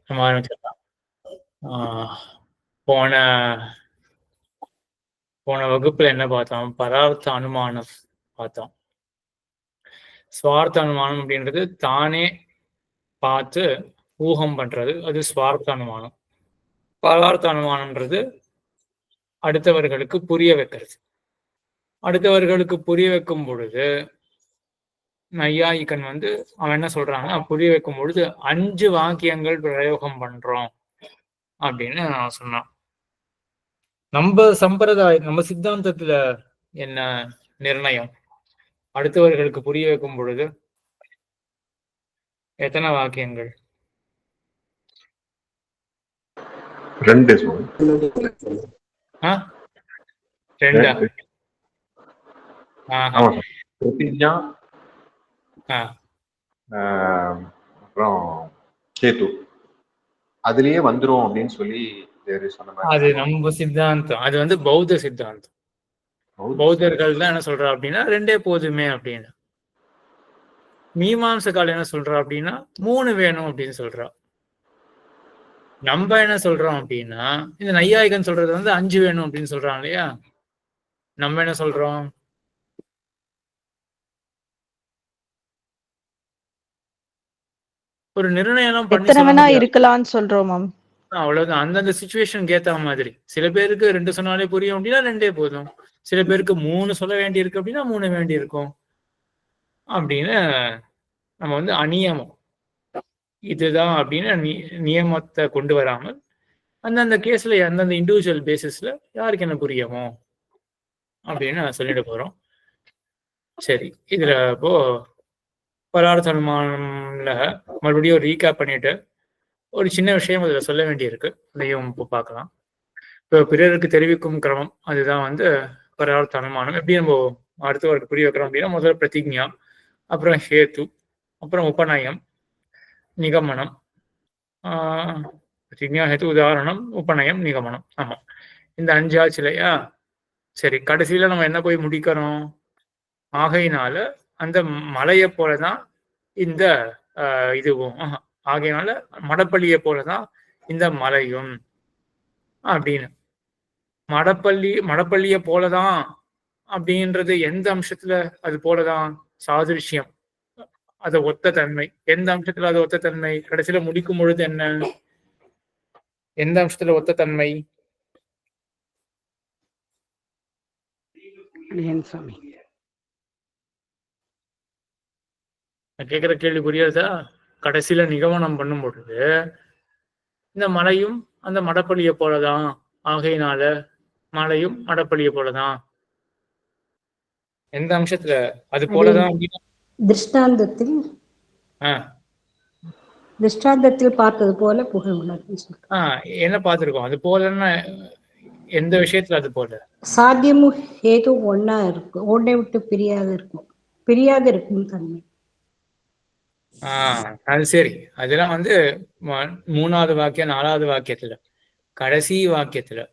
நம்ம ஆரம்பிச்சிடலாம். போன போன வகுப்புல என்ன பார்த்தோம்? பரார்த்த அனுமானம் பார்த்தோம். ஸ்வார்த்த அனுமானம் அப்படின்றது தானே பார்த்து ஊகம் பண்றது. அது ஸ்வார்த்த அனுமானம். பரார்த்த அனுமானம்ன்றது அடுத்தவர்களுக்கு புரிய வைக்கிறது. அடுத்தவர்களுக்கு புரிய வைக்கும் பொழுது நையாயிகன் அவன் என்ன சொல்றாங்கன்னா, புரிய வைக்கும் பொழுது 5 வாக்கியங்கள் பிரயோகம் பண்றோம் அப்படின்னு சொன்னான். நம்ம சம்பிரதாயம், நம்ம சித்தாந்தத்துல என்ன நிர்ணயம்? அடுத்தவர்களுக்கு புரிய வைக்கும் பொழுது எத்தனை வாக்கியங்கள்? 2. 2. பிரதிஜா அப்புறம் கேது அதுலயே வந்துரும் அப்படின்னு சொல்லி அது நம்ம சித்தாந்தம். அது பௌத்த சித்தாந்தம். பௌத்தர்கள் தான் என்ன சொல்றா அப்படின்னா 2 போதுமே அப்படின்னு. மீமாம்சகால் என்ன சொல்றா அப்படின்னா 3 வேணும் அப்படின்னு சொல்றா. நம்ம என்ன சொல்றோம் அப்படின்னா, இந்த நையாயிகன் சொல்றது 5 வேணும் அப்படின்னு சொல்றான் இல்லையா? நம்ம என்ன சொல்றோம்? ஒரு நிர்ணயம் பண்ணி இருக்கலாம்னு சொல்றோம். அவ்வளவுதான். அந்தந்த சிச்சுவேஷனுக்கு ஏத்த மாதிரி. சில பேருக்கு 2 சொன்னாலே புரியும் அப்படின்னா 2 போதும். சில பேருக்கு 3 சொல்ல வேண்டி இருக்கு அப்படின்னா 3 வேண்டி இருக்கும் அப்படின்னு நம்ம அநியமம் இதுதான் அப்படின்னு நியமத்தை கொண்டு வராமல் அந்தந்த கேஸ்ல அந்தந்த இண்டிவிஜுவல் பேசிஸ்ல யாருக்கு என்ன புரியுமோ அப்படின்னு சொல்லிட போறோம். சரி, இதுல இப்போ பரார்த்த அனுமானம்ல மறுபடியும் ரீகேப் பண்ணிட்டு ஒரு சின்ன விஷயம் அதுல சொல்ல வேண்டியிருக்கு. அதையும் இப்போ பார்க்கலாம். இப்போ பிறருக்கு தெரிவிக்கும் கிரமம் அதுதான் பரார்த்த அனுமானம். எப்படி நம்ம அடுத்தவருக்கு புரிய வைக்கிறோம் அப்படின்னா, முதல்ல பிரதிஜா, அப்புறம் ஹேத்து, அப்புறம் உபநயம், நிகமனம். பிரதிஜா, ஹேத்து, உதாரணம், உபநயம், நிகமனம். ஆமா, இந்த 5 ஆச்சு இல்லையா? சரி, கடைசியில நம்ம என்ன போய் முடிக்கிறோம்? ஆகையினால அந்த மலையை போலதான் இந்த இதுவும், ஆகையினால மடப்பள்ளியை போலதான் இந்த மலையும் அப்படின்னு. மடப்பள்ளியை போலதான் அப்படின்றது எந்த அம்சத்துல அது போலதான்? சாதிருஷ்யம், அது ஒத்த தன்மை. எந்த அம்சத்துல அது ஒத்த தன்மை? கடைசியில முடிக்கும் பொழுது என்ன? எந்த அம்சத்துல ஒத்த தன்மை? கேட்கிற கேள்வி புரியாதா? கடைசியில நிகமனம் பண்ணும் பொழுது இந்த மலையும் அந்த மடப்பள்ளியை போலதான், ஆகையினால மலையும் மடப்பள்ளியை போலதான். எந்த அம்சத்துல அது போலதான் அப்படின்னா திருஷ்டாந்தத்தில் பார்த்தது போல புகை உணர்வு. என்ன பார்த்திருக்கோம்? அது போலன்னா எந்த விஷயத்துல அது போல? சாத்தியமும் ஹேது ஒன்னா இருக்கும், ஒன்றை விட்டு பிரியாது இருக்கும் தன்மை. அது சரி. அதெல்லாம் 3வது வாக்கியம் 4வது வாக்கியத்துல, கடைசி வாக்கியத்துல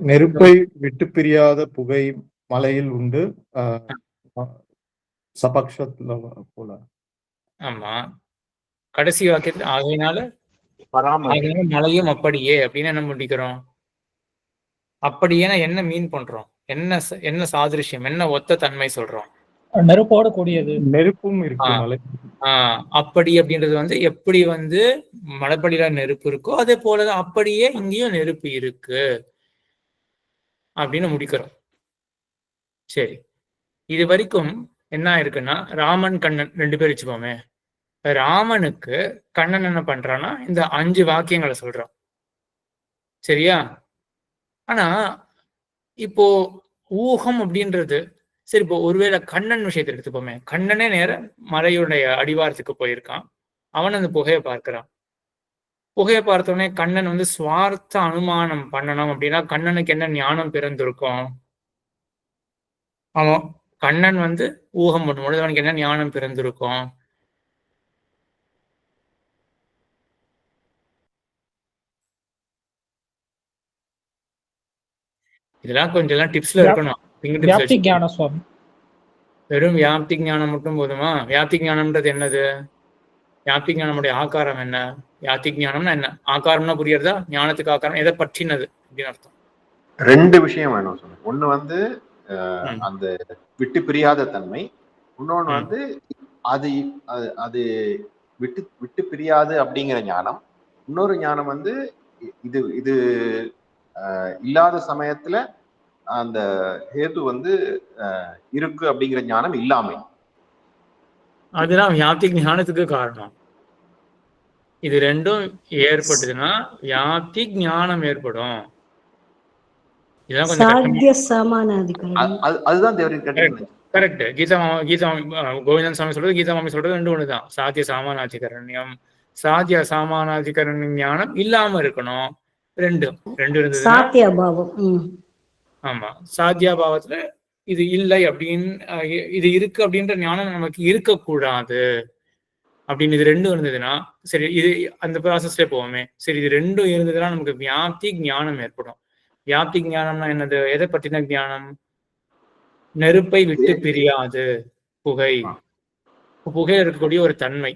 நெருப்பை விட்டு பிரியாத புகை மலையில் உண்டு சபக்ஷத்துல போல. ஆமா, கடைசி வாக்கியத்துல ஆகையினால மலையும் அப்படியே அப்படின்னு என்ன முடிக்கிறோம்? அப்படியே என்ன மீன் பண்றோம்? என்ன சாதிருஷ்யம், என்ன ஒத்த தன்மை சொல்றோம்? நெருப்போட கூடியது. நெருப்பும் இருக்கு. அப்படி அப்படின்றது எப்படி மலைப்பள்ளியில நெருப்பு இருக்கோ அதே போலதான் அப்படியே இங்கேயும் நெருப்பு இருக்கு அப்படின்னு முடிக்கிறோம். சரி, இது வரைக்கும் என்ன இருக்குன்னா, ராமன் கண்ணன் 2 பேர் வச்சுப்போமே. ராமனுக்கு கண்ணன் என்ன பண்றான்னா இந்த 5 வாக்கியங்களை சொல்றான். சரியா? ஆனா இப்போ ஊகம் அப்படின்றது சரி. இப்போ ஒருவேளை கண்ணன் விஷயத்தை எடுத்துப்போமே. கண்ணனே நேர மலையுடைய அடிவாரத்துக்கு போயிருக்கான். அவன் அந்த புகையை பார்க்கிறான். புகையை பார்த்தோடனே கண்ணன் சுவார்த்த அனுமானம் பண்ணணும் அப்படின்னா கண்ணனுக்கு என்ன ஞானம் பிறந்திருக்கும்? அவன் கண்ணன் ஊகம் பண்ணும்பொழுது அவனுக்கு என்ன ஞானம் பிறந்திருக்கும்? இதெல்லாம் கொஞ்சம் டிப்ஸ்ல இருக்கணும். வெறும் வியாப்தி ஞானம் மட்டும் போதுமா? வியாப்தி ஞானம்ன்றது என்னது? யாத்திக் ஞானமுடைய ஆகாரம் என்ன? யாத்திக் ஞானம்னா என்ன? ஆகாரம்னா புரியுறதா? ஞானத்துக்கு ஆகாரம் எதை பற்றினது அப்படின்னு அர்த்தம். 2 விஷயம் வேணும் சொன்னேன். ஒண்ணு வந்து ம். அந்த விட்டு பிரியாத தன்மை, இன்னொன்னு ம். வந்து அது அது அது விட்டு விட்டு பிரியாது அப்படிங்கிற ஞானம். இன்னொரு ஞானம் வந்து இது இது இல்லாத சமயத்துல அந்த ஹேது வந்து இருக்கு அப்படிங்கிற ஞானம் இல்லாமை. அதுதான் யாத்திக் ஞானத்துக்கு காரணம். இது ரெண்டும் ஏற்பட்டதுன்னா யாத்திக் ஞானம் ஏற்படும். இதெல்லாம் கொஞ்சம் சாத்திய சமானாதிகரணம். அதுதான் தேவரின் கேட்டீங்க. கரெக்ட். கீதா கோவிந்தன் சுவாமி சொல்றது, கீதா மாமி சொல்றது ரெண்டு ஒண்ணுதான். சாத்திய சாமானாதிகரண்யம், சாத்திய சாமானாதிகரண்ய ஞானம் இல்லாம இருக்கணும். ரெண்டு இருந்ததுன்னா சாத்திய அபாவம். ஆமா, சாத்தியா பாவத்துல இது இல்லை அப்படின்னு இது இருக்கு அப்படின்ற ஞானம் நமக்கு இருக்கக்கூடாது அப்படின்னு இது ரெண்டும் இருந்ததுன்னா சரி, இது அந்த ப்ராசஸ்ல போவோமே. சரி, இது ரெண்டும் இருந்ததுன்னா நமக்கு வியாப்தி ஞானம் ஏற்படும். வியாப்தி ஞானம்னா என்னது? எதை பற்றின ஞானம்? நெருப்பை விட்டு பிரியாது புகை, புகையில இருக்கக்கூடிய ஒரு தன்மை.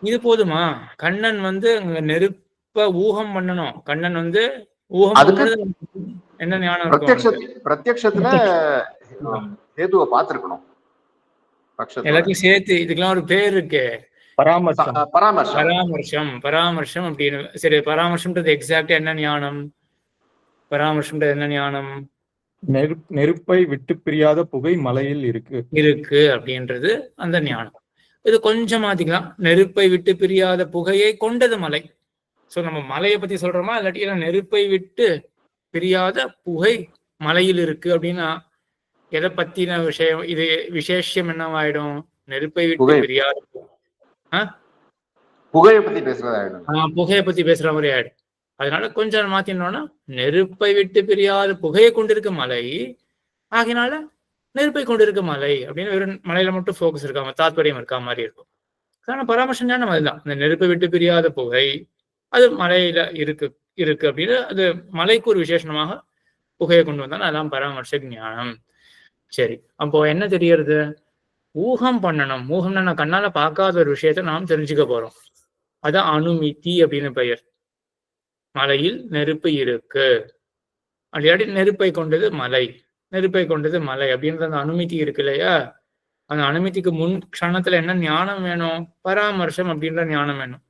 இது போதுமா? கண்ணன் வந்து அங்க நெருப்ப ஊகம் பண்ணணும். கண்ணன் வந்து ஊகம் பண்ணும்போது என்ன ஞானம் இருக்கும்? பிரத்யக்ஷத்துல ஹேதுவை பார்த்திருக்கணும். எல்லாத்தையும் சேர்த்து இதுக்கெல்லாம் ஒரு பேர் இருக்கு, பராமர்ஷம். பராமர்ஷம் அப்படின்னு. சரி, பராமர்ஷம்ன்றது எக்ஸாக்டா என்ன ஞானம்? பராமர்ஷம்ன்றது என்ன ஞானம்? நெருப்பை விட்டு பிரியாத புகை மலையில் இருக்கு அப்படின்றது அந்த ஞானம். இது கொஞ்சம் மாத்திக்கலாம். நெருப்பை விட்டு பிரியாத புகையை கொண்டது மலை. சோ நம்ம மலையை பத்தி சொல்றோமா, இல்லாட்டி நெருப்பை விட்டு பிரியாத புகை மலையில் இருக்கு அப்படின்னா எதை பத்தின விஷயம்? இது விசேஷம் என்னவாயிடும்? நெருப்பை விட்டு பிரியாத புகையை பத்தி பேசுறதாயிடும். புகையை பத்தி பேசுற மாதிரி ஆயிடும். அதனால கொஞ்சம் மாத்தினோம்னா நெருப்பை விட்டு பிரியாத புகையை கொண்டிருக்க மலை, ஆகினால நெருப்பை கொண்டிருக்க மலை அப்படின்னு வெறும் மலையில மட்டும் ஃபோக்கஸ் இருக்காம தாத்பரியம் இருக்கா மாதிரி இருக்கும். ஆனா பராமர்சம் ஞானம் அதுதான். இந்த நெருப்பை விட்டு பிரியாத புகை அது மலையில இருக்கு அப்படின்னு அது மலைக்கு ஒரு விசேஷமாக புகையை கொண்டு வந்தாலும் அதான் பராமர்ச ஞானம். சரி, அப்போ என்ன தெரியறது? ஊகம் பண்ணணும். ஊகம்னா நான் கண்ணால பார்க்காத ஒரு விஷயத்த நாம் தெரிஞ்சுக்க போறோம். அதான் அனுமிதி அப்படின்னு பெயர். மலையில் நெருப்பு இருக்கு, அப்படி நெருப்பை கொண்டது மலை, நெருப்பை கொண்டது மலை அப்படின்ற அந்த அனுமதி இருக்கு இல்லையா? அந்த அனுமதிக்கு முன் க்ஷணத்துல என்ன ஞானம் வேணும்? பராமர்சம் அப்படின்ற ஞானம் வேணும்.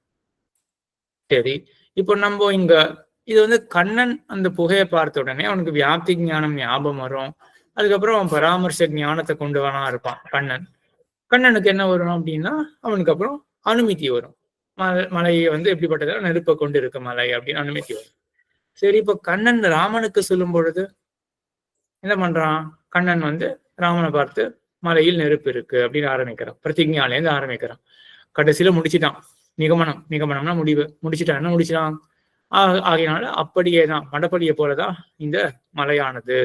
சரி, இப்போ நம்ம இங்க இது வந்து கண்ணன் அந்த புகையை பார்த்த உடனே அவனுக்கு வியாப்தி ஞானம் ஞாபகம் வரும். அதுக்கப்புறம் அவன் பராமர்ச ஞானத்தை கொண்டு வேணா இருப்பான் கண்ணன். கண்ணனுக்கு என்ன வரும் அப்படின்னா அவனுக்கு அப்புறம் அனுமதி வரும். மலையை வந்து எப்படிப்பட்டதா நெருப்பை கொண்டு இருக்க மலை அப்படின்னு அனுமதி வரும். சரி, இப்போ கண்ணன் ராமனுக்கு சொல்லும் பொழுது என்ன பண்றான்? கண்ணன் வந்து ராமனை பார்த்து மலையில் நெருப்பு இருக்கு அப்படின்னு ஆரம்பிக்கிறான். பிரதிஜாலேருந்து ஆரம்பிக்கிறான். கடைசியில முடிச்சுட்டான். நிகமனம்னா முடிவு. முடிச்சுட்டான். என்ன முடிச்சிட்டான்? ஆகையினால அப்படியேதான் மடப்படியை போலதான் இந்த மலையானது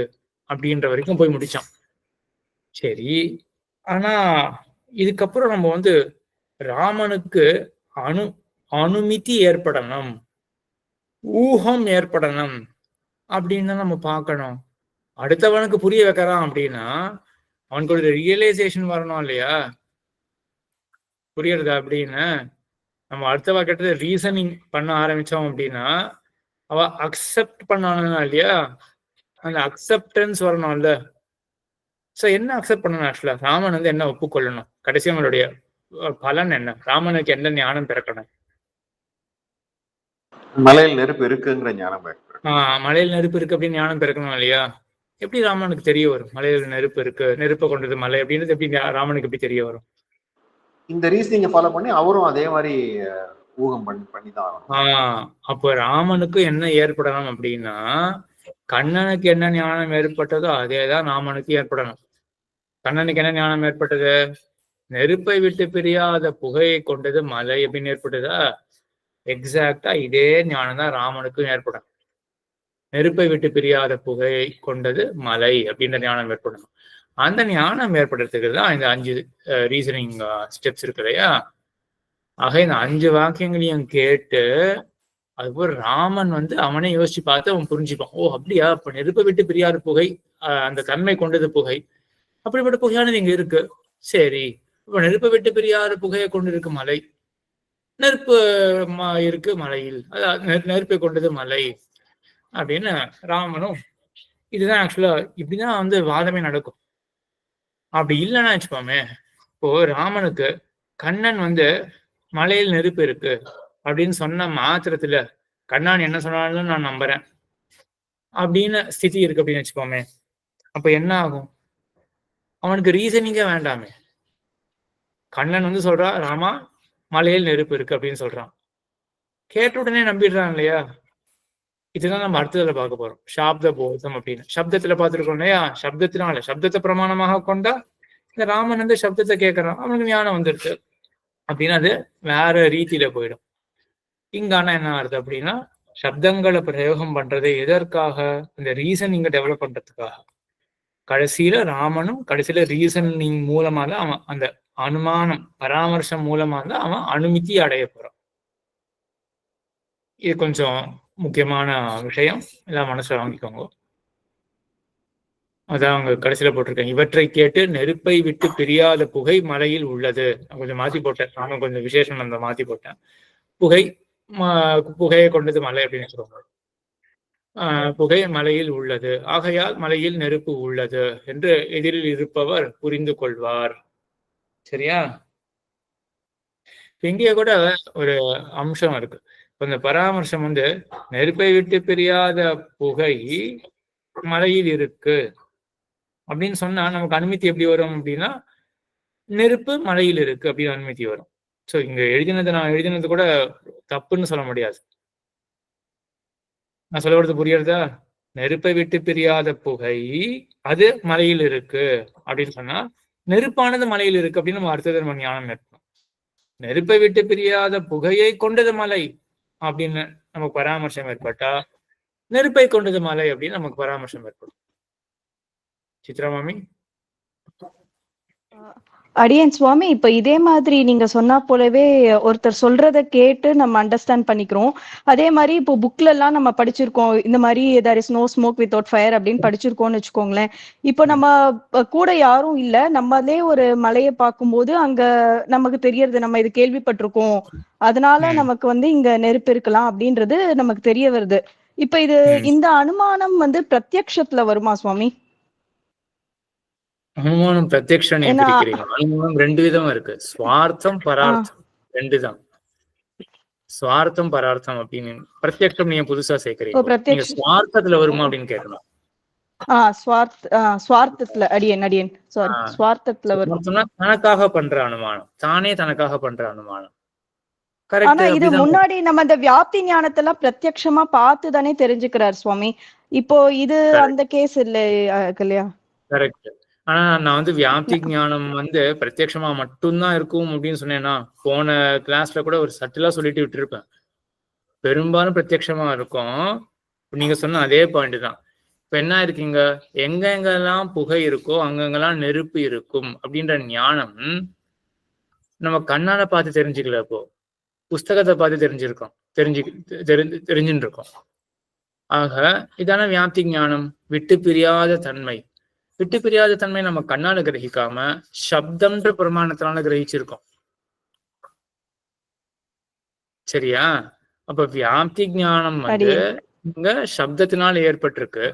அப்படின்ற வரைக்கும் போய் முடிச்சான். சரி, ஆனா இதுக்கப்புறம் நம்ம வந்து ராமனுக்கு அனுமதி ஏற்படணும், ஊகம் ஏற்படணும் அப்படின்னு நம்ம பார்க்கணும். அடுத்தவனுக்கு புரிய வைக்கிறான் அப்படின்னா அவனுக்கு ஒரு ரியலைசேஷன் வரணும் இல்லையா? புரியுறதா? அப்படின்னு நம்ம அடுத்தவா கிட்ட ரீசனிங் பண்ண ஆரம்பிச்சோம் அப்படின்னா அவ அக்செப்ட் பண்ணானா இல்லையா? அந்த அக்செப்டன்ஸ் வரணும்ல. சோ என்ன அக்செப்ட் பண்ணணும்? ஆக்சுவலா ராமன் வந்து என்ன ஒப்புக்கொள்ளணும்? கடைசி அவங்களுடைய பலன் என்ன? ராமனுக்கு எந்த ஞானம் பிறக்கணும்? மலையில் நெருப்பு இருக்குங்கிற ஞானம் பிறக்கணும். மலையில் நெருப்பு இருக்கு அப்படின்னு ஞானம் பிறக்கணும் இல்லையா? எப்படி ராமனுக்கு தெரிய வரும் மலையில் நெருப்பு இருக்கு, நெருப்பை கொண்டது மலை அப்படின்றது எப்படி ராமனுக்கு எப்படி தெரிய வரும்? இந்த ரீசனிங்க ஃபாலோ பண்ணி அவரும் அதே மாதிரி ஊகம் பண்ணிதான். அப்போ ராமனுக்கு என்ன ஏற்படணும் அப்படின்னா கண்ணனுக்கு என்ன ஞானம் ஏற்பட்டதோ அதேதான் ராமனுக்கு ஏற்படணும். கண்ணனுக்கு என்ன ஞானம் ஏற்பட்டது? நெருப்பை விட்டு பிரியாத புகையை கொண்டது மலை அப்படின்னு ஏற்பட்டதா? எக்ஸாக்டா இதே ஞானம் தான் ராமனுக்கும் ஏற்படும். நெருப்பை விட்டு பிரியாத புகையை கொண்டது மலை அப்படின்ற ஞானம் ஏற்படணும். அந்த ஞானம் ஏற்படுறதுக்கு தான் இந்த 5 ரீசனிங் ஸ்டெப்ஸ் இருக்கு இல்லையா? ஆக இந்த 5 வாக்கியங்களையும் கேட்டு அதுக்கப்புறம் ராமன் வந்து அவனே யோசிச்சு பார்த்து அவன் புரிஞ்சுப்பான். ஓ அப்படியா, இப்ப நெருப்பை விட்டு பிரியாத புகை அந்த தன்மை கொண்டது புகை, அப்படிப்பட்ட புகையானது இங்க இருக்கு. சரி, இப்ப நெருப்பை விட்டு பிரியாத புகையை கொண்டு இருக்கு மலை, நெருப்பு இருக்கு மலையில், அதாவது நெருப்பை கொண்டது மலை அப்படின்னு ராமனும். இதுதான் ஆக்சுவலா இப்படிதான் வந்து வாதமே நடக்கும். அப்படி இல்லைன்னா வச்சுப்போமே, இப்போ ராமனுக்கு கண்ணன் வந்து மலையில் நெருப்பு இருக்கு அப்படின்னு சொன்ன மாத்திரத்துல கண்ணன் என்ன சொன்னாலும் நான் நம்புறேன் அப்படின்னு ஸ்திதி இருக்கு அப்படின்னு வச்சுப்போமே, அப்ப என்ன ஆகும்? அவனுக்கு ரீசனிங்கே வேண்டாமே. கண்ணன் வந்து சொல்றான் ராமா மலையில் நெருப்பு இருக்கு அப்படின்னு சொல்றான், கேட்ட உடனே நம்பிடுறான் இல்லையா? இதுதான் நம்ம அடுத்ததுல பார்க்க போறோம், சாப்த போதம் அப்படின்னு. சப்தத்துல பார்த்துருக்கோம் இல்லையா? சப்தத்தினால சப்தத்தை பிரமாணமாக கொண்டா இந்த ராமன் வந்து சப்தத்தை கேட்கறான், அவனுக்கு ஞானம் வந்துருச்சு அப்படின்னா அது வேற ரீதியில போயிடும். இங்கானா என்ன ஆகுது அப்படின்னா, சப்தங்களை பிரயோகம் பண்றது எதற்காக? இந்த ரீசனிங்க டெவலப் பண்றதுக்காக. கடைசியில ராமனும் கடைசியில ரீசனிங் மூலமா தான் அவன் அந்த அனுமானம் பராமர்சம் மூலமா தான் அவன் அனுமதி அடைய போறான். இது கொஞ்சம் முக்கியமான விஷயம், எல்லாம் மனசுல வாங்கிக்கோங்க. அதான் அவங்க கடைசியில போட்டிருக்கேன், இவற்றை கேட்டு நெருப்பை விட்டு பிரியாத புகை மலையில் உள்ளது. கொஞ்சம் மாத்தி போட்டேன், நானும் கொஞ்சம் விசேஷம் அந்த மாத்தி போட்டேன். புகையை கொண்டது மலை அப்படின்னு சொல்லுவாங்க. புகை மலையில் உள்ளது, ஆகையால் மலையில் நெருப்பு உள்ளது என்று எதிரில் இருப்பவர் புரிந்து கொள்வார். சரியா? இங்கேயே கூட ஒரு அம்சம் இருக்கு. இந்த பராமர்சம் வந்து நெருப்பை விட்டு பிரியாத புகை மலையில் இருக்கு அப்படின்னு சொன்னா நமக்கு அனுமதி எப்படி வரும் அப்படின்னா, நெருப்பு மலையில் இருக்கு அப்படின்னு அனுமதி வரும். சோ இங்க நான் எழுதினது கூட தப்புன்னு சொல்ல முடியாது. நான் சொல்ல வரது புரியுறதா? நெருப்பை விட்டு பிரியாத புகை அது மலையில் இருக்கு அப்படின்னு சொன்னா நெருப்பானது மலையில் இருக்கு அப்படின்னு நம்ம அடுத்தது நம்ம ஞானம் இருக்கணும். நெருப்பை விட்டு பிரியாத புகையை கொண்டது மலை அப்படின்னு நமக்கு பராமர்சம் ஏற்பட்டா நெருப்பை கொண்டது மலை அப்படின்னு நமக்கு பராமர்சம் ஏற்படும். சித்ரா மாமி. அடியேன் சுவாமி, இப்ப இதே மாதிரி நீங்க சொன்னா போலவே ஒருத்தர் சொல்றத கேட்டு நம்ம அண்டர்ஸ்டாண்ட் பண்ணிக்கிறோம். அதே மாதிரி இப்போ புக்ல எல்லாம் நம்ம படிச்சிருக்கோம், இந்த மாதிரி there is no smoke without fire அப்படின்னு படிச்சிருக்கோம்னு வச்சுக்கோங்களேன். இப்போ நம்ம கூட யாரும் இல்ல, நம்மளே ஒரு மலையை பார்க்கும்போது அங்க நமக்கு தெரியறது, நம்ம இது கேள்விப்பட்டிருக்கோம், அதனால நமக்கு வந்து இங்க நெருப்பு இருக்கலாம் அப்படின்றது நமக்கு தெரிய வருது. இப்ப இது இந்த அனுமானம் வந்து பிரத்யக்ஷத்துல வருமா சுவாமி? அனுமானம் பிரத்யக்ஷம் பிரிக்கிறீங்க. அனுமானம் ரெண்டு விதமா இருக்கு, ஸ்வார்த்தம் பரார்த்தம் ரெண்டு தான். ஸ்வார்த்தம் பரார்த்தம் அப்படின்னு பிரத்யக்ஷம் நீங்க புதுசா சேர்க்கிறீங்க. நீங்க ஸ்வார்த்தத்துல வருமா அப்படின்னு கேட்கணும். ஸ்வார்த்தத்துல அடியேன் சாரி ஸ்வார்த்தத்துல வரும். தனக்காக பண்ற அனுமானம், தானே தனக்காக பண்ற அனுமானம். ஆனா இது முன்னாடி நம்ம இந்த வியாப்தி ஞானத்தெல்லாம் பிரத்யக்ஷமா பார்த்து தானே தெரிஞ்சுக்கிறார் சுவாமி. இப்போ இது அந்த கேஸ் இல்லையா? கரெக்ட். ஆனா நான் வந்து வியாப்தி ஞானம் வந்து பிரத்யட்சமா மட்டும்தான் இருக்கும் அப்படின்னு சொன்னேன்னா, போன கிளாஸ்ல கூட ஒரு சட்டிலா சொல்லிட்டு விட்டுருப்பேன். பெரும்பாலும் பிரத்யட்சமா இருக்கும். நீங்க சொன்ன அதே பாயிண்ட் தான். இப்ப என்ன இருக்கீங்க, எங்கெங்கெல்லாம் புகை இருக்கோ அங்கெங்கெல்லாம் நெருப்பு இருக்கும் அப்படின்ற ஞானம் நம்ம கண்ணால பார்த்து தெரிஞ்சுக்கல, இப்போ புஸ்தகத்தை பார்த்து தெரிஞ்சுட்டு இருக்கோம். ஆக இதான வியாப்தி ஞானம், விட்டு பிரியாத தன்மை. விட்டு பிரியாத தன்மை நம்ம கண்ணால கிரகிக்காம சப்தம்ன்ற பிரமாணத்தினால கிரகிச்சிருக்கோம். சரியா? அப்ப வியாப்தி ஞானம் வந்து இங்க சப்தத்தினால ஏற்பட்டிருக்கு.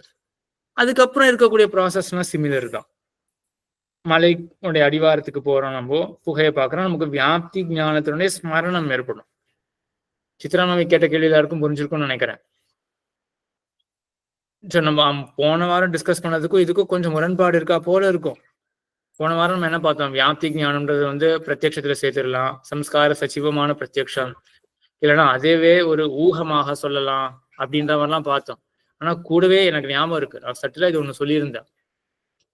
அதுக்கப்புறம் இருக்கக்கூடிய ப்ராசஸ்லாம் சிமிலர் தான். மலையுடைய அடிவாரத்துக்கு போறோம், நம்ம புகையை பார்க்கறோம், நமக்கு வியாப்தி ஞானத்தினுடைய ஸ்மரணம் ஏற்படும். சித்ராமாமி கேட்ட கேள்வி எல்லாருக்கும் புரிஞ்சிருக்கும்னு நினைக்கிறேன். நம்ம போன வாரம் டிஸ்கஸ் பண்ணதுக்கும் இதுக்கும் கொஞ்சம் முரண்பாடு இருக்கா போல இருக்கும். போன வாரம் நம்ம என்ன பார்த்தோம், வியாப்தி ஞானம்ன்றது வந்து பிரத்யட்சத்துல சேர்த்துடலாம், சம்ஸ்கார சச்சிவமான பிரத்யக்ஷம், இல்லைன்னா அதேவே ஒரு ஊகமாக சொல்லலாம் அப்படின்ற மாதிரிலாம் பார்த்தோம். ஆனா கூடவே எனக்கு ஞாபகம் இருக்கு, நான் சட்டில இது ஒண்ணு சொல்லியிருந்தேன்,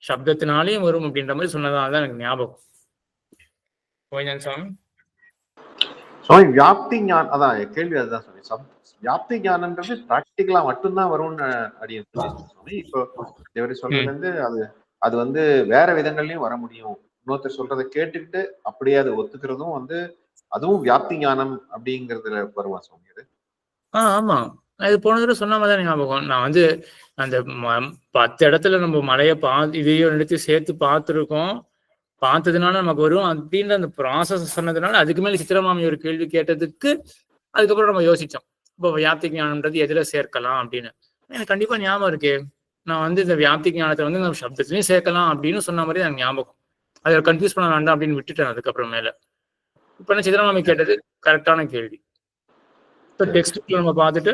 சப்தத்தினாலையும் வரும் அப்படின்ற மாதிரி சொன்னதால்தான் எனக்கு ஞாபகம். சுவாமி சுவாமி வியாப்தி ஞானம் அதான் கேள்வி, அதுதான் சுவாமி. வியாப்தி ஞானம்ன்றது பிராக்டிகலா மட்டும்தான் வரும்னு அடியேன் சுவாமி. இப்போ இவரு சொல்றது வந்து அது வந்து வேற விதங்கள்லயும் வர முடியும். இன்னொருத்தர் சொல்றதை கேட்டுக்கிட்டு அப்படியே அதை ஒத்துக்கிறதும் வந்து அதுவும் வியாப்தி ஞானம் அப்படிங்கறதுல வருவா சுவாமி அது? ஆமா, இது போன தடவை சொன்ன மாதிரி ஞாபகம். நான் வந்து அந்த 10 இடத்துல நம்ம மலையை இதையும் எடுத்து சேர்த்து பார்த்துருக்கோம். பார்த்ததுனால நமக்கு வரும் அப்படின்ற அந்த ப்ராசஸ் சொன்னதுனால அதுக்கு மேல சித்திரமாமி ஒரு கேள்வி கேட்டதுக்கு அதுக்கப்புறம் நம்ம யோசிச்சோம் இப்போ வியாப்தி ஞானம்ன்றது எதுல சேர்க்கலாம் அப்படின்னு. எனக்கு கண்டிப்பா ஞாபகம் இருக்கு, நான் வந்து இந்த வியாப்தி ஞானத்தை வந்து நம்ம சப்தத்திலையும் சேர்க்கலாம் அப்படின்னு சொன்ன மாதிரி எனக்கு ஞாபகம். அதை கன்ஃபியூஸ் பண்ண வேண்டாம் அப்படின்னு விட்டுட்டேன் அதுக்கப்புறம் மேல. இப்ப என்ன சித்திரமாமி கேட்டது கரெக்டான கேள்வி. இப்போ டெக்ஸ்ட் நம்ம பார்த்துட்டு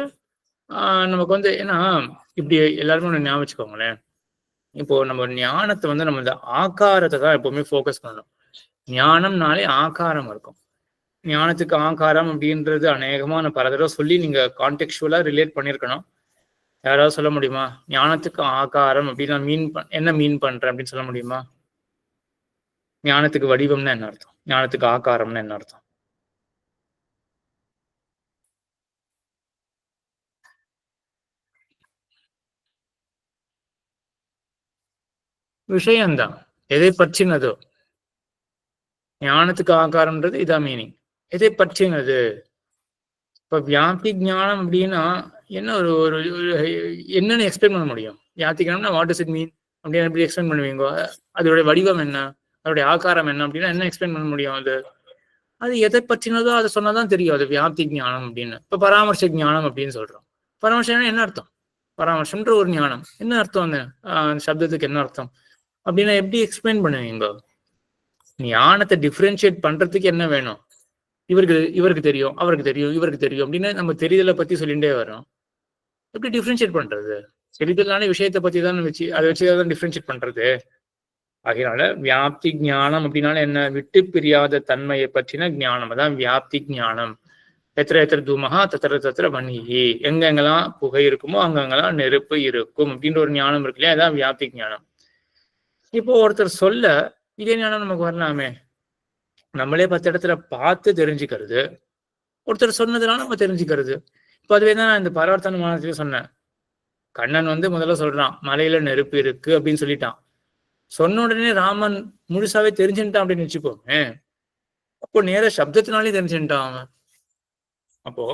நமக்கு வந்து ஏன்னா இப்படி எல்லாருமே ஒன்று ஞாபகம் வச்சுக்கோங்களேன். இப்போ நம்ம ஞானத்தை வந்து நம்ம இந்த ஆகாரத்தை தான் எப்பவுமே ஃபோக்கஸ் பண்ணணும். ஞானம்னாலே ஆகாரம் இருக்கும். ஞானத்துக்கு ஆகாரம் அப்படின்றது அநேகமான பல தடவை சொல்லி நீங்க கான்டெக்சுவலா ரிலேட் பண்ணிருக்கணும். யாராவது சொல்ல முடியுமா ஞானத்துக்கு ஆகாரம் அப்படின்னு நான் என்ன மீன் பண்றேன் அப்படின்னு சொல்ல முடியுமா? ஞானத்துக்கு வடிவம்னா என்ன அர்த்தம்? ஞானத்துக்கு ஆகாரம்னா என்ன அர்த்தம்? விஷயம்தான், எதை பற்றினதோ. ஞானத்துக்கு ஆகாரம்ன்றது இதான் மீனிங், எதை பற்றினது. இப்ப வியாப்தி ஞானம் அப்படின்னா என்ன ஒரு என்னன்னு எக்ஸ்பிளைன் பண்ண முடியும்? வியாப்தி ஞானம்னா வாட் இஸ் இட் மீன் அப்படின்னு எப்படி எக்ஸ்பிளைன் பண்ணுவீங்க? அதோடைய வடிவம் என்ன, அதோடைய ஆகாரம் என்ன அப்படின்னா என்ன எக்ஸ்பிளைன் பண்ண முடியும்? அது எதை பற்றினதோ அதை சொன்னாதான் தெரியும் அது வியாப்தி ஞானம் அப்படின்னு. இப்ப பராமர்ச ஞானம் அப்படின்னு சொல்றோம். பராமர்சம் என்ன அர்த்தம்? பராமர்சம்ன்ற ஒரு ஞானம் என்ன அர்த்தம்? அந்த சப்தத்துக்கு என்ன அர்த்தம் அப்படின்னா எப்படி எக்ஸ்பிளைன் பண்ணுவீங்க? ஞானத்தை டிஃபரன்ஷியேட் பண்றதுக்கு என்ன வேணும்? இவருக்கு தெரியும், அவருக்கு தெரியும், இவருக்கு தெரியும் அப்படின்னு நம்ம தெரிதலை பத்தி சொல்லிட்டே வரோம். எப்படி டிஃபரன்ஷியேட் பண்றது? தெரிதலான விஷயத்தை பத்தி தான் அதை வச்சுதான் டிஃபரன்ஷியேட் பண்றது. அதனால வியாப்தி ஞானம் அப்படின்னால என்ன? விட்டு பிரியாத தன்மையை பற்றின ஞானம், அதான் வியாப்தி ஞானம். எத்திர தூமகா தத்திர வன்னியே, எங்கெங்கெல்லாம் புகை இருக்குமோ அங்கெங்கெல்லாம் நெருப்பு இருக்கும் அப்படின்ற ஒரு ஞானம் இருக்கு இல்லையா, அதான் வியாப்தி ஞானம். இப்போ ஒருத்தர் சொல்ல இதே ஞானம் நமக்கு வரலாமே. நம்மளே 10 இடத்துல பார்த்து தெரிஞ்சுக்கிறது, ஒருத்தர் சொன்னதுனால நம்ம தெரிஞ்சுக்கிறது. இப்போ அதுவே தான் நான் இந்த பரவர்த்தன மானத்திலே சொன்னேன். கண்ணன் வந்து முதல்ல சொல்றான் மலையில நெருப்பு இருக்கு அப்படின்னு சொல்லிட்டான். சொன்ன உடனே ராமன் முழுசாவே தெரிஞ்சுட்டான் அப்படின்னு வச்சுக்கோங்க. அப்போ நேர சப்தத்தினாலே தெரிஞ்சுட்டான் அவன். அப்போ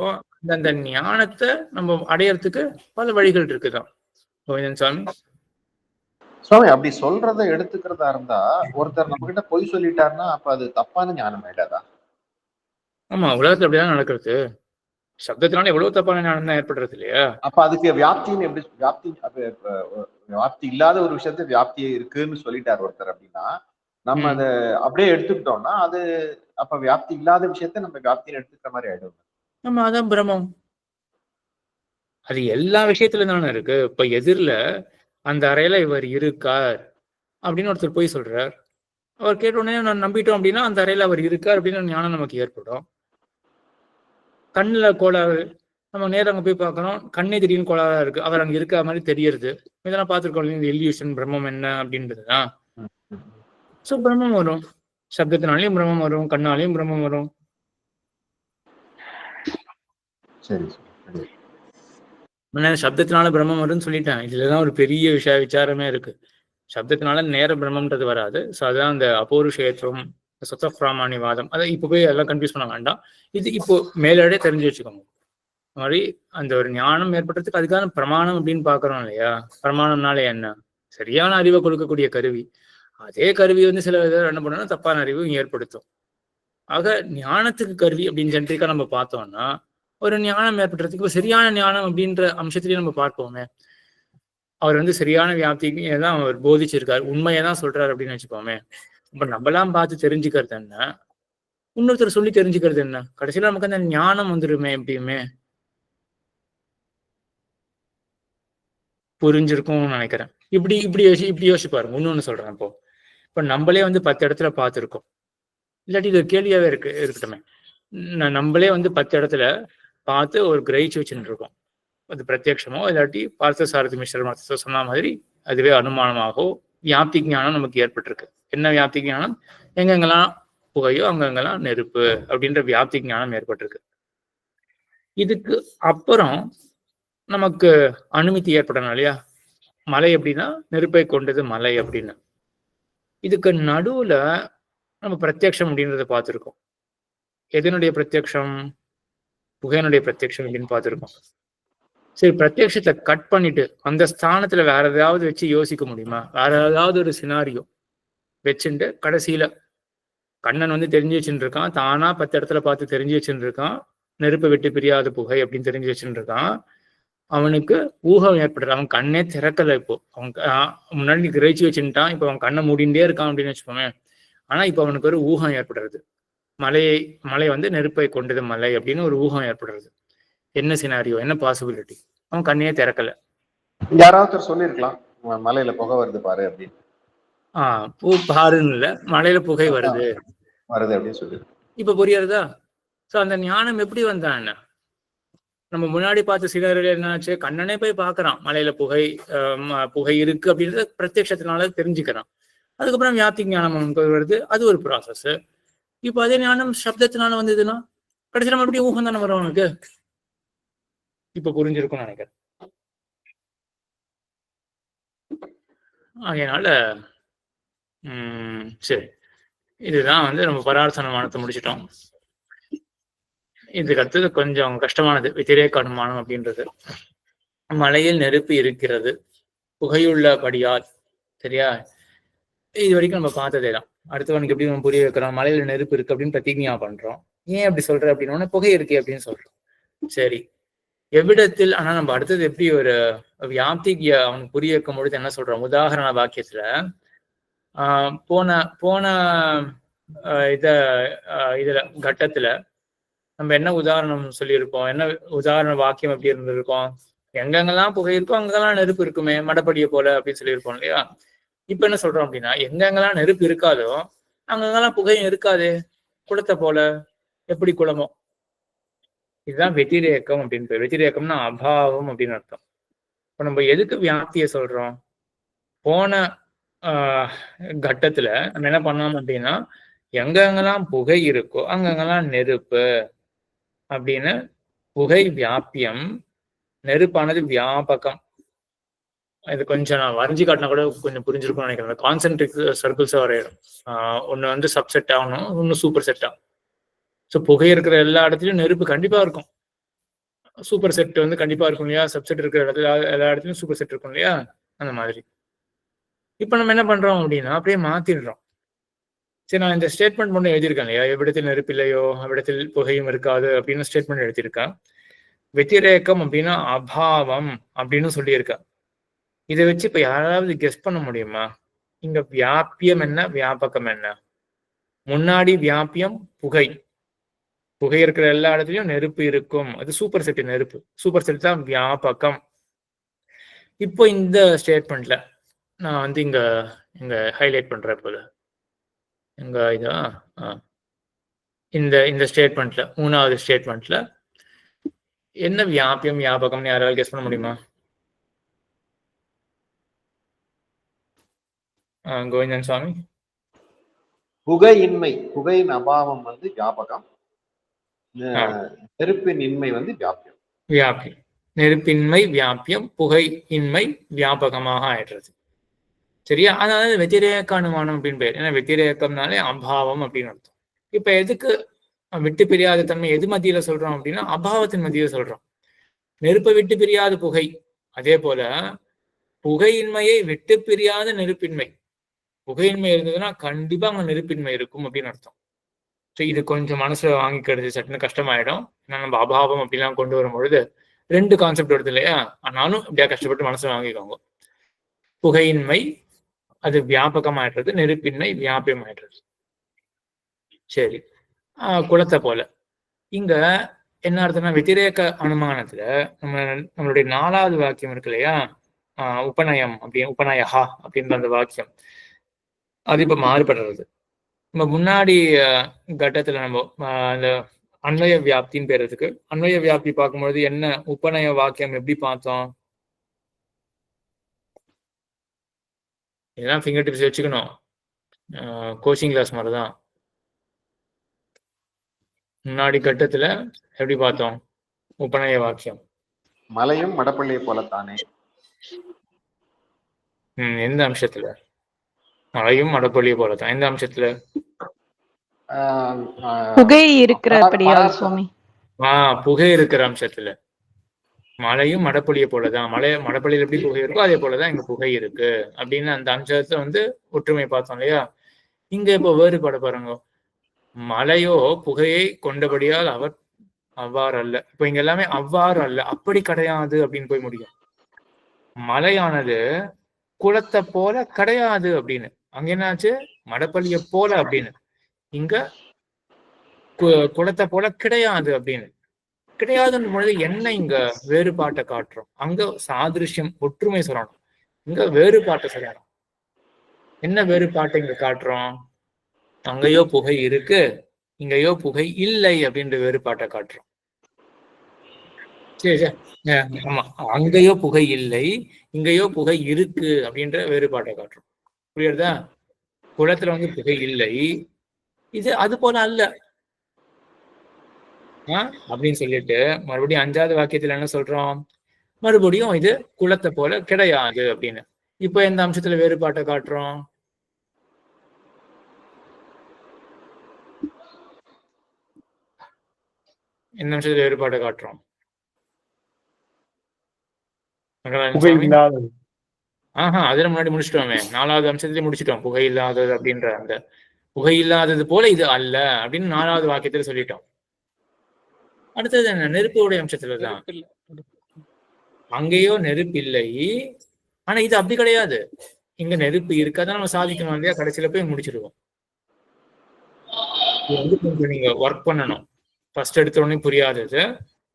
அந்த ஞானத்தை நம்ம அடையறதுக்கு பல வழிகள் இருக்குதான். கோவிந்தன் சாமி சுவாமி அப்படி சொல்றதை எடுத்துக்கிறதா இருந்தா ஒருத்தர் நம்ம கிட்ட பொய் சொல்லிட்டாருன்னா அப்ப அது தப்பான ஞானம் ஆயிடாதா? ஆமா, உலகத்துல அப்படிதான் நடக்கிறது. சப்தத்தினால எவ்வளவு தப்பான ஞானம் தான் ஏற்படுறது இல்லையா? அப்ப அதுக்கு வியாப்தின்னு எப்படி வியாப்தி இல்லாத ஒரு விஷயத்த வியாப்தி இருக்குன்னு சொல்லிட்டாரு ஒருத்தர் அப்படின்னா நம்ம அதை அப்படியே எடுத்துக்கிட்டோம்னா அது அப்ப வியாப்தி இல்லாத விஷயத்த நம்ம வியாப்தின்னு எடுத்துக்கிற மாதிரி ஆயிடும். ஆமா, அதான் பிரமம். அது எல்லா விஷயத்துல தானே இருக்கு. இப்ப எதிரில அந்த அறையில இவர் இருக்கார் அப்படின்னு ஒருத்தர் போய் சொல்றார். அவர் கேட்ட உடனே நான் நம்பிட்டோம் அப்படின்னா அந்த அறையில அவர் இருக்கார் அப்படின்னு ஞானம் நமக்கு ஏற்படும். கண்ணுல கோளாறு, நம்ம நேரம் அங்க போய் பார்க்கணும், கண்ணே திடீர்னு கோளாறா இருக்கு, அவர் அங்க இருக்க மாதிரி தெரியறது. இதெல்லாம் பார்த்துருக்கோம், இந்த எல்யூஷன் பிரம்மம் என்ன அப்படின்றதுதான். சோ பிரம்மம் வரும், சப்தத்தினாலையும் பிரம்மம் வரும், கண்ணாலையும் பிரம்மம் வரும். சரி, சப்தத்தினால பிரம்மம் வரும்னு சொல்லிட்டேன். இதுலதான் ஒரு பெரிய விசாரமே இருக்கு. சப்தத்தினால நேர பிரம்மன்றது வராது. ஸோ அதுதான் அந்த அபௌருஷேயத்துவம், சொத்தப்பிராமாணியவாதம். அதை இப்போ போய் எல்லாம் கன்ஃபியூஸ் பண்ண வேண்டாம். இது இப்போ மேலோட தெரிஞ்சு வச்சுக்கோங்க. அது மாதிரி அந்த ஒரு ஞானம் ஏற்படுறதுக்கு அதுக்கான பிரமாணம் அப்படின்னு பாக்குறோம் இல்லையா? பிரமாணம்னால என்ன? சரியான அறிவை கொடுக்கக்கூடிய கருவி. அதே கருவி வந்து சில இதில் என்ன பண்ணணும், தப்பான அறிவும் ஏற்படுத்தும். ஆக ஞானத்துக்கு கருவி அப்படின்னு ஜென்ரிக்கா நம்ம பார்த்தோம்னா ஒரு ஞானம் ஏற்படுறதுக்கு சரியான ஞானம் அப்படின்ற அம்சத்திலேயே நம்ம பார்ப்போமே. அவர் வந்து சரியான வியாப்தியை தான் அவர் போதிச்சிருக்காரு, உண்மையை தான் சொல்றாரு அப்படின்னு வச்சுக்கோமே. இப்ப நம்மளாம் பார்த்து தெரிஞ்சுக்கிறது என்ன, இன்னொருத்தர் சொல்லி தெரிஞ்சுக்கிறது என்ன? கடைசியில நமக்கு அந்த ஞானம் வந்துருமே. எப்படியுமே புரிஞ்சிருக்கும்னு நினைக்கிறேன். இப்படி யோசிச்சு பாருங்க. இன்னொன்னு சொல்றேன். இப்போ நம்மளே வந்து 10 இடத்துல பார்த்துருக்கோம், இல்லாட்டி இது ஒரு கேள்வியாவே இருக்கட்டுமே. நம்மளே வந்து 10 இடத்துல பார்த்து ஒரு கிரகிச்சு வச்சுட்டு இருக்கோம். அது பிரத்யட்சமோ இல்லாட்டி பார்த்த சாரதி மிஸ்ரர் சொன்ன மாதிரி அதுவே அனுமானமாகவோ வியாப்தி ஞானம் நமக்கு ஏற்பட்டிருக்கு. என்ன வியாப்தி ஞானம்? எங்கெங்கெல்லாம் புகையோ அங்கெங்கெல்லாம் நெருப்பு அப்படின்ற வியாப்தி ஞானம் ஏற்பட்டிருக்கு. இதுக்கு அப்புறம் நமக்கு அனுமதி ஏற்படணும் இல்லையா? மலை எப்படின்னா நெருப்பை கொண்டது மலை அப்படின்னு. இதுக்கு நடுவுல நம்ம பிரத்யக்ஷம் அப்படின்றத பார்த்துருக்கோம். எதனுடைய பிரத்யக்ஷம்? புகையனுடைய பிரத்யக்ஷம் அப்படின்னு பார்த்துருக்கோம். சரி, பிரத்யக்ஷத்தை கட் பண்ணிட்டு அந்த ஸ்தானத்துல வேற ஏதாவது வச்சு யோசிக்க முடியுமா? வேற ஏதாவது ஒரு சினாரியோ, வச்சுட்டு கடைசியில கண்ணன் வந்து தெரிஞ்சு வச்சுட்டு இருக்கான், தானா 10 இடத்துல பார்த்து தெரிஞ்சு வச்சுட்டு இருக்கான், நெருப்பை விட்டு பிரியாத புகை அப்படின்னு தெரிஞ்சு வச்சுட்டு இருக்கான். அவனுக்கு ஊகம் ஏற்படுறது, அவன் கண்ணே திறக்கல. இப்போ அவன் முன்னாடி கிரகிச்சு வச்சுட்டான், இப்போ அவன் கண்ணை மூடிண்டே இருக்கான் அப்படின்னு வச்சுக்கோங்க. ஆனா இப்ப அவனுக்கு ஒரு ஊகம் ஏற்படுறது, மலை வந்து நெருப்பை கொண்டது மலை அப்படின்னு ஒரு ஊகம் ஏற்படுறது. என்ன சினாரியோ, என்ன பாசிபிலிட்டி? அவன் கண்ணையே திறக்கல. யாராவது சொல்லிருக்கலாம் மலையில புகை வருது பாரு அப்படின்னு. பாருன்னு இல்ல, மலையில புகை வருது அப்படின்னு சொல்லி இப்ப புரியுறதா? சோ அந்த ஞானம் எப்படி வந்தான்? என்ன நம்ம முன்னாடி பார்த்த சிலர் என்னாச்சு, கண்ணனே போய் பாக்குறான், மலையில புகை இருக்கு அப்படின்றத பிரத்யட்சத்தினால தெரிஞ்சுக்கிறான். அதுக்கப்புறம் வியாப்தி ஞானம் வருது, அது ஒரு ப்ராசஸ். இப்ப அதே ஞானம் சப்தத்தினால வந்ததுன்னா கடைசி நம்ம எப்படி ஊகம் தானே வரும் அவனுக்கு. இப்ப புரிஞ்சிருக்கும்னு நினைக்கிறேன். அதனால சரி, இதுதான் வந்து நம்ம பரார்த்தனமானத்தை முடிச்சிட்டோம். இதுக்கு அடுத்தது கொஞ்சம் கஷ்டமானது, வெத்திரேக அனுமானம் அப்படின்றது. மலையில் நெருப்பு இருக்கிறது புகையுள்ளபடியால், சரியா? இது வரைக்கும் நம்ம பார்த்ததே தான். அடுத்தவனுக்கு எப்படி நம்ம புரிய வைக்கிறோம், மலையில நெருப்பு இருக்கு அப்படின்னு பிரதிஜ்ஞா பண்றோம். ஏன் அப்படி சொல்ற அப்படின்னா புகை இருக்கு அப்படின்னு சொல்றோம். சரி, எவ்விடத்தில்? ஆனா நம்ம அடுத்தது எப்படி ஒரு வியாப்திக்கு அவனுக்கு புரிய வைக்கும் பொழுது என்ன சொல்றோம்? உதாரண வாக்கியத்துல போன இதுல கட்டத்துல நம்ம என்ன உதாரணம் சொல்லியிருக்கோம், என்ன உதாரண வாக்கியம் எப்படி இருந்திருக்கோம்? எங்கெங்கெல்லாம் புகை இருக்கோ அங்கெல்லாம் நெருப்பு இருக்குமே, மடப்படியை போல அப்படின்னு சொல்லியிருப்போம் இல்லையா? இப்ப என்ன சொல்றோம் அப்படின்னா, எங்கெங்கெல்லாம் நெருப்பு இருக்காதோ அங்கெங்கெல்லாம் புகையும் இருக்காது, குளத்தை போல. எப்படி குளமோ? இதுதான் வெத்திரேக்கம் அப்படின்னு பேர். வெத்திரேக்கம்னா அபாவம் அப்படின்னு அர்த்தம். இப்ப நம்ம எதுக்கு வியாப்தியை சொல்றோம்? போன கட்டத்துல நம்ம என்ன பண்ணோம் அப்படின்னா, எங்கெங்கெல்லாம் புகை இருக்கோ அங்கெங்கெல்லாம் நெருப்பு அப்படின்னு, புகை வியாபியம், நெருப்பானது வியாபகம். இது கொஞ்சம் நான் வரைஞ்சி காட்டினா கூட கொஞ்சம் புரிஞ்சிருக்கும்னு நினைக்கிறேன். கான்சென்ட்ரிக் சர்க்கிள்ஸா வரையிடும். ஒன்று வந்து சப்செட் ஆகணும், ஒன்று சூப்பர் செட் ஆகும். ஸோ புகை இருக்கிற எல்லா இடத்துலையும் நெருப்பு கண்டிப்பா இருக்கும். சூப்பர் செட் வந்து கண்டிப்பா இருக்கும் இல்லையா? சப்செட் இருக்கிற இடத்துல எல்லா இடத்துலையும் சூப்பர் செட் இருக்கும் இல்லையா? அந்த மாதிரி. இப்போ நம்ம என்ன பண்றோம் அப்படின்னா, அப்படியே மாத்திடுறோம். சரி, நான் இந்த ஸ்டேட்மெண்ட் மட்டும் எழுதியிருக்கேன் இல்லையா? எவ்விடத்தில் நெருப்பு இல்லையோ அவ்விடத்தில் புகையும் இருக்காது அப்படின்னு ஸ்டேட்மெண்ட் எழுதியிருக்கேன். வெத்திரேக்கம் அப்படின்னா அபாவம் அப்படின்னு சொல்லியிருக்கேன். இதை வச்சு இப்ப யாராவது கெஸ் பண்ண முடியுமா? இங்க வியாபியம் என்ன, வியாபகம் என்ன? முன்னாடி வியாபியம் புகை, புகை இருக்கிற எல்லா இடத்துலயும் நெருப்பு இருக்கும், அது சூப்பர் செட் நெருப்பு, சூப்பர் செட் தான் வியாபகம். இப்போ இந்த ஸ்டேட்மெண்ட்ல நான் வந்து இங்க ஹைலைட் பண்றேன் போல, இங்க இதா இந்த ஸ்டேட்மெண்ட்ல, 3வது ஸ்டேட்மெண்ட்ல என்ன வியாபியம் வியாபகம்னு யாராவது கெஸ் பண்ண முடியுமா? கோவிந்தன் சுவாமி. புகையின்மை, புகையின் அபாவம் வந்து வியாபகம், நெருப்பின் இன்மை வந்து வியாபியம். வியாபியம், நெருப்பின்மை வியாபியம், புகை இன்மை வியாபகமாக ஆயிடுறது. சரியா? அதாவது வெத்திரேக அனுமானம் அப்படின்னு பேர். ஏன்னா வெத்திரேக்கம்னாலே அபாவம் அப்படின்னு அர்த்தம். இப்ப எதுக்கு விட்டு பிரியாத தன்மை எது மத்தியில சொல்றோம் அப்படின்னா, அபாவத்தின் மத்தியில சொல்றோம். நெருப்பை விட்டு பிரியாத புகை, அதே போல புகையின்மையை விட்டு பிரியாத நெருப்பின்மை. புகையின்மை இருந்ததுன்னா கண்டிப்பா அங்க நெருப்பின்மை இருக்கும் அப்படின்னு அர்த்தம். ஸோ இது கொஞ்சம் மனசுல வாங்கிக்கிறது சட்டுன்னு கஷ்டமாயிடும். ஏன்னா நம்ம அபாவம் அப்படிலாம் கொண்டு வரும் பொழுது 2 கான்செப்ட் வருது இல்லையா? ஆனாலும் இப்படியா கஷ்டப்பட்டு மனசுல வாங்கிக்கோங்க. புகையின்மை அது வியாபகமாயிடுறது, நெருப்பின்மை வியாபியமாயிடுறது. சரி, குளத்தை போல. இங்க என்ன அர்த்தம்னா, வெத்திரேக அனுமானத்துல நம்மளுடைய 4வது வாக்கியம் இருக்கு இல்லையா? உபநயம் உபநயஹா அப்படின்ற அந்த வாக்கியம், அது இப்ப மாறுபடுறது. நம்ம முன்னாடி கட்டத்துல நம்ம அந்த அன்வய வியாப்தின்னு பேருக்கு, அன்வய வியாப்தி பார்க்கும்பொழுது என்ன உபநய வாக்கியம் எப்படி பார்த்தோம்? இதெல்லாம் ஃபிங்கர் டிப்ஸ் வச்சுக்கணும், கோச்சிங் கிளாஸ் மாதிரிதான். முன்னாடி கட்டத்துல எப்படி பார்த்தோம் உபநய வாக்கியம்? மலையும் மடப்பள்ளியை போலத்தானே. எந்த அம்சத்துல? மலையும் மடப்பள்ளியை போலத்தான். எந்த அம்சத்துல? புகை இருக்கிறபடியா சுவாமி? புகை இருக்கிற அம்சத்துல. மலையும் மடப்பள்ளியை போலதான். மடப்பள்ளியில எப்படி புகை இருக்கோ அதே போலதான் இங்க புகை இருக்கு அப்படின்னு அந்த அம்சத்தை வந்து ஒற்றுமை பார்த்தோம் இல்லையா? இங்க இப்போ வேறுபாடு பாருங்க. மலையோ புகையை கொண்டபடியால் அவர் அவ்வாறு அல்ல. இப்ப இங்க எல்லாமே அவ்வாறு அல்ல, அப்படி கிடையாது அப்படின்னு போய் முடியும். மலையானது குளத்தை போல கிடையாது அப்படின்னு. அங்க என்னாச்சு? மடப்பள்ளிய போல அப்படின்னு. இங்க குளத்தை போல கிடையாது அப்படின்னு. கிடையாதுன்ற பொழுது என்ன இங்க வேறுபாட்டை காட்டுறோம்? அங்க சாதிருஷ்யம் ஒற்றுமை சொல்லணும், இங்க வேறுபாட்டை சொல்லணும். என்ன வேறுபாட்டை இங்க காட்டுறோம்? அங்கேயோ புகை இருக்கு, இங்கேயோ புகை இல்லை அப்படின்ற வேறுபாட்டை காட்டுறோம். சரி சரி, ஆமா, அங்கேயோ புகை இல்லை, இங்கேயோ புகை இருக்கு அப்படின்ற வேறுபாட்டை காட்டுறோம். புரியுறதா? குளத்துல வந்து புகை இல்லை, இது அது போல அல்ல அப்படின்னு சொல்லிட்டு மறுபடியும் 5வது வாக்கியத்துல என்ன சொல்றோம்? மறுபடியும் இது குளத்தை போல கிடையாது அப்படின்னு. இப்ப எந்த அம்சத்துல வேறுபாட்டை காட்டுறோம்? எந்த அம்சத்துல வேறுபாட்டை காட்டுறோம்? அதுல முன்னாடி முடிச்சிட்டோமே, 4வது அம்சத்திலே முடிச்சிட்டோம். புகை இல்லாதது அப்படின்ற அந்த புகை இல்லாதது போல இது அல்ல அப்படின்னு 4வது வாக்கியத்துல சொல்லிட்டோம். அடுத்தது என்ன? நெருப்புடைய அம்சத்துலதான். அங்கேயோ நெருப்பு இல்லை, ஆனா இது அப்படி கிடையாது. இங்க நெருப்பு இருக்காதான் நம்ம சாதிக்கணும் இல்லையா? கடைசியில போய் முடிச்சிருவோம். இது வந்து கொஞ்சம் நீங்க ஒர்க் பண்ணணும். ஃபர்ஸ்ட் எடுத்த உடனே புரியாதது,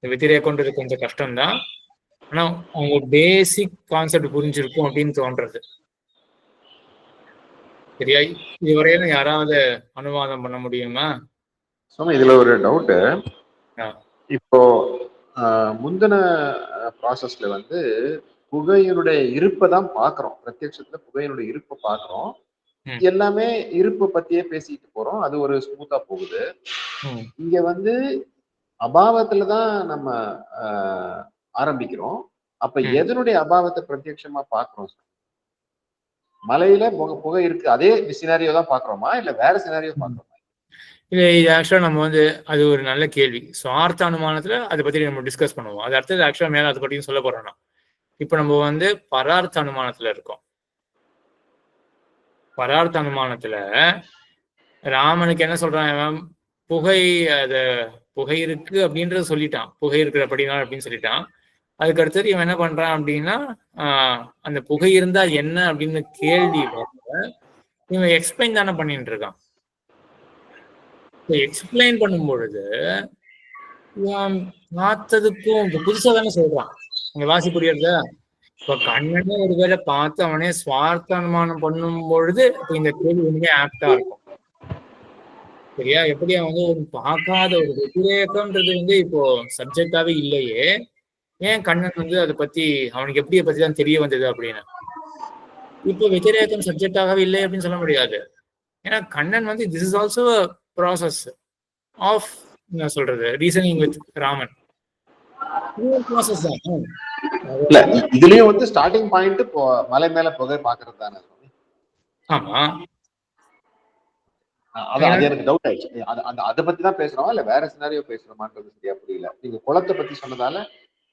வெத்திரேகம்ன்றது கொஞ்சம் கஷ்டம்தான். ஆனா அவங்க பேசிக் கான்செப்ட் புரிஞ்சிருக்கும் அப்படின்னு தோன்றது. சரியா? இதுவரையில யாராவது அனுவாதம் பண்ண முடியுமா? இதுல ஒரு டவுட். இப்போ முந்தின ப்ராசஸ்ல வந்து புகையினுடைய இருப்பை தான் பாக்குறோம். பிரத்யட்சத்துல புகையினுடைய இருப்பை பாக்குறோம். எல்லாமே இருப்பை பத்தியே பேசிட்டு போறோம். அது ஒரு ஸ்மூத்தா போகுது. இங்க வந்து அபாவத்துலதான் நம்ம ஆரம்பிக்கிறோம். அப்ப எதனுடைய அபாவத்தை பிரத்யட்சமா பாக்குறோம்? மலையில புகை இருக்கு, அதே சினாரியோ தான் பாக்குறோமா இல்ல வேற சினாரியோ பாக்குறோமா? இல்ல, இது ஆக்சுவலா நம்ம வந்து அது ஒரு நல்ல கேள்வி. சுவார்த்த அனுமானத்துல அதை பத்தி நம்ம டிஸ்கஸ் பண்ணுவோம். அது அடுத்தது ஆக்சுவலா மேல அதை பற்றியும் சொல்ல போறோம்னா, இப்ப நம்ம வந்து பரார்த்த அனுமானத்துல இருக்கோம். பரார்த்த அனுமானத்துல ராமனுக்கு என்ன சொல்றான்? புகை, அத புகை இருக்கு அப்படின்றத சொல்லிட்டான், புகை இருக்கிற அப்படின்னா அப்படின்னு சொல்லிட்டான். அதுக்கு அடுத்தது இவன் என்ன பண்றான் அப்படின்னா, அந்த புகை இருந்தா என்ன அப்படின்னு கேள்வி இவன் எக்ஸ்பிளைன் தானே பண்ணிட்டு இருக்கான். எக்ஸ்பிளைன் பண்ணும் பொழுது பார்த்ததுக்கும் புதுசா தானே சொல்றான். இங்க வாசி புரியுறதா? இப்ப கண்ணனே ஒருவேளை பார்த்து அவனே சுவார்த்த அனுமானம் பண்ணும் பொழுது இப்ப இந்த கேள்வி உண்மையே ஆப்டா இருக்கும். சரியா? எப்படி அவன் வந்து ஒரு பார்க்காத ஒரு வெத்திரேகம்ன்றது வந்து இப்போ சப்ஜெக்டாவே இல்லையே, ஏன் கண்ணன் வந்து அதை பத்தி அவனுக்கு எப்படி பத்தி தான் தெரிய வந்தது அப்படின்னு. இப்போ வெத்திரேகம் சப்ஜெக்டாகவே இல்லை அப்படின்னு சொல்ல முடியாது. ஏன்னா கண்ணன் வந்து this is also process of என்ன சொல்றது, ரீசனிங் வித் ராமன். ப்ராசஸ் தான். இல்ல, இதுலயும் வந்து ஸ்டார்டிங் பாயிண்ட் மலை மேல புகை பாக்குறது தானே. ஆமா, அது எனக்கு டவுட் ஆயிடுச்சு. அதை பத்தி தான் பேசுறோம் இல்ல வேற சினாரியோ பேசுறோமான்றது சரியா புரியல. நீங்க குளத்தை பத்தி சொன்னதால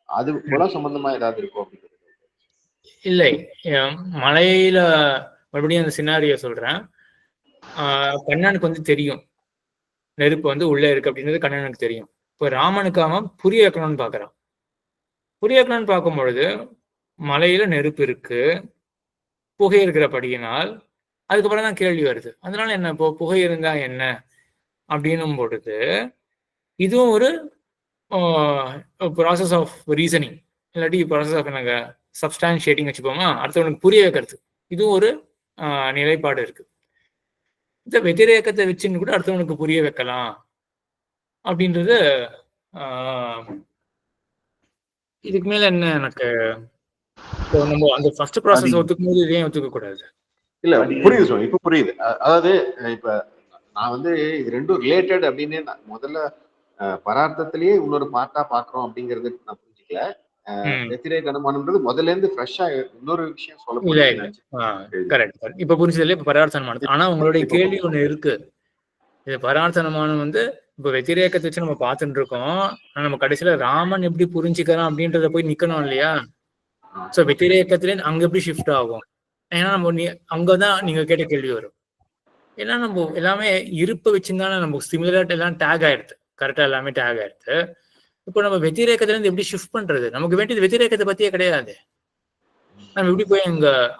அது குளம் சம்பந்தமா ஏதாவது இருக்கும் அப்படிங்கிறது. இல்லை, மலையில மறுபடியும் அந்த சினாரியோ சொல்றேன். கண்ணனுக்கு வந்து தெரியும் நெருப்பு வந்து உள்ள இருக்கு அப்படின்றது கண்ணனுக்கு தெரியும். இப்போ ராமனுக்கு அவன் புரிய வைக்கணும்னு பாக்குறான். புரிய வைக்கணும்னு பார்க்கும் பொழுது மலையில நெருப்பு இருக்கு, புகை இருக்கிறபடியினால் அதுக்கப்புறம் தான் கேள்வி வருது. அதனால என்ன, இப்போ புகை இருந்தா என்ன அப்படின்னும் பொழுது இதுவும் ஒரு ப்ராசஸ் ஆஃப் ரீசனிங், இல்லாட்டி ப்ராசஸ் ஆஃப் எனக்கு சப்ஸ்டான்ஷியேட்டிங் வச்சுப்போமா, அடுத்தவனுக்கு புரிய வைக்கிறது. இதுவும் ஒரு நிலைப்பாடு இருக்கு. இந்த வெத்திரேகத்தை வச்சுன்னு கூட அடுத்தவனுக்கு புரிய வைக்கலாம் அப்படின்றது. இதுக்கு மேல என்ன எனக்கு நம்ம அந்த ஃபர்ஸ்ட் ப்ராசஸ் ஒத்துக்கும் போது இதையும் ஒத்துக்க கூடாது. இல்ல, புரியுது சார், இப்ப புரியுது. அதாவது இப்ப நான் வந்து இது ரெண்டும் ரிலேட்டட் அப்படின்னு முதல்ல பரார்த்தத்திலேயே இன்னொரு பார்ட்டா பாக்குறோம் அப்படிங்கறது நான் புரிஞ்சுக்கல. வெத்திரேக அனுமானம்ன்றது முதல்ல இருந்து ஃப்ரெஷ்ஷா இன்னொரு விஷயம் சொல்ல முடியாது. கரெக்ட், இப்ப புரிஞ்சதுல இப்ப பரார்த்த அனுமானம். ஆனா உங்களுடைய கேள்வி ஒண்ணு இருக்கு. இது பரார்த்த அனுமானம் வந்து இப்ப வெத்திரேகத்தை வச்சு நம்ம பார்த்துட்டு இருக்கோம். நம்ம கடைசியில ராமன் எப்படி புரிஞ்சுக்கிறான் அப்படின்றத போய் நிக்கணும் இல்லையா? சோ வெத்திரேகத்திலே அங்க எப்படி ஷிஃப்ட் ஆகும்? ஏன்னா நம்ம அங்கதான் நீங்க கேட்ட கேள்வி வரும். ஏன்னா நம்ம எல்லாமே இருப்பை வச்சுருந்தானே நம்ம சிமிலர் எல்லாம் டேக் ஆயிடுது, கரெக்டா எல்லாமே டேக் ஆயிடுது. இப்போ நம்ம வெத்திரேக்கத்துல இருந்து எப்படி ஷிஃப்ட் பண்றது? நமக்கு வேண்டியது வெத்திரேக்கத்தை பத்தியே கிடையாது. நம்ம எப்படி போய்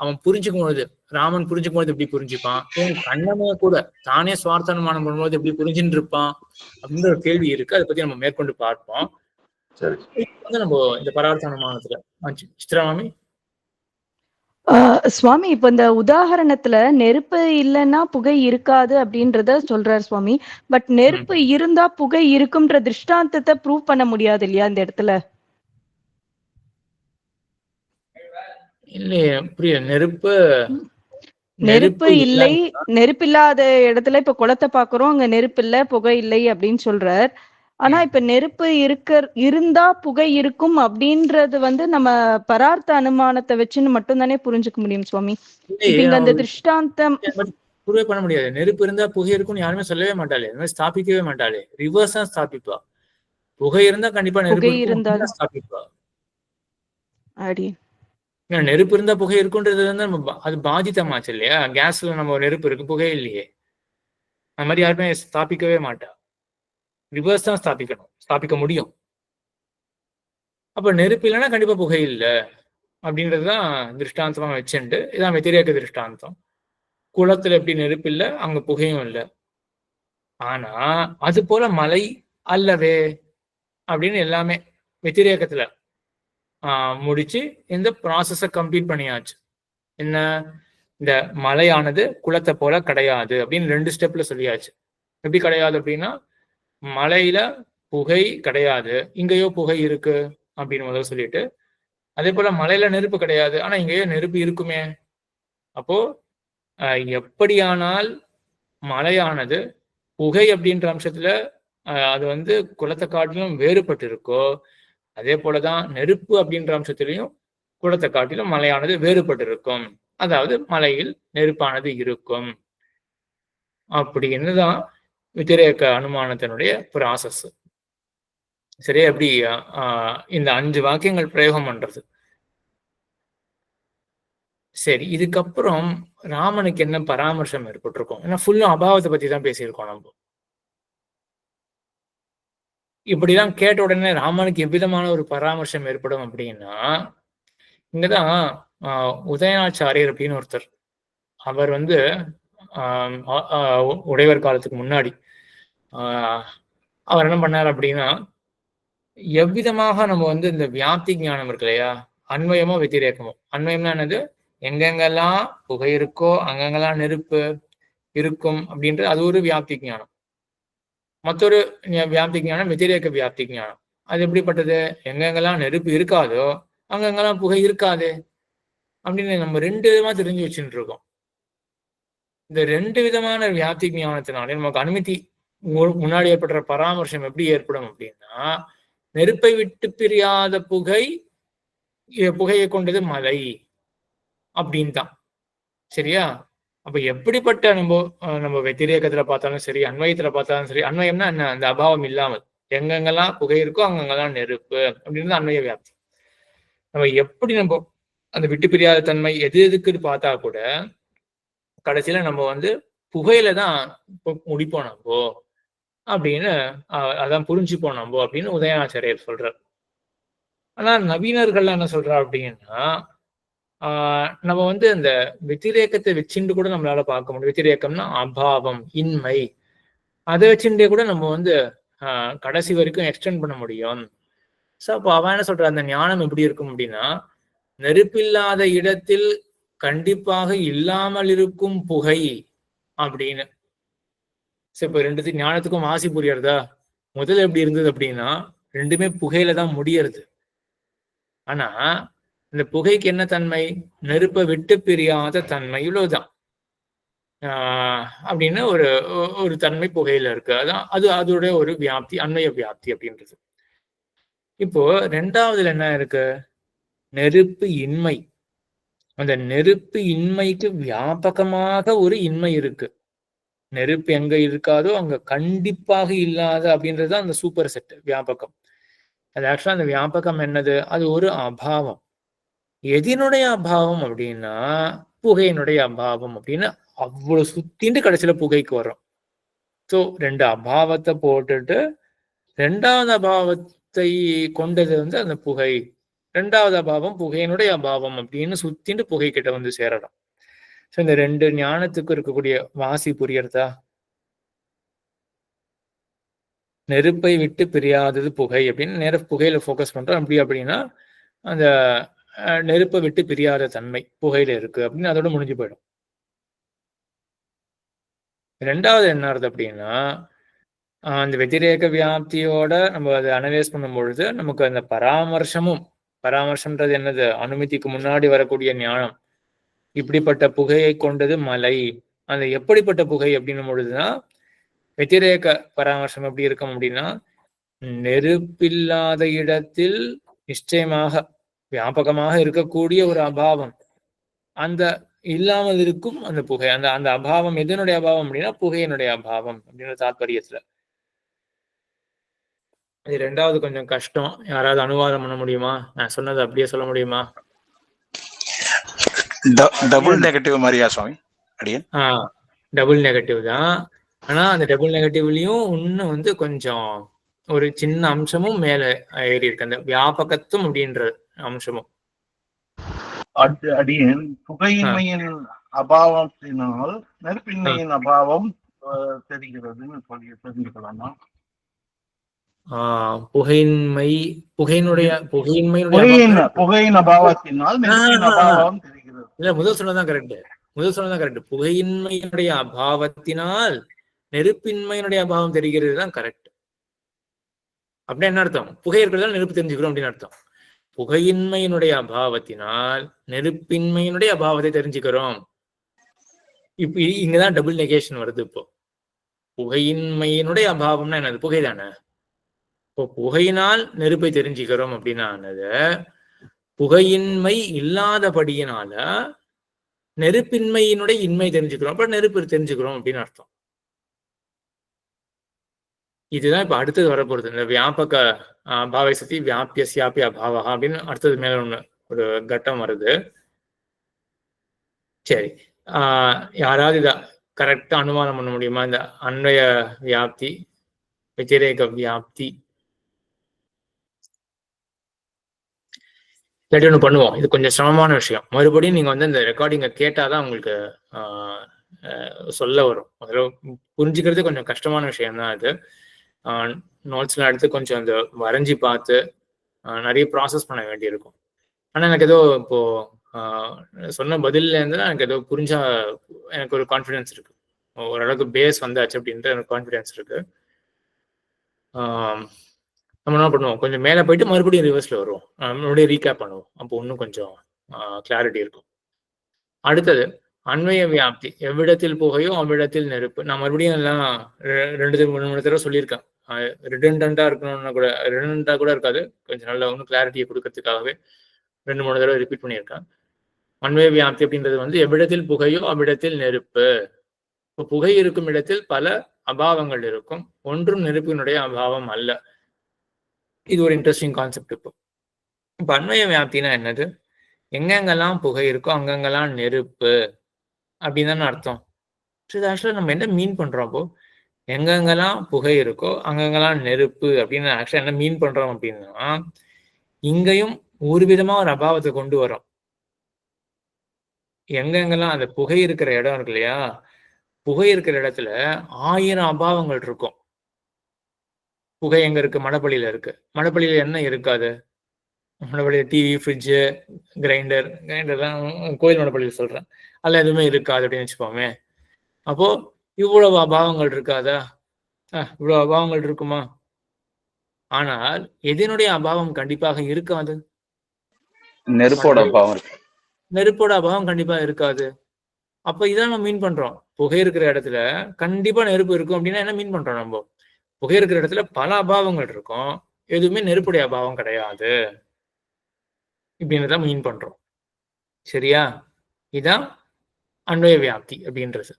அவன் புரிஞ்சுக்கும் பொழுது, ராமன் புரிஞ்சுக்கும் போது எப்படி புரிஞ்சுப்பான்? கண்ணமே கூட தானே சுவார்த்தனமானம் பண்ணும்போது எப்படி புரிஞ்சுட்டு இருப்பான் அப்படின்ற ஒரு கேள்வி இருக்கு. அதை பத்தி நம்ம மேற்கொண்டு பார்ப்போம். வந்து நம்ம இந்த பரார்த்தனமானத்துல சித்ராமாமி. சுவாமி, இப்ப இந்த உதாரணத்துல நெருப்பு இல்லைன்னா புகை இருக்காது அப்படின்றத சொல்றாரு சுவாமி. பட் நெருப்பு இருந்தா புகை இருக்கும்ன்ற திருஷ்டாந்தத்தை ப்ரூவ் பண்ண முடியாது இல்லையா இந்த இடத்துல? இல்லையே, புரியல. நெருப்பு இல்லை, நெருப்பு இல்லாத இடத்துல இப்ப குளத்தை பாக்குறோம், அங்க நெருப்பு இல்ல, புகை இல்லை அப்படின்னு சொல்றார். ஆனா இப்ப நெருப்பு இருந்தா புகை இருக்கும் அப்படின்றது வந்து நம்ம பரார்த்த அனுமானத்தை வச்சுன்னு மட்டும் தானே புரிஞ்சுக்க முடியும் சுவாமி. இங்க அந்த திருஷ்டாந்தம் புரிய பண்ண முடியாது. நெருப்பு இருந்தா புகை இருக்கும்னு யாருமே சொல்லவே மாட்டாளே, ஸ்தாபிக்கவே மாட்டாளே, ரிவர்ஸ் தான் ஸ்தாபிப்பா. புகை இருந்தா கண்டிப்பா நெருப்பு இருந்தாலும் ஸ்தாபிப்பா. நெருப்பு இருந்தா புகை இருக்குன்றது வந்து அது பாதித்தமாச்சு இல்லையா? கேஸ்ல நம்ம நெருப்பு இருக்கு, புகை இல்லையே. அந்த மாதிரி யாருமே ஸ்தாபிக்கவே மாட்டா. ரிவர்ஸ் தான் ஸ்தாபிக்க முடியும். அப்ப நெருப்பு இல்லைன்னா கண்டிப்பா புகை இல்லை அப்படின்றதுதான் திருஷ்டாந்தமா வச்சுண்டு. இதான் வெத்திரேக்க திருஷ்டாந்தம். குளத்துல எப்படி நெருப்பு இல்லை, அங்க புகையும் இல்லை. ஆனா அது போல மலை அல்லவே அப்படின்னு எல்லாமே வெத்திரேக்கத்துல முடிச்சு இந்த ப்ராசஸ கம்ப்ளீட் பண்ணியாச்சு. என்ன, இந்த மலையானது குளத்தை போல கிடையாது அப்படின்னு 2 ஸ்டெப்ல சொல்லியாச்சு. எப்படி கிடையாது அப்படின்னா, மலையில புகை கிடையாது, இங்கேயோ புகை இருக்கு அப்படின்னு முதல்ல சொல்லிட்டு, அதே போல மலையில நெருப்பு கிடையாது, ஆனா இங்கேயோ நெருப்பு இருக்குமே. அப்போ எப்படியானால் மலையானது புகை அப்படின்ற அம்சத்துல அது வந்து குளத்தை காட்டிலும் வேறுபட்டு இருக்கோ, அதே போலதான் நெருப்பு அப்படின்ற அம்சத்திலையும் குளத்தை காட்டிலும் மலையானது வேறுபட்டு இருக்கும். அதாவது மலையில் நெருப்பானது இருக்கும் அப்படின்னுதான் வெத்திரேக்க அனுமானத்தினுடைய ப்ராசஸ். சரியா? எப்படி இந்த 5 வாக்கியங்கள் பிரயோகம் பண்றது. சரி, இதுக்கப்புறம் ராமனுக்கு என்ன பராமர்சம் ஏற்பட்டிருக்கும்? ஏன்னா ஃபுல்லும் அபாவத்தை பத்தி தான் பேசியிருக்கோம் நம்ம. இப்படிலாம் கேட்ட உடனே ராமனுக்கு எவ்விதமான ஒரு பராமர்சம் ஏற்படும் அப்படின்னா, இங்கதான் உதயநாச்சாரியர் அப்படின்னு ஒருத்தர், அவர் வந்து உடையவர் காலத்துக்கு முன்னாடி அவர் என்ன பண்ணார் அப்படின்னா, எவ்விதமாக நம்ம வந்து இந்த வியாப்தி ஞானம் இருக்கு இல்லையா, அன்வயமோ வெத்திரேக்கமோ. அன்வயம்னா என்னது? எங்கெங்கெல்லாம் புகை இருக்கோ அங்கெங்கெல்லாம் நெருப்பு இருக்கும் அப்படின்றது அது ஒரு வியாப்தி ஞானம். மற்றொரு வியாப்தி ஞானம் வெத்திரேக்க வியாப்தி ஞானம். அது எப்படிப்பட்டது? எங்கெங்கெல்லாம் நெருப்பு இருக்காதோ அங்கெங்கெல்லாம் புகை இருக்காது அப்படின்னு நம்ம 2 விதமா தெரிஞ்சு வச்சுட்டு இருக்கோம். இந்த 2 விதமான வியாப்தி ஞானத்தினாலே நமக்கு அனுமதி முன்னாடி ஏற்படுற பராமர்சம் எப்படி ஏற்படும் அப்படின்னா, நெருப்பை விட்டு பிரியாத புகையை கொண்டது மலை அப்படின்னு தான். சரியா? அப்ப எப்படிப்பட்ட நம்ம வெத்திரேக்கத்துல பார்த்தாலும் சரி, அன்வயத்துல பார்த்தாலும் சரி, அன்வயம்னா என்ன? அந்த அபாவம் இல்லாமல் எங்கெங்கெல்லாம் புகை இருக்கோ அங்கெங்கெல்லாம் நெருப்பு அப்படின்னு அன்வய வியாப்தி. நம்ம எப்படி அந்த விட்டு பிரியாத தன்மை எதுக்குன்னு பார்த்தா கூட கடைசியில நம்ம வந்து புகையில தான் முடிப்போம் நம்ம அப்படின்னு அதான் புரிஞ்சுப்போம் நம்ம அப்படின்னு உதயநாச்சாரியர் சொல்றார். ஆனா நவீனர்கள் என்ன சொல்றா அப்படின்னா, நம்ம வந்து அந்த வெத்திரேக்கத்தை வச்சுட்டு கூட நம்மளால பார்க்க முடியும். வெத்திரேக்கம்னா அபாவம், இன்மை, அதை வச்சுட்டே கூட நம்ம வந்து கடைசி வரைக்கும் எக்ஸ்டெண்ட் பண்ண முடியும். ஸோ அப்போ அவன் என்ன சொல்ற, அந்த ஞானம் எப்படி இருக்கும் அப்படின்னா, நெருப்பில்லாத இடத்தில் கண்டிப்பாக இல்லாமல் இருக்கும் புகை அப்படின்னு. சரி, இப்போ 2 ஞானத்துக்கும் வாசி புரியறதா? முதல்ல எப்படி இருந்தது அப்படின்னா, 2மே புகையில தான் முடியறது. ஆனா இந்த புகைக்கு என்ன தன்மை? நெருப்பை விட்டு பிரியாத தன்மை, இவ்வளவுதான். அப்படின்னு ஒரு தன்மை புகையில இருக்கு. அதான் அதோட ஒரு வியாப்தி, அன்வய வியாப்தி அப்படின்றது. இப்போ 2வதுல என்ன இருக்கு? நெருப்பு இன்மை. அந்த நெருப்பு இன்மைக்கு வியாபகமாக ஒரு இன்மை இருக்கு. நெருப்பு எங்க இருக்காதோ அங்க கண்டிப்பாக இல்லாத அப்படின்றது அந்த சூப்பர் செட் வியாபகம். அது ஆக்சுவலா அந்த வியாபகம் என்னது? அது ஒரு அபாவம். எதினுடைய அபாவம் அப்படின்னா புகையினுடைய அபாவம் அப்படின்னு அவ்வளவு சுத்திட்டு கடைசியில புகைக்கு வரும். ஸோ 2 அபாவத்தை போட்டுட்டு 2வது அபாவத்தை கொண்டது அந்த புகை, 2வது அபாவம் புகையினுடைய அபாவம் அப்படின்னு சுத்திட்டு புகை கிட்ட வந்து சேரணும். ஸோ இந்த 2 ஞானத்துக்கு இருக்கக்கூடிய வாசி புரியறதா? நெருப்பை விட்டு பிரியாதது புகை அப்படின்னு நேர புகையில ஃபோக்கஸ் பண்றோம். அப்படின்னா அந்த நெருப்பை விட்டு பிரியாத தன்மை புகையில இருக்கு அப்படின்னு அதோட முடிஞ்சு போயிடும். 2வது என்ன ஆகுது அப்படின்னா, அந்த வெதிரேக வியாப்தியோட நம்ம அதை அனலைஸ் பண்ணும் பொழுது நமக்கு அந்த பராமர்சம்ன்றது என்னது? அனுமதிக்கு முன்னாடி வரக்கூடிய ஞானம். இப்படிப்பட்ட புகையை கொண்டது மலை. அந்த எப்படிப்பட்ட புகை அப்படின்னும் பொழுதுதான் வெதிரேக பராமர்சம் எப்படி இருக்கும் அப்படின்னா, நெருப்பில்லாத இடத்தில் நிச்சயமாக வியாபகமாக இருக்கக்கூடிய ஒரு அபாவம், அந்த இல்லாமல் இருக்கும் அந்த புகை. அந்த அபாவம் எதனுடைய அபாவம் அப்படின்னா புகையினுடைய அபாவம் அப்படின்ற தாற்பயத்துல. இது 2வது கொஞ்சம் கஷ்டம். யாராவது அனுவாதம் பண்ண முடியுமா? நான் சொன்னது அப்படியே சொல்ல முடியுமா? டபுள் நெகட்டிவ் மாதிரியா சுவாமி? அடியன் டபுள் நெகட்டிவ் தான். ஆனா அந்த டபுள் நெகட்டிவ்லயும் இன்னும் கொஞ்சம் ஒரு சின்ன அம்சமும் மேல ஏறி இருக்கு, அந்த வியாபகத்துவம் அப்படின்ற அம்சமும். அடியன் புகையின்மையின் அபாவத்தினால் நெருப்பின்மையின் அபாவம் தெரிகிறதுன்னு தெரிஞ்சுக்கலாமா? புகையின் அபாவத்தினால் நெருப்பின் அபாவம் தெரிகிறது. இல்ல, முதல் சொன்னதான் கரெக்ட். புகையின்மையினுடைய அபாவத்தினால் நெருப்பின்மையினுடைய அபாவம் தெரிகிறது தான் கரெக்ட். அப்படின்னா என்ன அர்த்தம்? புகை இருக்கிறதால நெருப்பு தெரிஞ்சுக்கிறோம் அப்படின்னு அர்த்தம். புகையின்மையினுடைய அபாவத்தினால் நெருப்பின்மையினுடைய அபாவத்தை தெரிஞ்சுக்கிறோம். இப்ப இங்கதான் டபுள் நெகேஷன் வருது. இப்போ புகையின்மையினுடைய அபாவம்னா என்னது? புகை தானே. இப்போ புகையினால் நெருப்பை தெரிஞ்சுக்கிறோம் அப்படின்னா புகையின்மை இல்லாதபடியினால நெருப்பின்மையினுடைய இன்மை தெரிஞ்சுக்கிறோம். அப்ப நெருப்பு தெரிஞ்சுக்கிறோம் அப்படின்னு அர்த்தம். இதுதான் இப்ப அடுத்தது வரப்போறது. இந்த வியாபக பாவை சக்தி வியாபியசியாபி அபாவா அப்படின்னு அடுத்தது மேல ஒரு கட்டம் வருது. சரி, யாராவது இத கரெக்டா அனுமானம் பண்ண முடியுமா? இந்த அன்வய வியாப்தி, வெதிரேக வியாப்தி. இல்லாட்டி ஒண்ணு பண்ணுவோம், இது கொஞ்சம் சிரமமான விஷயம். மறுபடியும் நீங்க இந்த ரெக்கார்டிங்கை கேட்டாதான் உங்களுக்கு சொல்ல வரும். முதல்ல புரிஞ்சுக்கிறது கொஞ்சம் கஷ்டமான விஷயம் தான் அது. நோட்ஸ்லாம் எடுத்து கொஞ்சம் அந்த வரைஞ்சி பார்த்து நிறைய ப்ராசஸ் பண்ண வேண்டியிருக்கும். ஆனா எனக்கு ஏதோ இப்போ சொன்ன பதில்ல இருந்து எனக்கு ஏதோ புரிஞ்சா எனக்கு ஒரு கான்ஃபிடென்ஸ் இருக்கு. ஓரளவுக்கு பேஸ் வந்தாச்சு அப்படின்ற எனக்கு கான்ஃபிடென்ஸ் இருக்கு. நம்ம என்ன பண்ணுவோம், கொஞ்சம் மேலே போயிட்டு மறுபடியும் ரிவர்ஸ்ல வருவோம், மறுபடியும் ரீகேப் பண்ணுவோம். அப்போ இன்னும் கொஞ்சம் கிளாரிட்டி இருக்கும். அடுத்தது அன்வய வியாப்தி. எவ்விடத்தில் புகையோ அவ்விடத்தில் நெருப்பு. நான் மறுபடியும் எல்லாம் 2-3 தடவை சொல்லியிருக்கேன். ரிடண்டண்டா இருக்கணும்னா கூட ரிடண்டண்டா கூட இருக்காது, கொஞ்சம் நல்லா இன்னும் கிளாரிட்டியை கொடுக்கறதுக்காகவே 2-3 தடவை ரிப்பீட் பண்ணியிருக்கேன். அன்வய வியாப்தி அப்படின்றது எவ்விடத்தில் புகையோ அவ்விடத்தில் நெருப்பு. இப்போ புகை இருக்கும் இடத்தில் பல அபாவங்கள் இருக்கும், ஒன்றும் நெருப்பினுடைய அபாவம் அல்ல. இது ஒரு இன்ட்ரெஸ்டிங் கான்செப்ட். இப்போ அன்வய வியாப்தினா என்னது? எங்கெங்கெல்லாம் புகை இருக்கோ அங்கங்கெல்லாம் நெருப்பு அப்படின்னு தானே அர்த்தம். இது ஆக்சுவலா நம்ம என்ன மீன் பண்றோம்? அப்போ எங்கெங்கெல்லாம் புகை இருக்கோ அங்கங்கெல்லாம் நெருப்பு அப்படின்னு ஆக்சுவலா என்ன மீன் பண்றோம் அப்படின்னா, இங்கேயும் ஒரு விதமா ஒரு அபாவத்தை கொண்டு வரோம். எங்கெங்கெல்லாம் அந்த புகை இருக்கிற இடம் இருக்கு இல்லையா, புகை இருக்கிற இடத்துல 1000 அபாவங்கள் இருக்கும். புகை எங்க இருக்கு? மடப்பள்ளியில இருக்கு. மடப்பள்ளியில என்ன இருக்காது? மடப்பள்ளியில டிவி, ஃப்ரிட்ஜு, கிரைண்டர் தான் கோயில் மடப்பள்ளியில் சொல்றேன், அதில் எதுவுமே இருக்காது அப்படின்னு வச்சுப்போமே. அப்போ இவ்வளவு அபாவங்கள் இருக்காதா? இவ்வளவு அபாவங்கள் இருக்குமா? ஆனால் எதனுடைய அபாவம் கண்டிப்பாக இருக்காது? நெருப்போட அபாவம். நெருப்போட அபாவம் கண்டிப்பா இருக்காது. அப்ப இதான் நம்ம மீன் பண்றோம். புகை இருக்கிற இடத்துல கண்டிப்பா நெருப்பு இருக்கும் அப்படின்னா என்ன மீன் பண்றோம்? நம்ம புகை இருக்கிற இடத்துல பல அபாவங்கள் இருக்கும், எதுவுமே நெருப்புடைய அபாவம் கிடையாது இப்படின்னு தான் மீன் பண்றோம். சரியா? இதான் அன்வய வியாப்தி அப்படின்றது.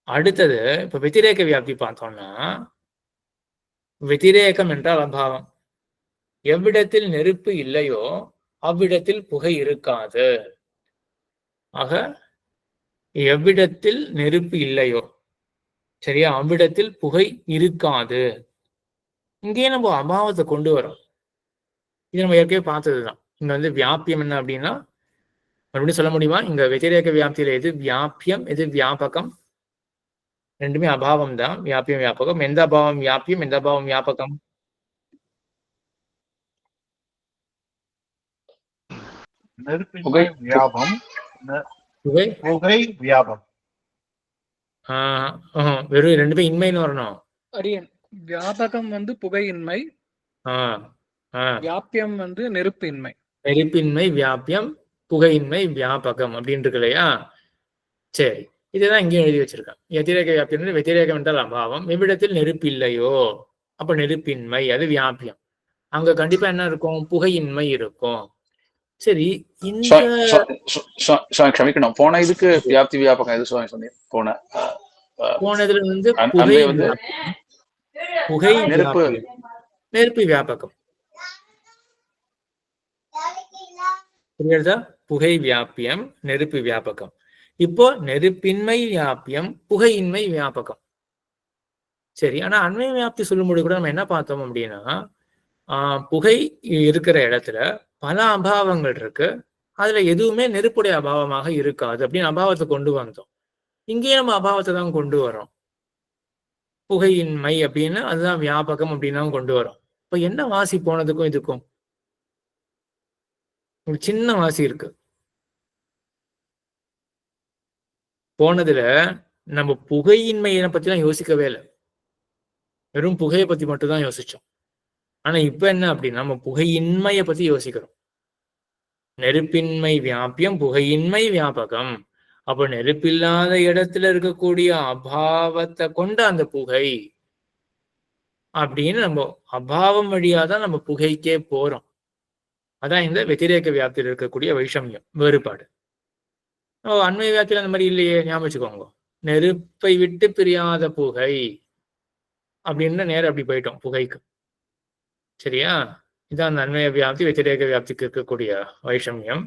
அடுத்தது இப்ப வெதிரேக வியாப்தி பார்த்தோம்னா, வெதிரேகம் என்றால் அபாவம். எவ்விடத்தில் நெருப்பு இல்லையோ அவ்விடத்தில் புகை இருக்காது. ஆக எவ்விடத்தில் நெருப்பு இல்லையோ, சரியா, அவ்விடத்தில் புகை இருக்காது. இங்கேயே நம்ம அபாவத்தை கொண்டு வரோம். இது நம்ம ஏற்கனவே பார்த்ததுதான். இங்க வந்து வியாபியம் என்ன அப்படின்னா, மறுபடியும் சொல்ல முடியுமா? இங்க வெதிரேக வியாப்தியில எது வியாபியம், எது வியாபகம்? ரெண்டுமே அபாவம் தான். வியாபியம் வியாபகம். எந்த அபாவம் வியாபியம், எந்த அபாவம் வியாபகம்? நெருப்பின்மை வியாபம், புகை புகை வியாபம். வெறும் ரெண்டுமே இன்மைன்னு வரணும். அரியன் வியாபகம் வந்து புகையின்மை, வியாபியம் வந்து நெருப்பின்மை. நெருப்பின்மை வியாபியம், புகையின்மை வியாபகம் அப்படின்னு இருக்கு இல்லையா? சரி, இதுதான் இங்கேயும் எழுதி வச்சிருக்கேன். வெதிரேக வியாபியம், வெதிரேகம் என்றால் அபாவம். எவ்விடத்தில் நெருப்பு இல்லையோ அப்ப நெருப்பின்மை, அது வியாபியம். அங்க கண்டிப்பா என்ன இருக்கும்? புகையின்மை இருக்கும். சரி, இந்த க்ஷமிக்கணும், போன இதுக்கு வியாப்தி வியாபகம் எது சொன்னீங்க? போனதுல வந்து புகை புகை நெருப்பு நெருப்பு வியாபகம் புரியுதா? புகை வியாபியம், நெருப்பு வியாபகம். இப்போ நெருப்பின்மை வியாபியம், புகையின்மை வியாபகம். சரி, ஆனா அண்மை வியாப்தி சொல்லும்போது கூட நம்ம என்ன பார்த்தோம் அப்படின்னா, புகை இருக்கிற இடத்துல பல அபாவங்கள் இருக்கு, அதுல எதுவுமே நெருப்புடைய அபாவமாக இருக்காது அப்படின்னு அபாவத்தை கொண்டு வந்தோம். இங்கேயே நம்ம அபாவத்தை தான் கொண்டு வரோம். புகையின்மை அப்படின்னு அதுதான் வியாபகம் அப்படின்னு தான் கொண்டு வரோம். இப்ப என்ன வாசி போனதுக்கும் இதுக்கும்? ஒரு சின்ன வாசி இருக்கு. போனதுல நம்ம புகையின்மையை பத்திலாம் யோசிக்கவே இல்லை, வெறும் புகையை பத்தி மட்டும் தான் யோசிச்சோம். ஆனா இப்ப என்ன அப்படின்னா, நம்ம புகையின்மையை பத்தி யோசிக்கிறோம். நெருப்பின்மை வியாபியம், புகையின்மை வியாபகம். அப்ப நெருப்பில்லாத இடத்துல இருக்கக்கூடிய அபாவத்தை கொண்ட அந்த புகை அப்படின்னு நம்ம அபாவம் வழியாதான் நம்ம புகைக்கே போறோம். அதான் இந்த வெதிரேக வியாப்தியில் இருக்கக்கூடிய வைஷமியம், வேறுபாடு. அண்மை வியாப்தியில அந்த மாதிரி இல்லையே, ஞாபகம் வச்சுக்கோங்க. நெருப்பை விட்டு பிரியாத புகை அப்படின்னு நேரம் அப்படி போயிட்டோம் புகைக்கு. சரியா? இதான் அந்த அண்மைய வியாப்தி, வெதிரேக வியாப்திக்கு இருக்கக்கூடிய வைஷமியம்.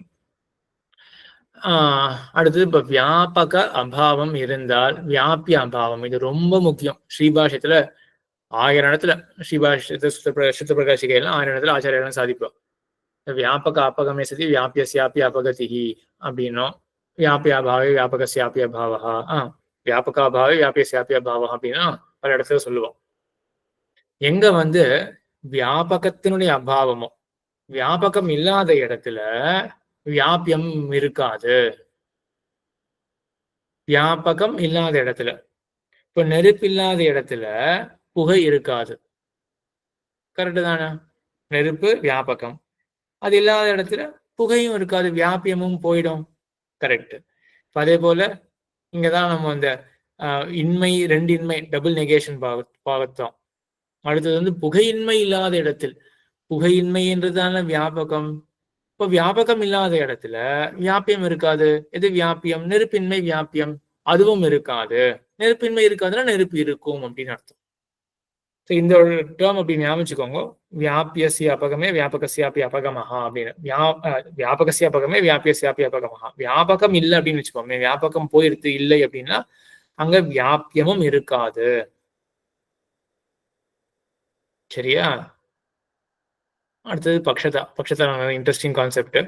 அடுத்தது இப்ப வியாபக அபாவம் இருந்தால் வியாபிய அபாவம், இது ரொம்ப முக்கியம். ஸ்ரீபாஷ்யத்துல 1000 இடத்துல, ஸ்ரீபாஷ்யத்தை சுத்த பிரகாசிகையெல்லாம் 1000 இடத்துல ஆச்சாரியெல்லாம் சாதிப்போம். வியாபக அபகமே சதி வியாபியஸ்யாபி அபகதிஹி அப்படின்னும், வியாபியாபாவே வியாபகஸ்யாபி அபாவஹா, வியாபகாபாவே வியாபியஸ்யாபி அபாவஹா அப்படின்னா பல இடத்துல சொல்லுவோம். எங்க வந்து வியாபகத்தினுடைய அபாவமோ, வியாபகம் இல்லாத இடத்துல வியாபியம் இருக்காது. வியாபகம் இல்லாத இடத்துல, இப்ப நெருப்பு இல்லாத இடத்துல புகை இருக்காது. கரெக்டு தானே? நெருப்பு வியாபகம், அது இல்லாத இடத்துல புகையும் இருக்காது, வியாபியமும் போயிடும். கரெக்ட். அதே போல இங்கதான் நம்ம அந்த இன்மை, ரெண்டு இன்மை, டபுள் நெகேஷன் பார்த்தோம். அடுத்தது வந்து புகையின்மை இல்லாத இடத்தில், புகையின்மை என்றுதான வியாபகம். இப்போ வியாபகம் இல்லாத இடத்துல வியாபியம் இருக்காது. எது வியாபியம்? நெருப்பின்மை வியாபியம், அதுவும் இருக்காது. நெருப்பின்மை இருக்காதுன்னா நெருப்பு இருக்கும் அப்படின்னு அர்த்தம். இந்த ஒரு டேர்ம் அப்படி ஞாபகிச்சுக்கோங்க. வியாபியசிய அபகமே வியாபகசியாபி அபகமஹா அப்படின்னு. வியாபகசிய அபகமே வியாபியசியாபி அபகமஹா. வியாபகம் இல்லை அப்படின்னு வச்சுக்கோங்க, வியாபகம் போயிடுத்து இல்லை அப்படின்னா அங்க வியாபியமும் இருக்காது. சரியா? அடுத்தது பக்ஷதா. பக்ஷதா இன்ட்ரெஸ்டிங் கான்செப்ட்.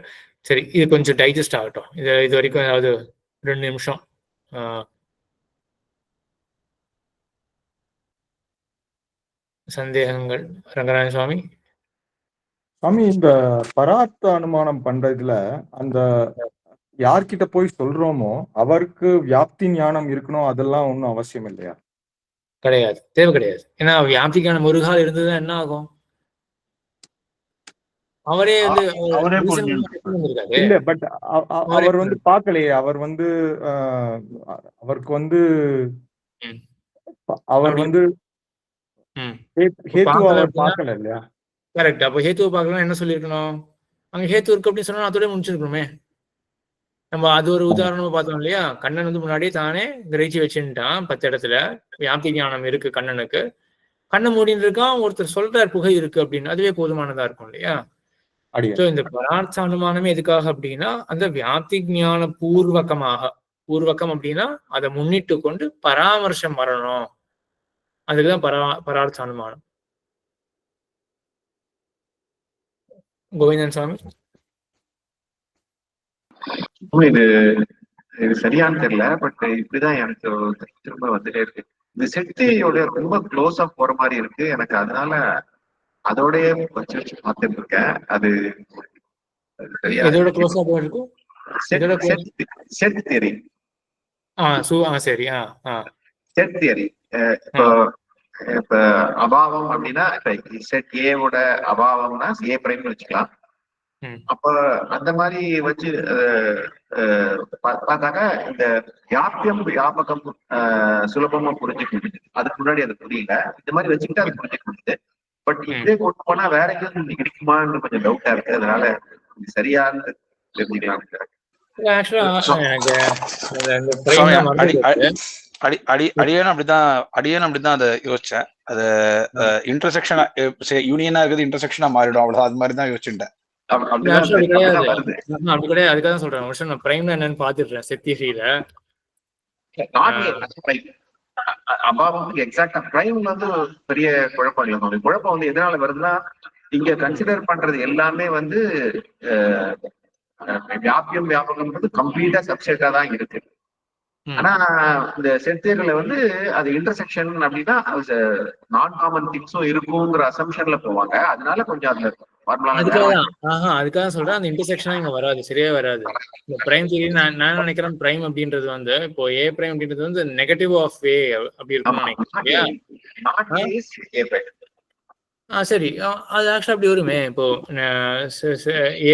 சரி, இது கொஞ்சம் டைஜஸ்ட் ஆகட்டும். இது வரைக்கும் ஏதாவது 2 நிமிஷம் சந்தேகங்கள்? ரங்கநாத சுவாமி. சுவாமி, இந்த பரார்த்த அனுமானம் பண்றதுல அந்த யார்கிட்ட போய் சொல்றோமோ அவருக்கு வியாப்தி ஞானம் இருக்கணும், அதெல்லாம் ஒன்றும் அவசியம் இல்லையா? கிடையாது, தேவை கிடையாது. ஏன்னா வியாப்தி ஞானம் ஒரு கால் இருந்ததுன்னா என்ன ஆகும்? அவரே வந்து இல்ல, பட் அவர் வந்து பார்க்கலையே. அவர் வந்து அவருக்கு வந்து அவர் வந்து அவர் பார்க்கல இல்லையா? கரெக்ட். அப்ப ஹேத்துவை பார்க்கலாம் என்ன சொல்லியிருக்கணும்? அங்க ஹேத்து இருக்கு அப்படின்னு சொன்னா அதோட முடிச்சிருக்கணுமே. நம்ம அது ஒரு உதாரணமா பார்த்தோம் இல்லையா? கண்ணன் வந்து முன்னாடியே தானே கிரகிச்சு வச்சுட்டான் 10 இடத்துல. வியாப்தி ஞானம் இருக்கு கண்ணனுக்கு. கண்ணை மூடின்னு இருக்கான், ஒருத்தர் சொல்றார் புகை இருக்கு அப்படின்னு, அதுவே போதுமானதா இருக்கும் இல்லையா? இந்த பரார்த்த அனுமானமே எதுக்காக அப்படின்னா அந்த வியாப்தி ஞான பூர்வகமாக, பூர்வகம் அப்படின்னா அதை முன்னிட்டு கொண்டு பராமர்சம் வரணும். அதுக்குதான் பரார்த்த அனுமானம். கோவிந்தன் சுவாமி, இது இது சரியான்னு தெரியல, பட் இப்படிதான் எனக்கு திரும்ப வந்துட்டே இருக்கு. இந்த செட்டியோட ரொம்ப க்ளோஸா போற மாதிரி இருக்கு எனக்கு, அதனால அதோடய வச்சு வச்சு பார்த்துட்டு இருக்கேன். அது சரியா எதோட க்ளோஸா போயிருக்கும்? Set theory. சரி. Set theory. இப்போ இப்ப அபாவம் அப்படின்னா இப்ப செட் ஏவோட அபாவம்னா ஏ பிரைம்னு வச்சுக்கலாம். அப்ப அந்த மாதிரி வச்சு பார்த்தாக்க இந்த வியாபியம் வியாபகம் சுலபமா புரிஞ்சுக்க முடியுது. அதுக்கு முன்னாடி அது புரியல, இந்த மாதிரி வச்சுக்கிட்டு அது புரிஞ்சுக்க முடியுது. பட் இதே கொண்டு போனா வேற எங்கேயும் கிடைக்குமான்னு கொஞ்சம் டவுட்டா இருக்கு. அதனால சரியானு தெரிஞ்சுக்கலாம். அடியேனும் அப்படிதான் அதை யோசிச்சேன். அது இன்டர்செக்ஷனா யூனியனா இருக்குது, இன்டர்செக்ஷனா மாறிடும், அவ்வளவு அது மாதிரி தான் யோசிச்சுட்டேன். அப்படி கிடையாது. அதுக்காக சொல்றேன், நான் பிரைம் என்னன்னு பாத்துடுறேன். செத்தியில அபாவத்துக்கு எக்ஸாக்டா பிரைம் வந்து பெரிய குழப்பம் இல்லை. குழப்பம் வந்து எதனால வருதுன்னா, இங்க கன்சிடர் பண்றது எல்லாமே வந்து வியாபியம் வியாபகம் கம்ப்ளீட்டா சப்செட்டா தான் இருக்கு. ஆனா இந்த செட்தியர்ல வந்து அது இன்டர்செக்ஷன் அப்படின்னா நான் காமன் திங்ஸும் இருக்குங்கிற அசம்ஷன்ல போவாங்க. அதனால கொஞ்சம் அந்த அதுக்காக சொல்றேன், அந்த இன்டர்செக்ஷன் இங்க வராது, சரியா வராது. இந்த பிரைம் தியரி நான் நினைக்கிறேன் பிரைம் அப்படின்றது வந்து இப்போ ஏ பிரைம் அப்படின்றது வந்து நெகட்டிவ் ஆஃப் ஏ அப்படி இருக்கும். சரி, அது ஆக்சுவலா அப்படி வருமே. இப்போ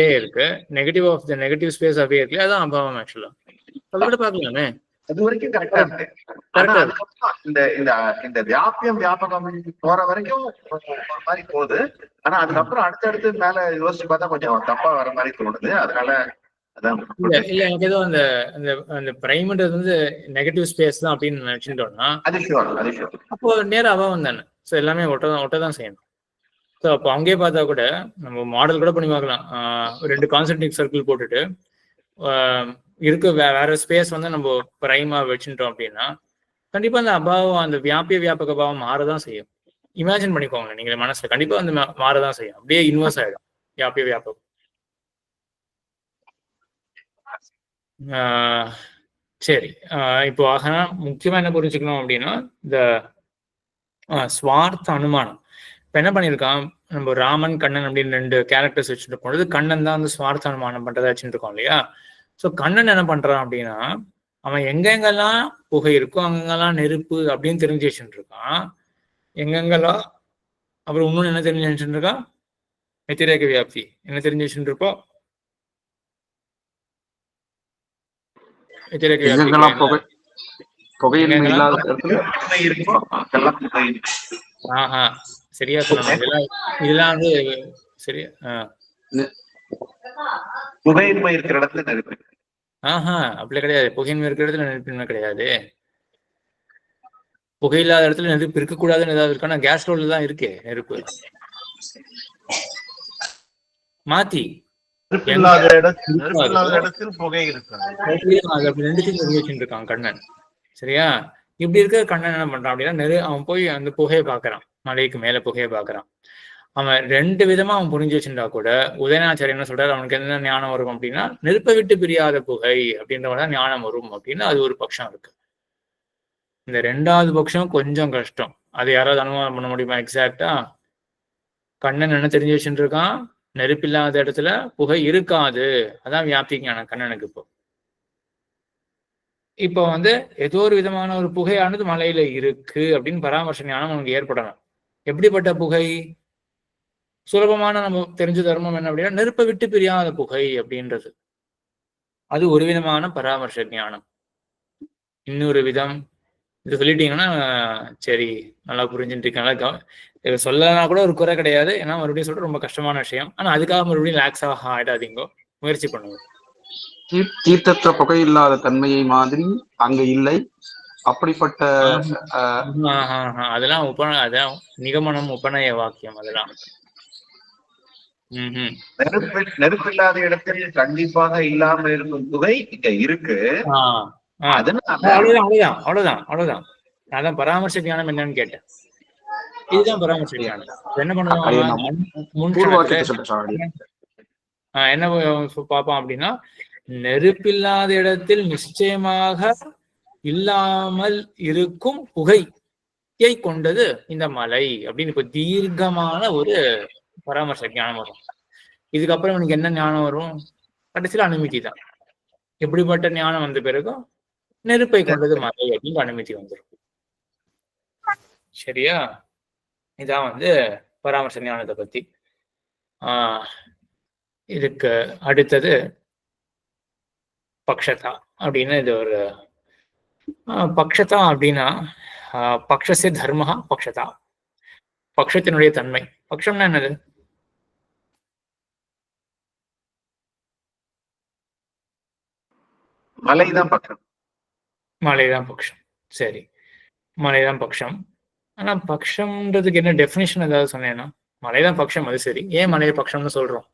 ஏ இருக்கு, negative of the negative space of A இருக்கு, அதான் அபாவம். ஆக்சுவலா அதை விட பாக்கலாமே, அது வரைக்கும் கரெக்டா இருக்கு. இந்த வியாபியம் வியாபகம் போற வரைக்கும் ஒரு மாதிரி போகுது. ஆனா அதுக்கப்புறம் அடுத்தடுத்து மேல யோசிச்சு பார்த்தா கொஞ்சம் தப்பா வர மாதிரி தோணுது. அதனால இல்ல எனக்கு ஏதோ அந்த பிரைம்ன்றது வந்து நெகட்டிவ் ஸ்பேஸ் தான் அப்படின்னு நினைச்சுட்டோம்னா அப்போ நேரம் அபாவம் தானே. ஸோ எல்லாமே ஒட்டதான் செய்யணும். ஸோ அப்போ அங்கேயே பார்த்தா கூட நம்ம மாடல் கூட பண்ணி பார்க்கலாம். 2 கான்சென்ட்ரிக் சர்க்கிள் போட்டுட்டு இருக்க வேற ஸ்பேஸ் வந்து நம்ம பிரைமா வச்சுட்டோம் அப்படின்னா கண்டிப்பா அந்த அபாவம், அந்த வியாபிய வியாபக அபாவம் மாறதான் செய்யும். இமேஜின் பண்ணிக்கோங்க நீங்க மனசுல, கண்டிப்பா அந்த மாறதான் செய்யும். அப்படியே இன்வெர்ஸ் ஆயிடும் வியாபிய வியாபகம். சரி, இப்போ முக்கியமா என்ன புரிஞ்சுக்கணும் அப்படின்னா, இந்த ஸ்வார்த்த அனுமானம் இப்ப என்ன பண்ணிருக்கான், நம்ம ராமன் கண்ணன் அப்படின்னு 2 கேரக்டர்ஸ் வச்சுட்டு போனது, கண்ணன் தான் வந்து ஸ்வார்த்த அனுமானம் பண்றதா வச்சுட்டு இருக்கோம் இல்லையா. ஸோ கண்ணன் என்ன பண்றான் அப்படின்னா, அவன் எங்கெங்கெல்லாம் புகை இருக்கோ அங்கெங்கெல்லாம் நெருப்பு அப்படின்னு தெரிஞ்சு வச்சுட்டு இருக்கான். எங்கெங்கெல்லாம் அப்புறம் இன்னொன்னு என்ன தெரிஞ்சு வச்சுட்டு இருக்கான், வெத்திரேக வியாப்தி என்ன தெரிஞ்சு வச்சுட்டு இருப்போம். சரியா சொல்லணும். இதெல்லாம் வந்து சரியா புகையின்மை இருக்கிற இடத்துல நெருப்பு. அப்படி கிடையாது. புகையின்மை இருக்கிற இடத்துல நெருப்பின்மை கிடையாது. புகை இல்லாத இடத்துல நெருப்பு இருக்கக்கூடாதுன்னு ஏதாவது இருக்கா? கேஸ் ஸ்டவ்ல தான் இருக்கு நெருப்பு. மாத்தி இருக்கான் கண்ணன். சரியா, இப்படி இருக்க கண்ணன் என்ன பண்றான் அப்படின்னா, அவன் போய் அந்த புகையை பாக்குறான், மலைக்கு மேல புகையை பாக்குறான். அவன் 2 விதமா அவன் புரிஞ்சு வச்சுட்டா கூட உதயநாச்சாரியர் என்ன சொல்றாரு, அவனுக்கு என்ன ஞானம் வரும் அப்படின்னா, நெருப்பை விட்டு பிரியாத புகை அப்படின்றவன் ஞானம் வரும் அப்படின்னு அது ஒரு பட்சம் இருக்கு. இந்த 2வது பட்சம் கொஞ்சம் கஷ்டம். அது யாராவது அனுமானம் பண்ண முடியுமா எக்ஸாக்டா? கண்ணன் என்ன தெரிஞ்சு வச்சுட்டு இருக்கான், நெருப்பு இல்லாத இடத்துல புகை இருக்காது, அதான் வியாப்தி ஞானம் கண்ணனுக்கு. இப்போ வந்து ஏதோ ஒரு விதமான ஒரு புகையானது மலையில இருக்கு அப்படின்னு பராமர்ச ஞானம் நமக்கு ஏற்படணும். எப்படிப்பட்ட புகை? சுலபமான நம்ம தெரிஞ்ச தர்மம் என்ன அப்படின்னா, நெருப்பை விட்டு பிரியாத புகை அப்படின்றது. அது ஒரு விதமான பராமர்ச ஞானம். இன்னொரு விதம் இது சொல்லிட்டீங்கன்னா சரி நல்லா புரிஞ்சுட்டு இருக்கேன், சொல்லனா கூட ஒரு குறை கிடையாது. ஏன்னா மறுபடியும் சொல்ற ரொம்ப கஷ்டமான விஷயம். ஆனா அதுக்காக மறுபடியும் ரிலாக்ஸாக ஆயிடாதீங்க, முயற்சி பண்ணுங்க. தீர்த்தற்ற புகை இல்லாத தன்மையை மாதிரி அங்க இல்லை. அப்படிப்பட்ட அதெல்லாம் அதான் நிகமனம் உபநய வாக்கியம். அதெல்லாம் நெருப்பு இல்லாத இடத்தில் கண்டிப்பாக இல்லாம இருக்கும் புகை இங்க இருக்கு. அதனால அவ்வளவுதான். அதான் பராமர்ச ஞானம் என்னன்னு கேட்டேன். இதுதான் பராமர்ச ஞானம். என்ன பண்ணுவாங்க முன் என்ன பார்ப்போம் அப்படின்னா, நெருப்பில்லாத இடத்தில் நிச்சயமாக இல்லாமல் இருக்கும் புகையை கொண்டது இந்த மலை அப்படின்னு இப்ப தீர்க்கமான ஒரு பராமர்ச ஞானம் வரும். இதுக்கப்புறம் எனக்கு என்ன ஞானம் வரும்? கடைசியில அனுமதி தான். எப்படிப்பட்ட ஞானம் வந்த பிறகும் நெருப்பை கொண்டது மலை அப்படின்னு அனுமதி வந்துடும். சரியா? இதான் பராமர்ச ஞானத்தை பத்தி. இதுக்கு அடுத்தது பக்ஷதா அப்படின்னு இது ஒரு பக்ஷதா அப்படின்னா பக்ஷசே தர்மஹா பக்ஷதா, பக்ஷத்தினுடைய தன்மை. பக்ஷம்னா என்னது? மலைதான் பக்ஷம். மலைதான் பக்ஷம். சரி, மலைதான் பக்ஷம். ஆனா பக்ஷம்ன்றதுக்கு என்ன டெஃபினிஷன் ஏதாவது சொன்னேன்னா? மலைதான் பக்ஷம், அது சரி. ஏன் மலையை பக்ஷம்னு சொல்றோம்?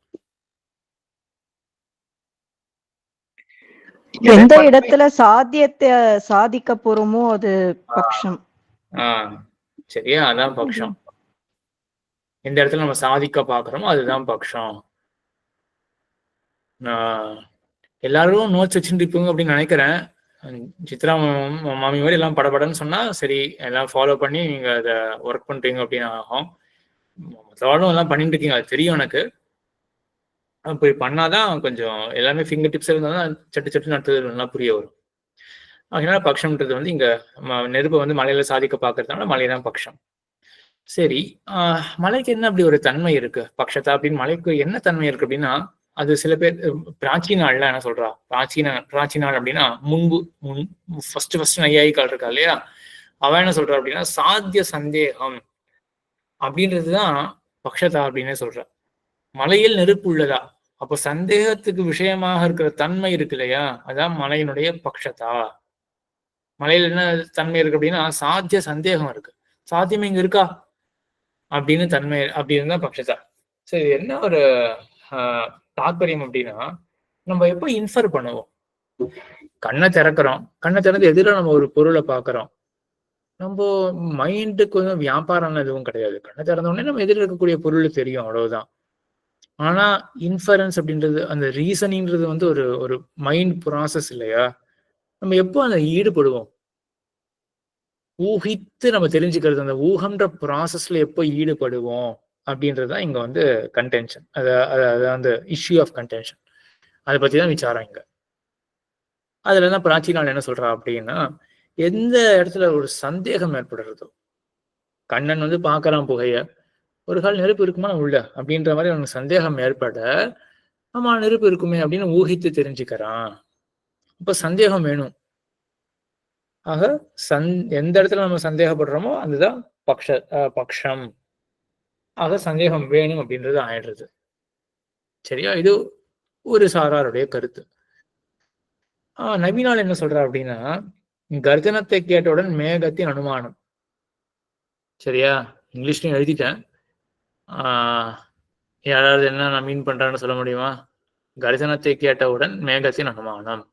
எந்த இடத்துல சாத்தியத்தை சாதிக்க போறோமோ அது பக்ஷம். சரியா, அதான் பக்ஷம். எந்த இடத்துல நம்ம சாதிக்க பாக்குறோமோ அதுதான் பக்ஷம். எல்லாரும் நோட்ஸ் வச்சுட்டு இருப்பீங்க அப்படின்னு நினைக்கிறேன். சித்ரா மாமி மாதிரி எல்லாம் படப்படன்னு சொன்னா சரி, எல்லாம் ஃபாலோ பண்ணி நீங்க அதை ஒர்க் பண்றீங்க அப்படின்னு ஆகும். மற்றவாடும் எல்லாம் பண்ணிட்டு இருக்கீங்க, அது தெரியும் எனக்கு. அப்படி பண்ணாதான் கொஞ்சம் எல்லாமே ஃபிங்கர் டிப்ஸ் இருந்தால் சட்டு சட்டு நடத்துறது நல்லா புரிய வரும். அதனால பக்ஷம்ன்றது இங்க நெருப்பை மலையில சாதிக்க பார்க்கறதுனால மலைதான் பக்ஷம். சரி, மலைக்கு என்ன அப்படி ஒரு தன்மை இருக்கு? பக்ஷதா அப்படின்னு மலைக்கு என்ன தன்மை இருக்கு அப்படின்னா, அது சில பேர் பிராச்சீனாள்லாம் என்ன சொல்றா, பிராச்சீனாள் அப்படின்னா ஃபர்ஸ்ட் நையாயிக்கால் இருக்கா இல்லையா, அவன் என்ன சொல்றா அப்படின்னா சாத்திய சந்தேகம் அப்படின்றதுதான் பக்ஷதா அப்படின்னே சொல்ற. மலையில் நெருப்பு உள்ளதா, அப்போ சந்தேகத்துக்கு விஷயமாக இருக்கிற தன்மை இருக்கு இல்லையா, அதான் மலையினுடைய பக்ஷதா. மலையில என்ன தன்மை இருக்கு அப்படின்னா சாத்திய சந்தேகம் இருக்கு, சாத்தியம் இங்க இருக்கா அப்படின்னு தன்மை அப்படின்னு தான் பக்ஷதா. சரி, என்ன ஒரு தாற்பயம் அப்படின்னா, நம்ம எப்போ இன்ஃபர் பண்ணுவோம்? கண்ணை திறக்கிறோம், கண்ணை திறந்து எதிர நம்ம ஒரு பொருளை பார்க்கறோம். நம்ம மைண்டுக்கு வியாபாரம் எதுவும் கிடையாது. கண்ணை திறந்த உடனே நம்ம எதிர இருக்கக்கூடிய பொருள் தெரியும், அவ்வளவுதான். ஆனா இன்ஃபரன்ஸ் அப்படின்றது, அந்த ரீசனிங்கிறது ஒரு மைண்ட் ப்ராசஸ் இல்லையா? நம்ம எப்போ அதை ஈடுபடுவோம்? ஊகித்து நம்ம தெரிஞ்சுக்கிறது, அந்த ஊகம்ன்ற ப்ராசஸ்ல எப்போ ஈடுபடுவோம் அப்படின்றதுதான் இங்க கன்டென்ஷன். அது அந்த இஷ்யூ ஆஃப் கன்டென்ஷன். அதை பத்தி தான் விசாரம் இங்க. அதுல தான் பிராச்சீனாள் என்ன சொல்றா அப்படின்னா, எந்த இடத்துல ஒரு சந்தேகம் ஏற்படுறதோ, கண்ணன் பார்க்கறான் புகைய, ஒரு கால் நெருப்பு இருக்குமா உள்ள அப்படின்ற மாதிரி அவனுக்கு சந்தேகம் ஏற்பட, ஆமா நெருப்பு இருக்குமே அப்படின்னு ஊகித்து தெரிஞ்சுக்கிறான். இப்ப சந்தேகம் வேணும். ஆக எந்த இடத்துல நம்ம சந்தேகப்படுறோமோ அதுதான் பக்ஷம். ஆக சந்தேகம் வேணும் அப்படின்றது ஆயிடுறது. சரியா? இது ஒரு சாராருடைய கருத்து. நவீனாள் என்ன சொல்றா அப்படின்னா, கர்ஜனத்தை கேட்டவுடன் மேகத்தின் அனுமானம். சரியா? இங்கிலீஷ்லயும் எழுதிட்டேன். யாராவது என்ன நான் மீன் பண்றான்னு சொல்ல முடியுமா? கர்ஜனத்தை கேட்டவுடன் மேகத்தின் அனுமானம்.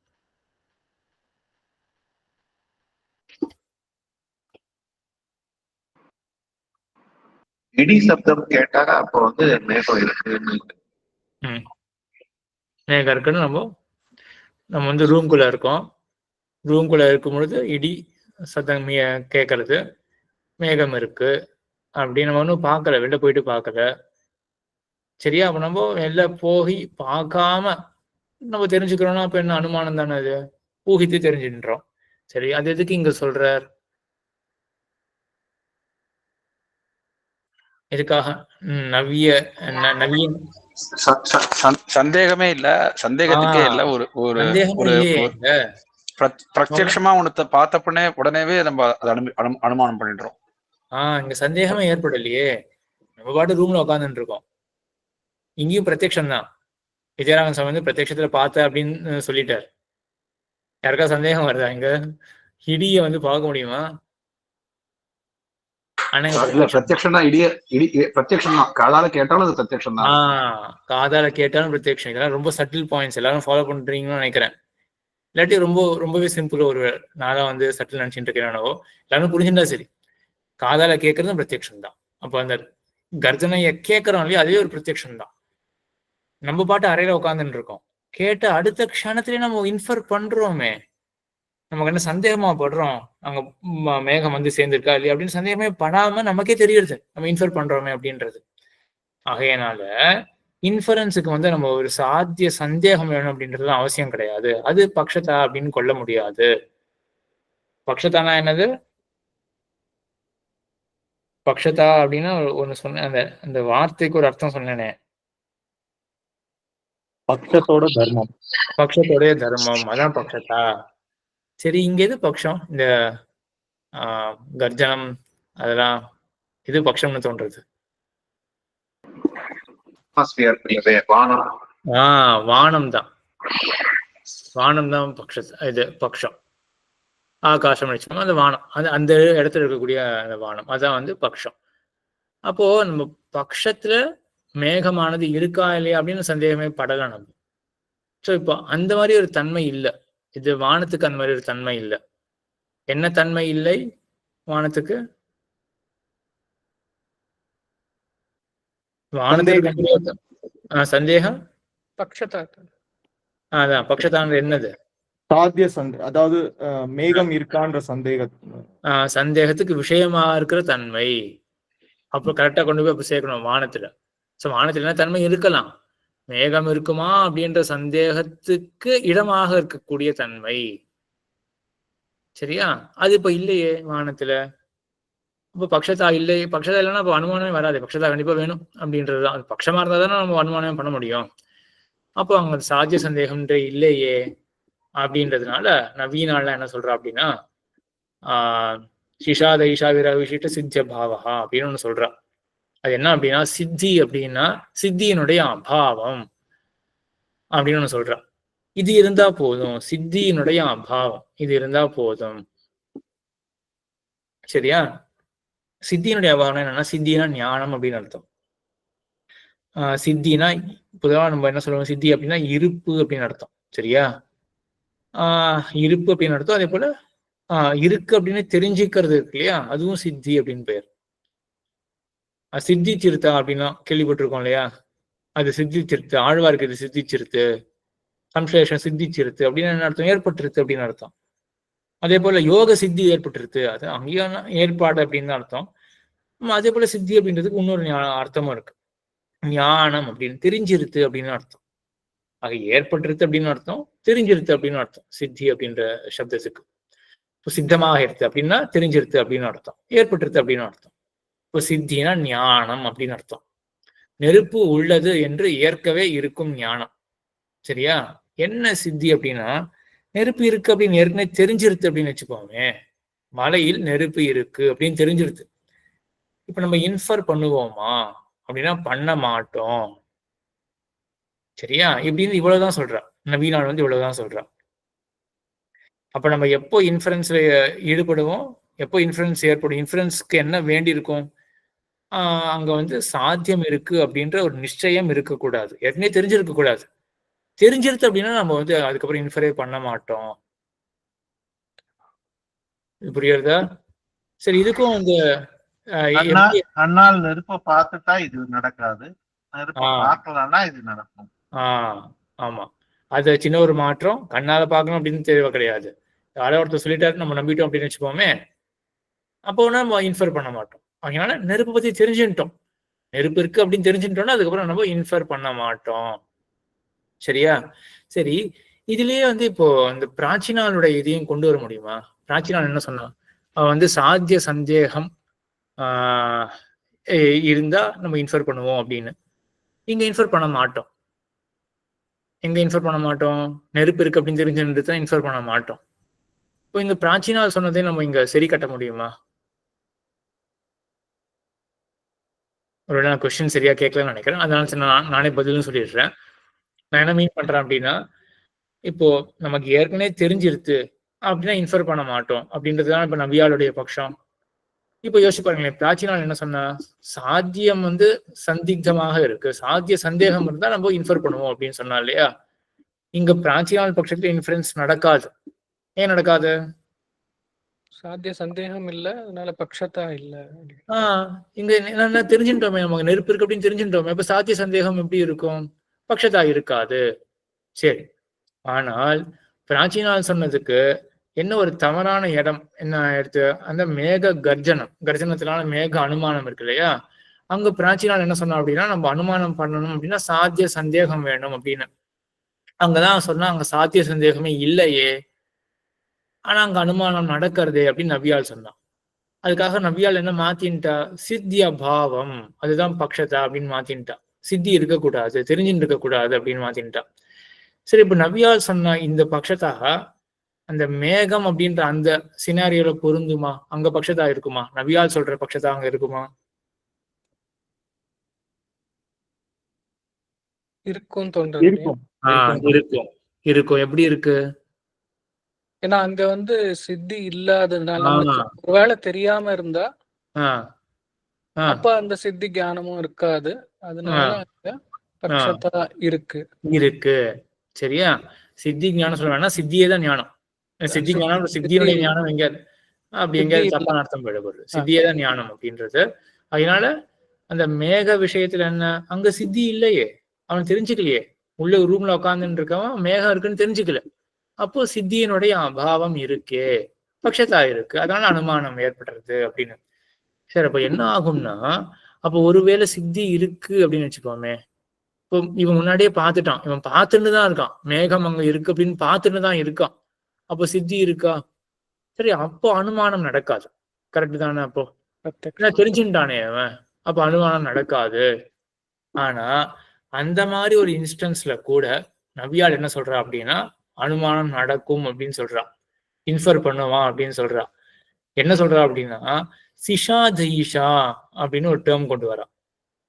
இடி சப்தம் கேட்டாக அப்போ மேகம் இருக்குன்னு. மேகம் இருக்குன்னு நம்ம ரூம்குள்ள இருக்கோம். ரூம்குள்ள இருக்கும் பொழுது இடி சத்தம் கேட்கறது, மேகம் இருக்கு அப்படின்னு நம்ம ஒன்றும் பார்க்கல, வெளில போயிட்டு பார்க்கல. சரியா? அப்ப நம்ம வெளில போய் பார்க்காம நம்ம தெரிஞ்சுக்கிறோம்னா அப்ப என்ன அனுமானம் தானே, அது ஊகித்து தெரிஞ்சுன்றோம். சரி, அது எதுக்கு இங்க சொல்றார்? எதுக்காக? நவீன் சந்தேகமே இல்ல, சந்தேகத்துக்கே இல்ல. ஒரு பிரத்யட்சமா உனத்தை பார்த்தப்பனே உடனேவே நம்ம அனுமானம் பண்ணிடுறோம். இங்க சந்தேகமே ஏற்படலையே, நம்ம பாட்டு ரூம்ல உட்காந்துட்டு இருக்கோம். இங்கேயும் பிரத்யக்ஷம் தான். விஜயராமன் சாமி பிரத்யட்சத்துல பார்த்த அப்படின்னு சொல்லிட்டார். யாருக்கா சந்தேகம் வருதா? இங்க இடிய பார்க்க முடியுமா? காதால கேட்டாலும் பிரத்யக்ஷம் தான். காதால கேட்டாலும் பிரத்யக்ஷம். இதெல்லாம் ரொம்ப சட்டில் பாயிண்ட்ஸ், எல்லாரும் ஃபாலோ பண்றீங்கன்னு நினைக்கிறேன். இல்லாட்டி ரொம்பவே சிம்பிள். ஒரு நான் வந்து சட்டில் நினைச்சிட்டு இருக்கேனோ எல்லாரும் புரிஞ்சுட்டா சரி. காதால கேட்கறதும் பிரத்யக்ஷம் தான். அப்போ அந்த கர்ஜனைய கேட்கறோம் இல்லையா, அதுவே ஒரு பிரத்யக்ஷம் தான். நம்ம பாட்டு அறையில உட்காந்துட்டு இருக்கோம், கேட்ட அடுத்த க்ஷணத்திலேயே நம்ம இன்ஃபர் பண்றோமே. நமக்கு என்ன சந்தேகமா படுறோம், அங்க மேகம் வந்து சேர்ந்திருக்கா இல்லையா அப்படின்னு சந்தேகமே படாம நமக்கே தெரியுது நம்ம இன்ஃபர் பண்றோமே அப்படின்றது. ஆகையனால இன்ஃபரன்ஸுக்கு வந்து நம்ம ஒரு சாத்திய சந்தேகம் வேணும் அப்படின்றது அவசியம் கிடையாது. அது பக்ஷதா அப்படின்னு கொள்ள முடியாது. பக்ஷதானா என்னது? பக்ஷதா அப்படின்னா ஒண்ணு சொன்ன, அந்த அந்த வார்த்தைக்கு ஒரு அர்த்தம் சொன்னேனே, பக்ஷத்தோட தர்மம். பக்ஷத்தோடைய தர்மம், அதான் பக்ஷதா. சரி, இங்க எது பக்ஷம்? இந்த கர்ஜனம் அதெல்லாம் இது பக்ஷம்னு தோன்றது. வானம் தான். வானம் தான் இது பக்ஷம். ஆகாசம் வச்சுக்கோங்க, அந்த வானம், அந்த இடத்துல இருக்கக்கூடிய அந்த வானம், அதான் வந்து பக்ஷம். அப்போ நம்ம பக்ஷத்துல மேகமானது இருக்கா இல்லையா அப்படின்னு சந்தேகமே படலை நம்ம. ஸோ இப்போ அந்த மாதிரி ஒரு தன்மை இல்லை. இது வானத்துக்கு அந்த மாதிரி ஒரு தன்மை இல்லை. என்ன தன்மை இல்லை வானத்துக்கு? வானத்துக்கு சந்தேகம், பக்ஷதா. அதான் பக்ஷதான என்னது? சாத்திய அதாவது மேகம் இருக்கான்ற சந்தேகத்துக்கு விஷயமா இருக்கிற தன்மை. அப்போ கரெக்டா கொண்டு போய் அப்ப சேர்க்கணும் வானத்துல. ஸோ வானத்துல என்ன தன்மை இருக்கலாம்? மேகம் இருக்குமா அப்படின்ற சந்தேகத்துக்கு இடமாக இருக்கக்கூடிய தன்மை. சரியா? அது இப்ப இல்லையே வானத்துல. அப்போ பக்ஷதா இல்லை. பக்ஷதா இல்லைன்னா அப்போ அனுமானமே வராது. பக்ஷதா கண்டிப்பா வேணும் அப்படின்றதுதான். அது பட்சமா இருந்தா தானே நம்ம அனுமானமே பண்ண முடியும். அப்போ அங்க சாத்திய சந்தேகம்ன்ற இல்லையே அப்படின்றதுனால நவீனால என்ன சொல்றா அப்படின்னா, சிஷாத ஈஷாவிர விசிட்ட சித்திய பாவகா அப்படின்னு ஒண்ணு சொல்றா. அது என்ன அப்படின்னா, சித்தி அப்படின்னா சித்தியினுடைய அபாவம் அப்படின்னு ஒண்ணு சொல்றா. இது இருந்தா போதும், சித்தியினுடைய அபாவம் இது இருந்தா போதும். சரியா? சித்தியினுடைய அபாவம் என்னன்னா, சித்தினா ஞானம் அப்படின்னு அர்த்தம். சித்தினா பொதுவாக நம்ம என்ன சொல்லுவோம், சித்தி அப்படின்னா இருப்பு அப்படின்னு அர்த்தம். சரியா? இருப்பு அப்படின்னு அர்த்தம். அதே போல இருக்கு அப்படின்னு தெரிஞ்சுக்கிறது இருக்கு இல்லையா, அதுவும் சித்தி அப்படின்னு பெயர். சித்தி சிறுத்தா அப்படின்னா கேள்விப்பட்டிருக்கோம் இல்லையா, அது சித்தி சிறுத்து. ஆழ்வாருக்கு இது சித்தி சிறுத்து, சம்சேஷம் சித்தி சிறுத்து அப்படின்னு என்ன அர்த்தம்? ஏற்பட்டிருத்து அப்படின்னு அர்த்தம். அதே போல யோக சித்தி ஏற்பட்டிருத்து, அது அங்கேயான ஏற்பாடு அப்படின்னு அர்த்தம். அதே போல சித்தி அப்படின்றதுக்கு இன்னொரு அர்த்தமும் இருக்கு. ஞானம் அப்படின்னு தெரிஞ்சிருத்து அப்படின்னு அர்த்தம். ஆக ஏற்பட்டிருத்து அப்படின்னு அர்த்தம், தெரிஞ்சிருத்து அப்படின்னு அர்த்தம் சித்தி அப்படின்ற சப்தத்துக்கு. இப்போ சித்தமாக எடுத்து அப்படின்னா தெரிஞ்சிருத்து அப்படின்னு அர்த்தம், ஏற்பட்டிருத்து அப்படின்னு அர்த்தம். இப்போ சித்தினா ஞானம் அப்படின்னு அர்த்தம். நெருப்பு உள்ளது என்று ஏற்கவே இருக்கும் ஞானம். சரியா? என்ன சித்தி அப்படின்னா, நெருப்பு இருக்கு அப்படின்னு ஏற்கனவே தெரிஞ்சிருத்து அப்படின்னு வச்சுக்கோமே. மலையில் நெருப்பு இருக்கு அப்படின்னு தெரிஞ்சிருது. இப்ப நம்ம இன்ஃபர் பண்ணுவோமா அப்படின்னா பண்ண மாட்டோம். சரியா? இப்படின்னு இவ்வளவுதான் சொல்றா நவீனாள் வந்து, இவ்வளவுதான் சொல்றா. அப்ப நம்ம எப்போ இன்ஃபரன்ஸ்ல ஈடுபடுவோம், எப்போ இன்ஃபரன்ஸ் ஏற்படும்? இன்ஃபரன்ஸ்க்கு என்ன வேண்டி இருக்கும்? அங்க வந்து சாத்தியம் இருக்கு அப்படின்ற ஒரு நிச்சயம் இருக்கக்கூடாது, ஏற்கனவே தெரிஞ்சிருக்க கூடாது. தெரிஞ்சிருது அப்படின்னா நம்ம வந்து அதுக்கப்புறம் இன்ஃபரே பண்ண மாட்டோம். புரியுறதா? சரி, இதுக்கும் வந்து அண்ணால் நெருப்ப பார்த்துட்டா இது நடக்காது, நெருப்ப பார்க்கலன்னா இது நடக்கும். ஆமா, அது சின்ன ஒரு மாற்றம். கண்ணால பார்க்கணும் அப்படின்னு தேவை கிடையாது. யாரோ ஒருத்தர் சொல்லிட்டாரு நம்ம நம்பிட்டோம் அப்படின்னு வச்சுப்போமே, அப்போ நம்ம இன்ஃபர் பண்ண மாட்டோம். அதனால நெருப்பை பத்தி தெரிஞ்சுட்டோம், நெருப்பு இருக்கு அப்படின்னு தெரிஞ்சுட்டோம்னா அதுக்கப்புறம் நம்ம இன்ஃபர் பண்ண மாட்டோம். சரியா? சரி, இதுலயே வந்து இப்போ இந்த பிராச்சினாளுடைய இதையும் கொண்டு வர முடியுமா? பிராச்சினால் என்ன சொன்னா, வந்து சாத்திய சந்தேகம் இருந்தா நம்ம இன்ஃபர் பண்ணுவோம் அப்படின்னு. இங்க இன்ஃபர் பண்ண மாட்டோம். எங்க இன்ஃபர் பண்ண மாட்டோம்? நெருப்பு இருக்கு அப்படின்னு தெரிஞ்சுட்டு இன்ஃபர் பண்ண மாட்டோம். இப்போ இந்த பிராச்சினால் சொன்னதை நம்ம இங்க சரி கட்ட முடியுமா? ஒரு நான் கொஸ்டின் சரியா கேட்கலன்னு நினைக்கிறேன், அதனால நானே பதிலும் சொல்லிடுறேன். நான் என்ன மீன் பண்றேன் அப்படின்னா, இப்போ நமக்கு ஏற்கனவே தெரிஞ்சிருத்து அப்படின்னா இன்ஃபர் பண்ண மாட்டோம் அப்படின்றதுதான் இப்ப நவியாளுடைய பட்சம். இப்போ யோசிச்சு பாருங்களேன், பிராச்சினால் என்ன சொன்னா, சாத்தியம் வந்து சந்திக்தமாக இருக்கு, சாத்திய சந்தேகம் இருந்தா நம்ம இன்ஃபர் பண்ணுவோம் அப்படின்னு சொன்னா இல்லையா? இங்க பிராச்சியால் பட்சத்துல இன்ஃபரன்ஸ் நடக்காது. ஏன் நடக்காது? சாத்திய சந்தேகம் இல்ல, அதனால பக்ஷத்தா இல்ல. இங்க என்ன தெரிஞ்சுட்டோமே, நமக்கு நெருப்பு இருக்கு அப்படின்னு தெரிஞ்சுட்டோமே. அப்ப சாத்திய சந்தேகம் எப்படி இருக்கும்? பக்ஷத்தா இருக்காது. சரி, ஆனால் பிராச்சீனால் சொன்னதுக்கு என்ன ஒரு தவறான இடம் என்ன எடுத்து, அந்த மேக கர்ஜனத்தினால மேக அனுமானம் இருக்கு இல்லையா, அங்க பிராச்சீனால் என்ன சொன்னா அப்படின்னா, நம்ம அனுமானம் பண்ணணும் அப்படின்னா சாத்திய சந்தேகம் வேணும் அப்படின்னு. அங்கதான் சொன்னா அங்க சாத்திய சந்தேகமே இல்லையே, ஆனா அங்க அனுமானம் நடக்கிறதே அப்படின்னு நபியால் சொன்னான். அதுக்காக நபியால் என்ன மாத்தின்ட்டா, சித்திய பாவம் அதுதான் பக்ஷதா அப்படின்னு மாத்தின்ட்டா. சித்தி இருக்கக்கூடாது, தெரிஞ்சுட்டு இருக்கக்கூடாது அப்படின்னு மாத்தின்ட்டா. சரி, இப்ப நபியால் சொன்ன இந்த பக்ஷதா அந்த மேகம் அப்படின்ற அந்த சினாரியோல பொருந்துமா? அங்க பக்ஷதா இருக்குமா? நபியால் சொல்ற பக்ஷதா அங்க இருக்குமா? இருக்கும் தோன்றது. இருக்கும். எப்படி இருக்கு? ஏன்னா அங்க வந்து சித்தி இல்லாததுனால நமக்கு ஒருவேளை தெரியாம இருந்தா அப்ப அந்த சித்தி ஞானமும் இருக்காது. அதனால அங்க பக்ஷத்தா இருக்கு. சரியா? சித்தி ஞானம் சொல்ல வேணா, சித்தியே தான் ஞானம். சித்தி ஞானம், சித்தியுடைய ஞானம் எங்கேயாவது அப்படி எங்கேயாவது தப்பான அர்த்தம் போயிடப்படுது. சித்தியே தான் ஞானம் அப்படின்றது. அதனால அந்த மேக விஷயத்துல என்ன, அங்க சித்தி இல்லையே, அவன் தெரிஞ்சுக்கலையே. உள்ள ரூம்ல உட்காந்துட்டு இருக்கவன் மேகம் இருக்குன்னு தெரிஞ்சுக்கல. அப்போ சித்தியினுடைய அபாவம் இருக்கே, பட்சத்தா இருக்கு, அதனால அனுமானம் ஏற்படுறது அப்படின்னு. சரி, அப்ப என்ன ஆகும்னா, அப்போ ஒருவேளை சித்தி இருக்கு அப்படின்னு வச்சுக்கோமே, இப்போ இவன் முன்னாடியே பார்த்துட்டான், இவன் பார்த்துட்டு தான் இருக்கான், மேகம் அங்க இருக்கு அப்படின்னு பார்த்துட்டு தான் இருக்கான். அப்போ சித்தி இருக்கா? சரி, அப்போ அனுமானம் நடக்காது. கரெக்ட் தானே? அப்போ தெரிஞ்சுட்டானே அவன், அப்ப அனுமானம் நடக்காது. ஆனா அந்த மாதிரி ஒரு இன்ஸ்டன்ஸ்ல கூட நபியால் என்ன சொல்றா அப்படின்னா, அனுமானம் நடக்கும் அப்படின்னு சொல்றா, இன்ஃபர் பண்ணுவான் அப்படின்னு சொல்றா. என்ன சொல்றா அப்படின்னா, சிஷாதயிஷா அப்படின்னு ஒரு டேர்ம் கொண்டு வரா.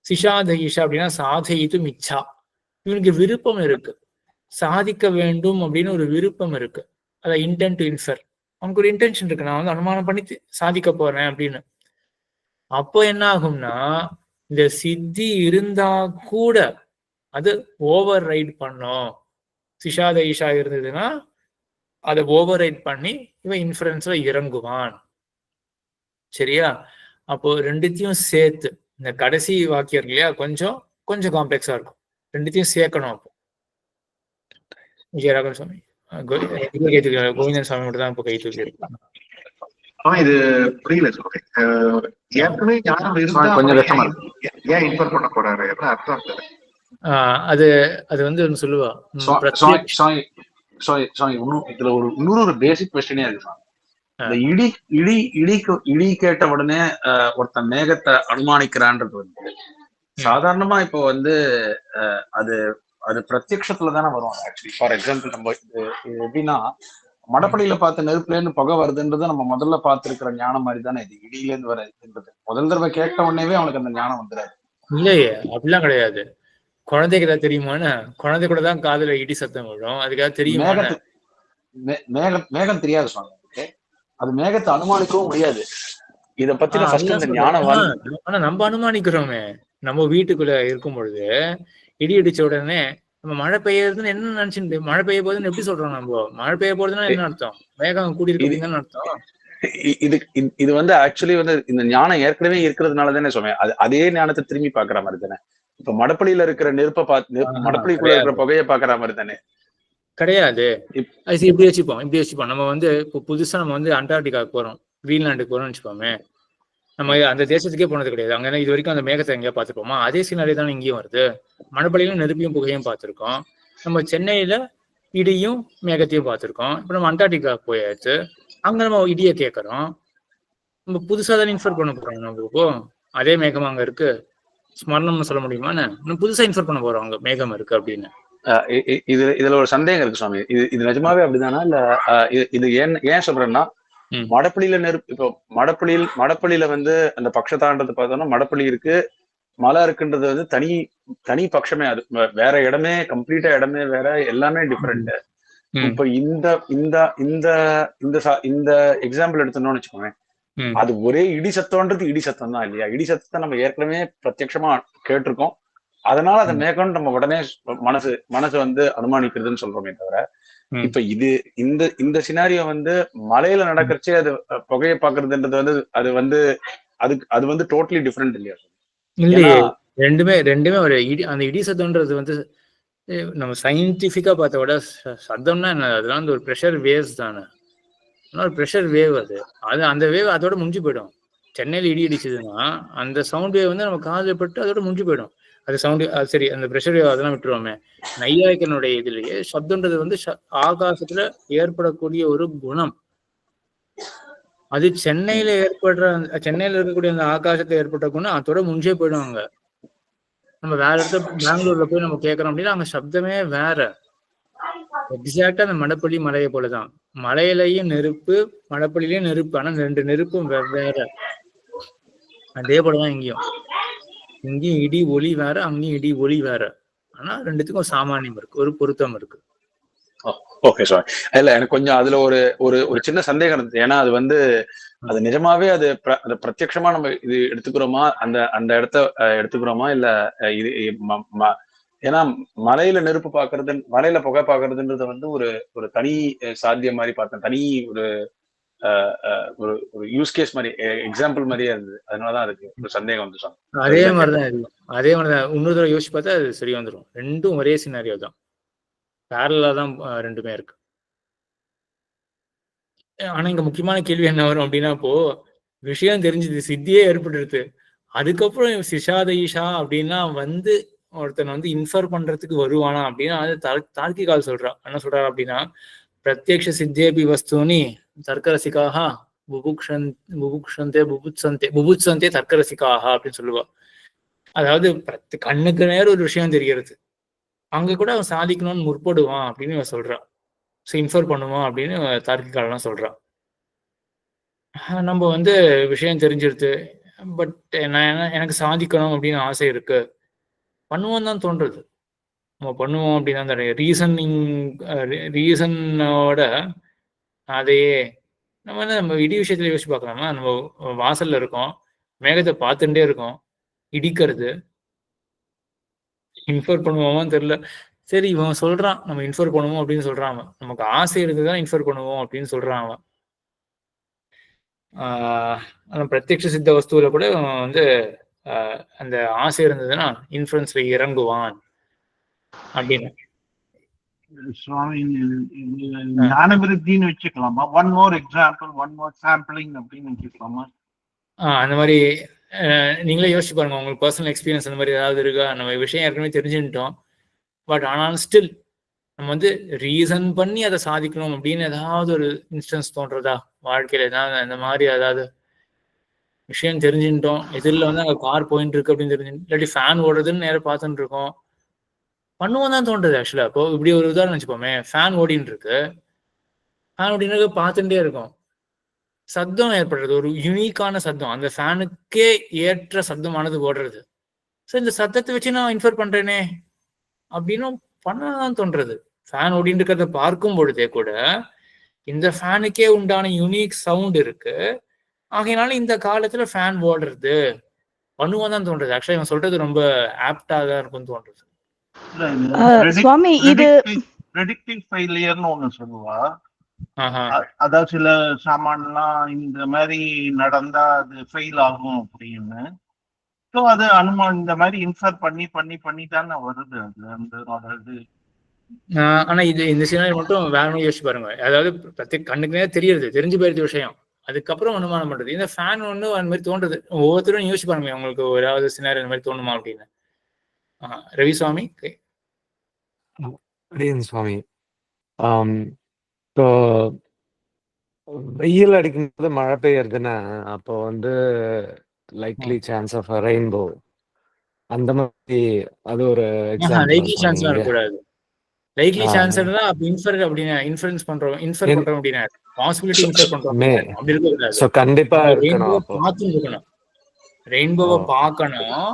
சிஷாதயிஷா அப்படின்னா சாதயித்து மிச்சா, இவனுக்கு விருப்பம் இருக்கு, சாதிக்க வேண்டும் அப்படின்னு ஒரு விருப்பம் இருக்கு. அத இன்டென்ட் டு இன்ஃபர், அவனுக்கு ஒரு இன்டென்ஷன் இருக்கு, நான் வந்து அனுமானம் பண்ணி சாதிக்க போறேன் அப்படின்னு. அப்போ என்ன ஆகும்னா, இந்த சித்தி இருந்தா கூட அது ஓவர் ரைட் பண்ணும். சிஷாத ஈஷா இருந்ததுன்னா அதை ஓவர் ரைட் பண்ணி இவன் இன்ஃபரன்ஸ்ல இறங்குவான். சரியா? அப்போ ரெண்டுத்தையும் சேர்த்து, இந்த கடைசி வாக்கியம் இல்லையா, கொஞ்சம் கொஞ்சம் காம்ப்ளெக்ஸா இருக்கும், ரெண்டுத்தையும் சேர்க்கணும். அப்போ விஜயராகவன் சுவாமி, கோவிந்தன் சுவாமி மட்டும் தான் இப்போ கை தூக்கி இருக்காங்க. இது புரியல சொல்றேன். ஏற்கனவே ஞானம் இருந்தா கொஞ்சம் கஷ்டமா இருக்கு. ஏன் இன்ஃபர் பண்ண போறாரு அர்த்தம்? அது அது வந்து ஒன்னு சொல்லுவா. இதுல ஒரு இன்னொரு பேசிக் கொஸ்டினே இருக்கு. இந்த இடி கேட்ட உடனே ஒருத்தன் மேகத்தை அனுமானிக்கிறான்றது வந்து சாதாரணமா இப்போ வந்து அது அது பிரத்யக்ஷத்துல தானே வரும். ஆக்சுவலி ஃபார் எக்ஸாம்பிள், நம்ம எப்படின்னா மடப்படியில பார்த்த நெருப்புல இருந்து புகை வருதுன்றது நம்ம முதல்ல பார்த்திருக்கிற ஞானம் மாதிரி தானே இது இடியில இருந்து வருதுன்றது. முதல் தடவை கேட்ட உடனேவே அவனுக்கு அந்த ஞானம் வந்துடாது. இல்லையே, அப்படிலாம் கிடையாது. குழந்தைக்கு ஏதாவது தெரியுமான்னு, குழந்தை கூட தான் காதுல இடி சத்தம் விடும், அதுக்காக தெரியும். மேகம் தெரியாது சுவாமி, அது மேகத்தை அனுமானிக்கவும் முடியாது. இத பத்தி ஞானம். ஆனா நம்ம அனுமானிக்கிறோமே, நம்ம வீட்டுக்குள்ள இருக்கும் பொழுது இடி இடிச்ச உடனே நம்ம மழை பெய்யறதுன்னு என்ன நினைச்சுட்டு, மழை பெய்ய போகுதுன்னு எப்படி சொல்றோம்? நம்ம மழை பெய்ய போறதுன்னா என்ன அர்த்தம்? மேகம் கூடி இருக்குன்னு அர்த்தம். இது வந்து ஆக்சுவலி வந்து இந்த ஞானம் ஏற்கனவே இருக்கிறதுனால தானே சொன்னேன். அதே ஞானத்தை திரும்பி பாக்குற மாதிரி தானே. இப்ப மடப்பள்ளியில இருக்கிற நெருப்பை பார்த்து மடப்பள்ளிக்குள்ள இருக்கிற புகையை பாக்குற மாதிரி தானே. கிடையாது, இப்படி வச்சுப்போம். நம்ம வந்து இப்போ புதுசா நம்ம வந்து அண்டார்டிகாவுக்கு போறோம், கிரீன்லாண்டுக்கு போறோம்னு வச்சுப்போமே. நம்ம அந்த தேசத்துக்கே போனது கிடையாது, அங்க இது வரைக்கும் அந்த மேகத்தை எங்கேயா பார்த்துருப்போமா? அதே சீனாலே தானே இங்கேயும் வருது. மடப்பள்ளியிலும் நெருப்பையும் புகையும் பார்த்துருக்கோம். நம்ம சென்னையில இடியும் மேகத்தையும் பார்த்துருக்கோம். இப்போ நம்ம அண்டார்டிகா போயாச்சு, அங்க நம்ம இடியை கேட்கறோம். நம்ம புதுசா தானே இன்ஃபர் பண்ண போறோம். நம்ம இப்போ அதே மேகம் அங்க இருக்கு, ஸ்மரணம்னு சொல்ல முடியுமா? நம்ம புதுசா இன்ஃபர் பண்ண போறோம் அங்க மேகம் இருக்கு அப்படின்னு. இதுல ஒரு சந்தேகம் இருக்கு சுவாமி. இது நிஜமாவே அப்படிதானா இல்ல இது ஏன் சொல்றேன்னா, மடப்பள்ளியில நெருப்பு, இப்போ மடப்பள்ளியில வந்து அந்த பட்சத்தான்றது பார்த்தோம்னா மடப்பள்ளி இருக்கு, மலை இருக்குன்றது வந்து தனி பட்சமே. அது வேற இடமே, கம்ப்ளீட்டா இடமே வேற, எல்லாமே டிஃபரெண்ட். இப்ப இந்த எக்ஸாம்பிள் எடுத்தோம்னு வச்சுக்கோங்க, அது ஒரே இடி சத்தம்ன்றது இடி சத்தம் தான் இல்லையா? இடி சத்தத்தை நம்ம ஏற்கனவே பிரத்யட்சமா கேட்டிருக்கோம், அதனால அதை மேற்கொண்டு நம்ம உடனே மனசு வந்து அனுமானிக்கிறதுன்னு சொல்றோமே தவிர, இப்ப இந்த சினாரியோ வந்து மலையில நடக்கிறச்சே அது புகையை பாக்குறதுன்றது வந்து அது வந்து டோட்டலி டிஃப்ரெண்ட் இல்லையா? இல்லையே, ரெண்டுமே ஒரு அந்த இடி சத்தம்ன்றது வந்து நம்ம சயின்டிபிக்கா பார்த்த விட சத்தம்னா என்ன, அதெல்லாம் வந்து ஒரு ப்ரெஷர் வேவ்ஸ் தானே. ஒரு ப்ரெஷர் வேவ் அது அந்த வேவ் அதோட முடிஞ்சு போயிடும். சென்னையில இடி இடிச்சதுன்னா அந்த சவுண்ட் வேவ் வந்து நம்ம காதுல பட்டு அதோட முடிஞ்சு போயிடும். அது சவுண்டு சரி, அந்த ப்ரெஷர் வேவ் அதெல்லாம் விட்டுருவோமே. நையாயிக்கனுடைய இதுலயே சப்தம்ன்றது வந்து ஆகாசத்துல ஏற்படக்கூடிய ஒரு குணம். அது சென்னையில இருக்கக்கூடிய அந்த ஆகாசத்துல ஏற்பட்ட குணம் அதோட முடிஞ்சே போயிடுவாங்க. நம்ம வேற இடத்துல பெங்களூர்ல போய் நம்ம கேட்கறோம் அப்படின்னா அங்க சப்தமே வேற. எக்ஸாக்டா அந்த மடப்பள்ளி மலையை போலதான். மலையிலையும் நெருப்பு, மடப்பள்ளியிலயும் நெருப்பு. ஆனா 2 நெருப்பும் வேற. அதே போலதான் இங்கேயும் இடி ஒளி வேற, அங்கேயும் இடி ஒளி வேற. ஆனா 2த்துக்கும் சாமானியம் இருக்கு, ஒரு பொருத்தம் இருக்கு. Okay sir. இல்ல எனக்கு கொஞ்சம் அதுல ஒரு சின்ன சந்தேகம் இருந்தது. ஏன்னா அது நிஜமாவே அது பிரத்யட்சமா நம்ம இது எடுத்துக்கிறோமா, அந்த இடத்த எடுத்துக்கிறோமா, இல்ல இது ஏன்னா மலையில நெருப்பு பாக்குறது, மலையில புகை பாக்குறதுன்றது வந்து ஒரு தனி சாத்தியம் மாதிரி பார்த்தேன். தனி ஒரு யூஸ் கேஸ் மாதிரி, எக்ஸாம்பிள் மாதிரியே இருந்தது. அதனாலதான் அதுக்கு ஒரு சந்தேகம் வந்து சார். அதே மாதிரிதான் இன்னொரு தடவை யோசிச்சு பார்த்தா அது சரி வந்துடும். ரெண்டும் ஒரே சினாரியோ தான், பேரலா தான் ரெண்டுமே இருக்கு. ஆனா இங்க முக்கியமான கேள்வி என்ன வரும் அப்படின்னா, இப்போ விஷயம் தெரிஞ்சது, சித்தியே ஏற்பட்டுருது, அதுக்கப்புறம் சிஷாத ஈஷா அப்படின்னா வந்து ஒருத்தன் வந்து இன்ஃபர் பண்றதுக்கு வருவானா அப்படின்னா அது தார்க்கிகால் சொல்றா. என்ன சொல்றாரு அப்படின்னா, பிரத்யக்ஷ சித்தேபி வஸ்தூனி தர்க்கரசிக்காக புபுட்சந்தே தர்க்கரசிக்காக அப்படின்னு சொல்லுவா. அதாவது கண்ணுக்கு நேரம் ஒரு விஷயம் தெரிகிறது, அங்க கூட அவன் சாதிக்கணும்னு முற்படுவான் அப்படின்னு இவன் சொல்றான். இன்ஃபர் பண்ணுவான் அப்படின்னு தார்க்கிகாலாம் சொல்றான். நம்ம வந்து விஷயம் தெரிஞ்சிருது, பட் எனக்கு சாதிக்கணும் அப்படின்னு ஆசை இருக்கு, பண்ணுவோம் தான் தோன்றது. நம்ம பண்ணுவோம் அப்படின்னா அந்த ரீசனோட அதையே நம்ம இடி விஷயத்துல யோசிச்சு பார்க்கலாமா. நம்ம வாசல்ல இருக்கோம், மேகத்தை பார்த்துட்டே இருக்கோம், இடிக்கிறது, இன்ஃபர் பண்ணுவோமான்னு தெரியல. சரி, இவன் சொல்றான் நம்ம இன்ஃபர் பண்ணுவோம் அப்படின்னு சொல்றான். நமக்கு ஆசை இருந்துதான் இன்ஃபர் பண்ணுவோம் அப்படின்னு சொல்றான் அவன். பிரத்யக்ஷ சித்த வஸ்துவில கூட வந்து அந்த ஆசை இருந்ததுன்னா இன்ஃபுளுன்ஸ்ல இறங்குவான் அப்படின்னு. சுவாமி, ஞான விருத்தின்னு வச்சுக்கலாமா? One more example, one more sampling அப்படின்னு வச்சுக்கலாமா? அந்த மாதிரி நீங்களே யோசிச்சு பாருங்க, உங்களுக்கு பர்சனல் எக்ஸ்பீரியன்ஸ் அந்த மாதிரி ஏதாவது இருக்கா? நம்ம விஷயம் ஏற்கனவே தெரிஞ்சுட்டோம், பட் ஆனாலும் ஸ்டில் நம்ம வந்து ரீசன் பண்ணி அதை சாதிக்கணும் அப்படின்னு ஏதாவது ஒரு இன்ஸ்டன்ஸ் தோன்றதா வாழ்க்கையில? ஏதாவது அந்த மாதிரி ஏதாவது விஷயம் தெரிஞ்சுட்டோம், எதிரில் வந்து அங்கே கார் போயிட்டு இருக்கு அப்படின்னு தெரிஞ்சு, இல்லாட்டி ஃபேன் ஓடுறதுன்னு நேரம் பார்த்துட்டு இருக்கோம், பண்ணுவோம் தான் தோன்றது. ஆக்சுவலா இப்போ இப்படி ஒரு உதாரணம் வச்சுப்போமே, ஃபேன் ஓடின்னு இருக்கு, ஃபேன் ஓடின்னு பார்த்துட்டே இருக்கும், சத்தம் ஏற்படுறது, ஒரு யூனிக்கான சத்தம், அந்த ஃபேனுக்கே ஏற்ற சத்தமானது ஓடுறது. ஸோ இந்த சத்தத்தை வச்சு நான் இன்ஃபர் பண்றேனே அப்படின்னு பண்ணதான் தோன்றது. ஃபேன் ஓடின்னு இருக்கிறத பார்க்கும் பொழுதே கூட இந்த ஃபேனுக்கே உண்டான யூனிக் சவுண்ட் இருக்கு, ஆகையினால இந்த காலத்துல ஃபேன் ஓடுறது பண்ணுவோம் தான் தோன்றது. ஆக்சுவலா இவன் சொல்றது ரொம்ப ஆப்டா தான் இருக்கும்னு தோன்றது. சுவாமி, இது ப்ரெடிக்டிவ் ஃபெயிலியர்னு ஒண்ணு சொல்லுவா. அதாவது சில சாமான்லாம் இந்த மாதிரி நடந்தா அது ஃபெயில் ஆகும் அப்படின்னு. ஸோ அது அனுமான் இந்த மாதிரி இன்ஃபர் பண்ணி தானே வருது அது அந்த இது. ஆனா இந்த சினாரி மட்டும் வேற மாதிரி யோசிச்சு பாருங்க. அதாவது கண்ணுக்குனே தெரிஞ்சு போயிருது விஷயம், அதுக்கப்புறம் அனுமானம் பண்றது. இந்த ஃபேன் ஒண்ணு அந்த மாதிரி தோன்றது. ஒவ்வொருத்தரும் யோசிச்சு பாருங்க, உங்களுக்கு ஏதாவது சினாரி அந்த மாதிரி தோணுமா அப்படின்னு. ரவி சுவாமி. சுவாமி, இப்போ வெயில் அடிக்கும்போது மழை பெய்யறதுன்னா அப்போ வந்து லைக்லி சான்ஸ் ஆஃப் ரெயின்போ அந்த மாதிரி அது ஒரு லைக்லி சான்ஸ் இருக்கக்கூடாது. லைக்லி சான்ஸ் இருந்தா அப்ப இன்ஃபர் அப்படினா இன்ஃபரன்ஸ் பண்றோம் அப்படினா பாசிபிலிட்டி இன்ஃபர் பண்றோம் அப்படி இருக்க கூடாது. சோ கண்டிப்பா இருக்கணும். ரெயின்போவை பார்க்கணும்,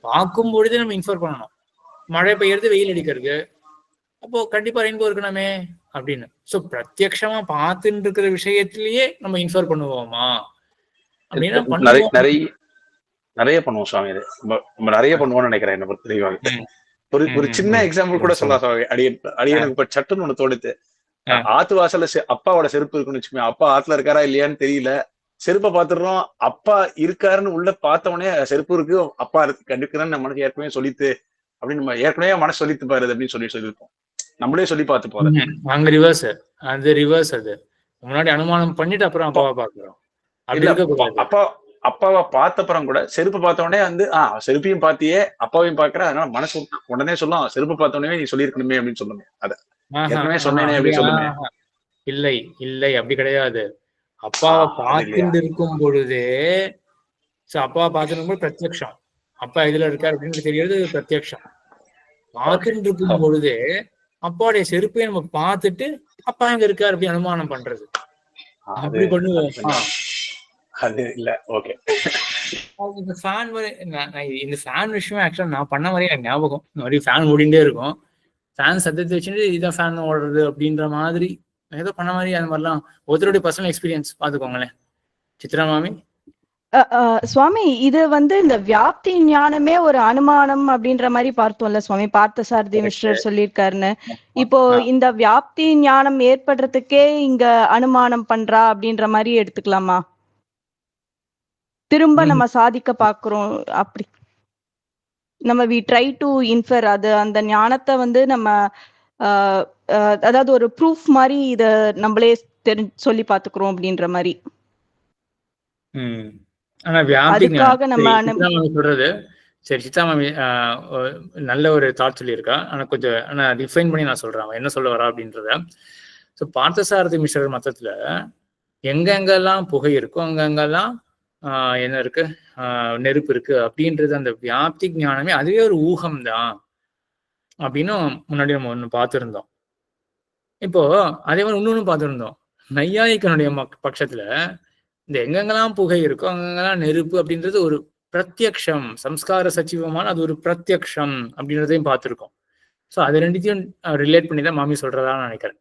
பார்க்கும் பொழுது நம்ம இன்ஃபர் பண்ணணும். மழை பெய்யறது, வெயில் அடிக்கிறது, அப்போ கண்டிப்பா ரெயின்போ இருக்கணுமே அப்படின்னு. சோ பிரத்யக்ஷமா பார்த்துட்டு இருக்கிற விஷயத்திலேயே நம்ம இன்ஃபர் பண்ணுவோமா அப்படின்னா நிறைய பண்ணுவோம் சுவாமி. இது நம்ம நிறைய பண்ணுவோம்னு நினைக்கிறேன் என்ன பொறுத்தவரைக்கும். ஒரு சின்ன எக்ஸாம்பிள் கூட சொல்லலாம் சுவாமி. அடியனுக்கு இப்ப சட்டுன்னு ஒண்ணு தோணுது. ஆத்து வாசல்ல அப்பாவோட செருப்பு இருக்குன்னு வச்சுக்கோங்க. அப்பா ஆத்துல இருக்காரா இல்லையான்னு தெரியல, செருப்பை பாத்துடுறோம். அப்பா இருக்காருன்னு உள்ள பார்த்தவனே செருப்பு இருக்கு, அப்பா இருக்கு கண்டுக்கிறேன்னு நம்ம மனசு ஏற்கனவே சொல்லித்து அப்படின்னு நம்ம ஏற்கனவே மனசு சொல்லித்து பாரு அப்படின்னு சொல்லியிருப்போம். நம்மளே சொல்லி பார்த்து போறோம். அங்க ரிவர்ஸ், அது ரிவர்ஸ். அது முன்னாடி அனுமானம் பண்ணிட்டு அப்புறம் அப்பாவை பாக்குறோம். அப்பாவை பார்த்த அப்புறம் கூட செருப்பு பார்த்த உடனே வந்து செருப்பையும் பார்த்தியே அப்பாவையும் பாக்குற, அதனால மனசு உடனே சொல்லும் செருப்பு பார்த்த உடனே நீ சொல்லிருக்கணுமே அப்படின்னு சொல்லுங்க. அத ஏற்கனவே சொன்னேனே அப்படின்னு சொல்லுங்க. இல்லை இல்லை அப்படி கிடையாது. அப்பாவை பார்த்துட்டு இருக்கும் பொழுதே அப்பாவை பார்த்துட்டு போது பிரத்யக்ஷம், அப்பா இதுல இருக்காரு அப்படின்னு தெரியாது, பிரத்யக்ஷம். பார்த்துட்டு இருக்கும் பொழுதே அப்பாவுடைய செருப்பையை நம்ம பார்த்துட்டு அப்பா எங்க இருக்காரு அப்படி அனுமானம் பண்றது. அப்படி பண்ணுவோம். அது இல்ல ஓகே. இந்த ஃபேன் இந்த ஃபேன் விஷயம் ஆக்சுவலா நான் பண்ண மாதிரி எனக்கு ஞாபகம். இந்த மாதிரி ஃபேன் ஓடிண்டே இருக்கும், ஃபேன் சத்தத்தை வச்சுட்டு இதான் ஃபேன் ஓடுறது அப்படின்ற மாதிரி ஏதோ பண்ண மாதிரி. அந்த மாதிரிலாம் ஒருத்தருடைய பர்சனல் எக்ஸ்பீரியன்ஸ் பாத்துக்கோங்களேன். சித்ரா மாமி. சுவாமி, இது இந்த வியாப்தி ஞானமே ஒரு அனுமானம் அப்படின்ற மாதிரி பார்த்தோம்ல சுவாமி, பார்த்தசாரதி மிஸ்ரர் சொல்லியிருக்காருன்னு. இப்போ இந்த வியாப்தி ஞானம் ஏற்படுறதுக்கே இங்க அனுமானம் பண்றா அப்படின்ற மாதிரி எடுத்துக்கலாமா? திரும்ப நம்ம சாதிக்க பாக்குறோம் அப்படி நம்ம வி ட்ரை டு இன்ஃபர் அது அந்த ஞானத்தை நம்ம அதாவது ஒரு ப்ரூஃப் மாதிரி இத நம்மளே சொல்லி பாத்துக்கிறோம் அப்படின்ற மாதிரி. ஆனா அதுக்காக நம்ம சொல்றது சரி. சித்தாமாமி நல்ல ஒரு தாட் சொல்லியிருக்கா. ஆனா கொஞ்சம் டிஃபைன் பண்ணி நான் சொல்றேன் என்ன சொல்ல வரா அப்படின்றத. ஸோ பார்த்தசாரதி மிஸ்ரர் மத்தத்துல எங்கெங்கெல்லாம் புகை இருக்கோ அங்கெங்கெல்லாம் என்ன இருக்கு, நெருப்பு இருக்கு அப்படின்றது அந்த வியாப்தி ஞானமே அதுவே ஒரு ஊகம்தான் அப்படின்னு முன்னாடி நம்ம ஒண்ணு பார்த்துருந்தோம். இப்போ அதே மாதிரி இன்னொன்னு பார்த்துருந்தோம். நையாயிக்கனுடைய பட்சத்துல இந்த எங்கெங்கெல்லாம் புகை இருக்கோ அங்கெங்கெல்லாம் நெருப்பு அப்படின்றது ஒரு பிரத்யக்ஷம், சம்ஸ்கார சச்சிவமான அது ஒரு பிரத்யக்ஷம் அப்படின்றதையும் பார்த்துருக்கோம். ஸோ அது ரெண்டுத்தையும் ரிலேட் பண்ணி தான் மாமி சொல்றதான்னு நினைக்கிறேன்.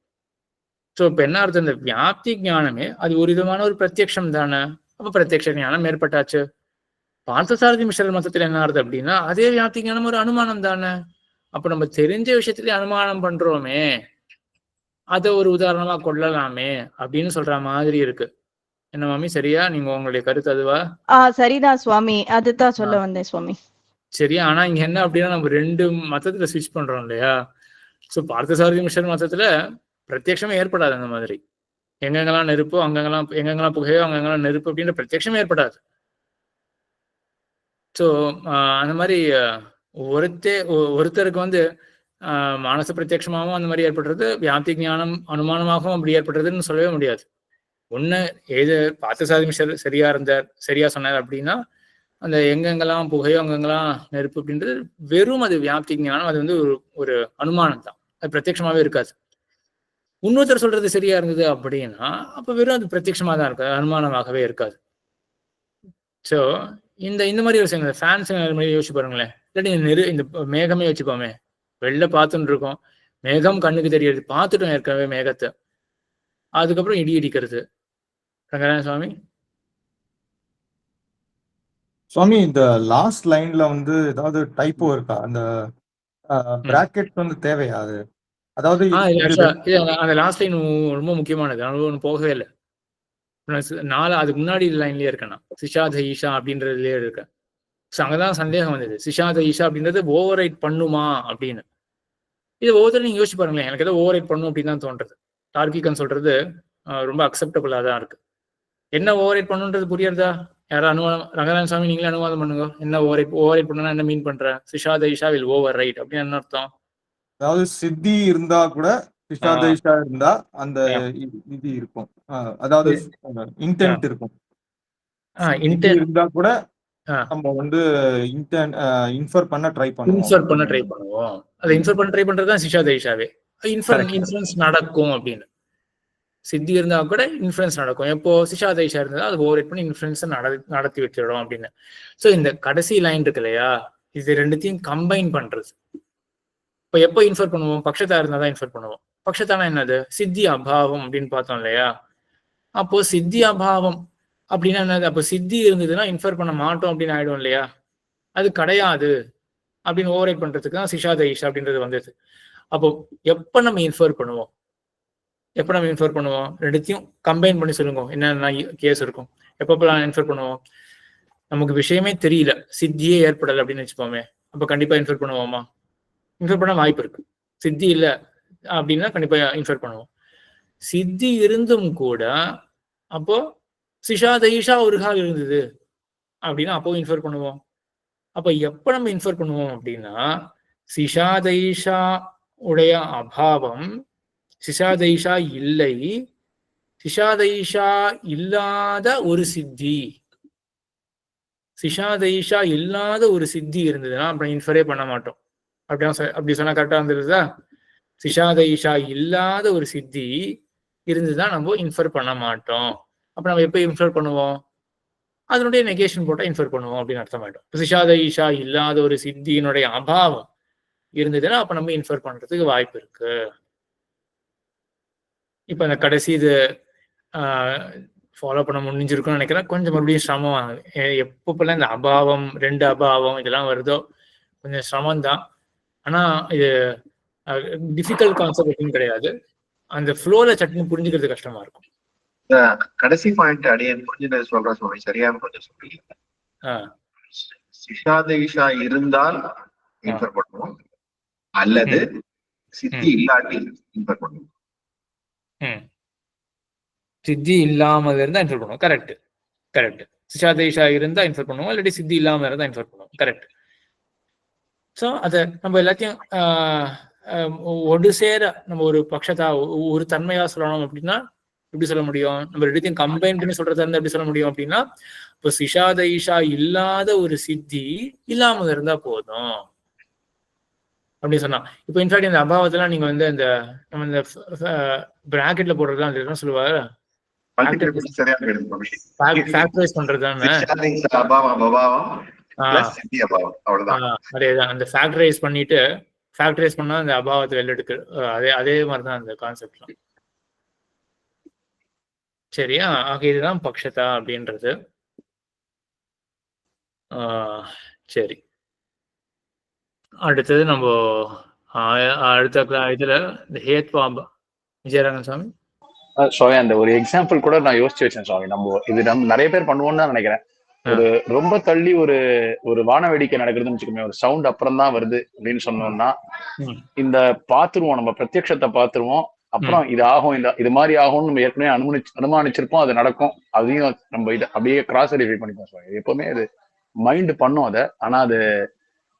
ஸோ இப்போ என்ன அர்த்தம், இந்த வியாப்தி ஞானமே அது ஒரு விதமான ஒரு பிரத்யக்ஷம் தானே. அப்ப பிரத்யக்ஷ ஞானம் ஏற்பட்டாச்சு. பார்த்தசாரதி மிஸ்ரர் மதத்துல என்ன அர்த்தம் அப்படின்னா அதே வியாப்தி ஞானம் ஒரு அனுமானம் தானே. அப்ப நம்ம தெரிஞ்ச விஷயத்திலேயே அனுமானம் பண்றோமே, அதை ஒரு உதாரணமா கொள்ளலாமே அப்படின்னு சொல்ற மாதிரி இருக்கு. என்ன மாமி, சரியா? நீங்க உங்களுடைய கருத்து அதுவா? சரிதான் சுவாமி, அதுதான் சொல்ல வந்தேன் சுவாமி. சரியா? ஆனா இங்க என்ன அப்படின்னா நம்ம ரெண்டு மதத்துல ஸ்விட்ச் பண்றோம் இல்லையா. சோ பார்த்தசாரதி மிஸ்ரர் மதத்துல பிரத்யக்ஷமே ஏற்படாது. அந்த மாதிரி எங்கெங்கெல்லாம் நெருப்போ எங்கெங்கெல்லாம் புகையோ அங்கெங்கெல்லாம் நெருப்பு அப்படின்ற பிரத்யக்ஷமே ஏற்படாது. ஸோ அந்த மாதிரி ஒருத்தருக்கு மானச பிரத்யட்சமாகவும் அந்த மாதிரி ஏற்படுறது, வியாப்தி ஞானம் அனுமானமாகவும் அப்படி ஏற்படுறதுன்னு சொல்லவே முடியாது. ஒண்ணு ஏது பார்த்தசாரதி மிஸ்ரர் சரியா சொன்னார் அப்படின்னா அந்த எங்கெங்கெல்லாம் புகையோ அங்கெங்கெல்லாம் நெருப்பு அப்படின்றது வெறும் அது வியாப்தி ஞானம், அது ஒரு அனுமானம் தான், அது பிரத்யட்சமாவே இருக்காது. இன்னொருத்தர் சொல்றது சரியா இருந்தது அப்படின்னா அப்ப வெறும் அது பிரத்யட்சமா தான் இருக்காது, அனுமானமாகவே இருக்காது. ஸோ இந்த மாதிரி விஷயங்கள் ஃபேன்ஸ் மாதிரி யோசிச்சு பாருங்களேன். இல்லாட்டி இந்த மேகமே வச்சுக்கோமே, வெளில பார்த்துட்டு இருக்கோம், மேகம் கண்ணுக்கு தெரியாது, பார்த்துட்டோம் ஏற்கனவே மேகத்தை, அதுக்கப்புறம் இடி இடிக்கிறது. ரங்கநாத சுவாமி. சுவாமி, இந்த லாஸ்ட் லைன்ல ஏதாவது டைப்போ இருக்கா? அந்த பிராக்கெட் தேவையா? அது அதாவது அந்த லாஸ்ட் லைன் ரொம்ப முக்கியமானது, ஒன்றும் போகவே இல்லை. அதுக்கு முன்னாடி லைன்லயே இருக்கேன், சிஷாத ஈஷா அப்படின்றதுலயே இருக்கேன். ஸோ அங்கதான் சந்தேகம் வந்தது, சிஷாத ஈஷா அப்படின்றது ஓவர் ரைட் பண்ணுமா அப்படின்னு. இது ஒவ்வொருத்தரும் நீங்க யோசிச்சு பாருங்களேன். எனக்கு ஏதோ ஓவர் ரைட் பண்ணும் அப்படின்னு தான் தோன்றது. டார்கிகன் சொல்றது ரொம்ப அக்செப்டபிளா தான் இருக்கு. என்ன ஓவர் ரைட் பண்ணுன்றது புரியறதா? யாரும் அனுவாதம், ரங்கநாத சுவாமி நீங்களே அனுவாதம் பண்ணுங்க. என்ன ஓவர் ரைட் பண்ணா என்ன மீன் பண்ற? சிஷாத ஈஷா வில் ஓவர் ரைட் அப்படின்னு என்ன அர்த்தம்? அதாவது சித்தி இருந்தா கூட சிஷாதைஷா இருந்தா அந்த இது இருக்கும், அதாவது இன்டென்ட் இருக்கும். இன்டென்ட் இருந்தா கூட நம்ம இன்ஃபர் பண்ண ட்ரை பண்ணுவோம். அதை இன்ஃபர் பண்ண ட்ரை பண்றதுதான் சிஷாதைஷாவே. இன்ஃபுளுன்ஸ் நடக்கும் அப்படின்னு. சித்தி இருந்தா கூட இன்ஃபுளுன்ஸ் நடக்கும். எப்போ சிஷாதைஷா இருந்தா அது ஓவர் ரைட் பண்ணி இன்ஃபுளுன்ஸ் நடத்தி வச்சிடும் அப்படின்னு. ஸோ இந்த கடைசி லைன் இருக்கு இல்லையா, இது ரெண்டுத்தையும் கம்பைன் பண்றது. இப்போ எப்போ இன்ஃபர் பண்ணுவோம்? பக்ஷத்தா இருந்தா தான் இன்ஃபர் பண்ணுவோம். பக்ஷத்தானா என்னது? சித்தி அபாவம் அப்படின்னு பார்த்தோம் இல்லையா. அப்போ சித்தி அபாவம் அப்படின்னா என்னது? அப்ப சித்தி இருந்ததுன்னா இன்ஃபர் பண்ண மாட்டோம் அப்படின்னு ஆயிடும் இல்லையா? அது கிடையாது அப்படின்னு ஓவரைட் பண்றதுக்கு தான் சிஷா தைஷா அப்படின்றது வந்தது. அப்போ எப்ப நம்ம இன்ஃபர் பண்ணுவோம்? எப்ப நம்ம இன்ஃபர் பண்ணுவோம்? ரெண்டுத்தையும் கம்பைன் பண்ணி சொல்லுங்க, என்னென்ன கேஸ் இருக்கும். எப்பப்பெல்லாம் இன்ஃபர் பண்ணுவோம்? நமக்கு விஷயமே தெரியல, சித்தியே ஏற்படலை அப்படின்னு வச்சுப்போமே, அப்ப கண்டிப்பா இன்ஃபர் பண்ணுவோமா? இன்ஃபர் பண்ண வாய்ப்பு இருக்கு. சித்தி இல்லை அப்படின்னா கண்டிப்பா இன்ஃபர் பண்ணுவோம். சித்தி இருந்தும் கூட அப்போ சிஷா தைஷா ஒரு கால் இருந்தது அப்படின்னா அப்போ இன்ஃபர் பண்ணுவோம். அப்ப எப்ப நம்ம இன்ஃபர் பண்ணுவோம் அப்படின்னா, சிஷா தைஷா உடைய அபாவம், சிஷா தைஷா இல்லை, சிஷா தைஷா இல்லாத ஒரு சித்தி, சிஷா தைஷா இல்லாத ஒரு சித்தி இருந்ததுன்னா அப்புறம் இன்ஃபரே பண்ண மாட்டோம். அப்படி சொன்னா கரெக்டா இருந்ததுதா? சிஷா தைஷா இல்லாத ஒரு சித்தி இருந்துதான் நம்ம இன்ஃபர் பண்ண மாட்டோம். அப்ப நம்ம எப்ப இன்ஃபர் பண்ணுவோம்? அதனுடைய நெகேஷன் போட்டா இன்ஃபர் பண்ணுவோம் அப்படின்னு அர்த்தம் ஆயிடும். சிஷா தைஷா இல்லாத ஒரு சித்தியினுடைய அபாவம் இருந்ததுன்னா அப்ப நம்ம இன்ஃபர் பண்றதுக்கு வாய்ப்பு இருக்கு. இப்ப அந்த கடைசி இது ஃபாலோ பண்ண முடிஞ்சிருக்கும்னு நினைக்கிறேன். கொஞ்சம் மறுபடியும் சிரமம் ஆகுது. எப்பப்பெல்லாம் இந்த அபாவம், ரெண்டு அபாவம் இதெல்லாம் வருதோ கொஞ்சம் சிரமம் தான். ஆனா இது டிஃபிகல்ட் கான்செப்ட் எதுவும் கிடையாது. அந்த ஃப்ளோல சட்டுன்னு புரிஞ்சுக்கிறது கஷ்டமா இருக்கும். கடைசி பாயிண்ட் அடியன் புரிஞ்சது சொல்றேன் சுவாமி, சரியான கொஞ்சம் சொல்றீங்க. சிஷா தைஷா இருந்தால் இன்ஃபர் பண்ணுவோம், அல்லது சித்தி இல்லாட்டி இன்ஃபர் பண்ணுவோம். சித்தி இல்லாம இருந்தா இன்ஃபர் பண்ணுவோம். Correct correct. சிஷா தைஷா இருந்தா இன்ஃபர் பண்ணுவோம், இல்லாட்டி சித்தி இல்லாம இருந்தா இன்ஃபர் பண்ணுவோம். கரெக்ட். ஸோ அதை நம்ம எல்லாத்தையும் ஒரு சேர நம்ம ஒரு பட்சத்தா ஒரு தன்மையா சொல்லணும் அப்படின்னா எப்படி சொல்ல முடியும்? நம்ம ரெண்டுத்தையும் கம்பைன் பண்ணி சொல்றதா இருந்தா எப்படி சொல்ல முடியும் அப்படின்னா, இப்போ சிஷா தைஷா இல்லாத ஒரு சித்தி இல்லாம இருந்தா போதும் அப்படின்னு சொன்னா. இப்போ இன்ஃபேக்ட் இந்த அபாவத்தெல்லாம் நீங்க வந்து இந்த நம்ம இந்த பிராக்கெட்ல போடுறதுலாம் அந்த என்ன சொல்லுவாரு, ஃபேக்டரைஸ் பண்றதுதானே. அதேதான், அந்த ஃபேக்டரைஸ் பண்ணிட்டு ஃபேக்டரைஸ் பண்ணா அந்த அபாவத்தை வெளில எடுக்கு. அதே மாதிரிதான் அந்த கான்செப்ட்லாம். சரியா? ஆக இதுதான் பக்ஷதா அப்படின்றது. சரி, அடுத்தது நம்ம அடுத்த இதுல இந்த ஹேத்வாபா விஜயரங்கன் சுவாமி. சுவாமி அந்த ஒரு எக்ஸாம்பிள் கூட நான் யோசிச்சு வச்சேன் சுவாமி. நம்ம நிறைய பேர் பண்ணுவோம்னு தான் நினைக்கிறேன். ஒரு ரொம்ப தள்ளி ஒரு வான வேடிக்கை நடக்குதுன்னு வச்சுக்கோமே, ஒரு சவுண்ட் அப்புறம் தான் வருது அப்படின்னு சொன்னோம்னா இந்த பாத்துருவோம், நம்ம பிரத்யக்ஷத்தை பாத்துருவோம். அப்புறம் இது ஆகும், இது மாதிரி ஆகும்னு நம்ம ஏற்கனவே அனுமானிச்சிருப்போம், அது நடக்கும். அதையும் நம்ம இதை அப்படியே கிராஸ் வெரிஃபை பண்ணிப்போம் சுவாமி. எப்பவுமே அது மைண்ட் பண்ணும் அதை. ஆனா அது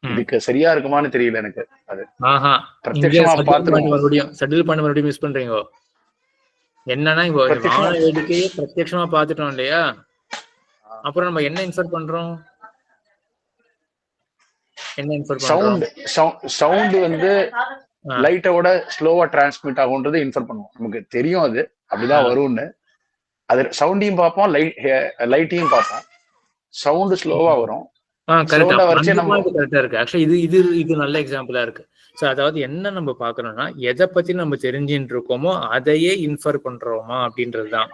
இதுக்கு சரியா இருக்குமான்னு தெரியல எனக்கு. அது பிரத்யக்ஷமா பாத்துருவோம், மறுபடியும் செட்டில் பண்ண மறுபடியும் மிஸ் பண்றீங்க. என்னன்னா இப்போ வான வேடிக்கையே பிரத்யக்ஷமா பாத்துட்டோம் இல்லையா, அப்புறம் நம்ம என்ன இன்ஃபர் பண்றோம்? என்ன இன்ஃபர் பண்றோம்? சவுண்ட் வந்து லைட்டோட ஸ்லோவா டிரான்ஸ்மிட் ஆகும்ன்றது இன்ஃபர் பண்ணுவோம். நமக்கு தெரியும் அது அப்படிதான் வரும்னு. அது சவுண்டையும் பார்ப்போம், லைட்டையும் பார்ப்போம். சவுண்ட் ஸ்லோவா வரும். கரெக்டா இருக்கு. ஆக்சுவலி இது நல்ல எக்ஸாம்பிளா இருக்கு. ஸோ அதாவது என்ன நம்ம பாக்குறோம்னா, எதை பத்தி நம்ம தெரிஞ்சுட்டு இருக்கோமோ அதையே இன்ஃபர் பண்றோமா அப்படின்றதுதான்.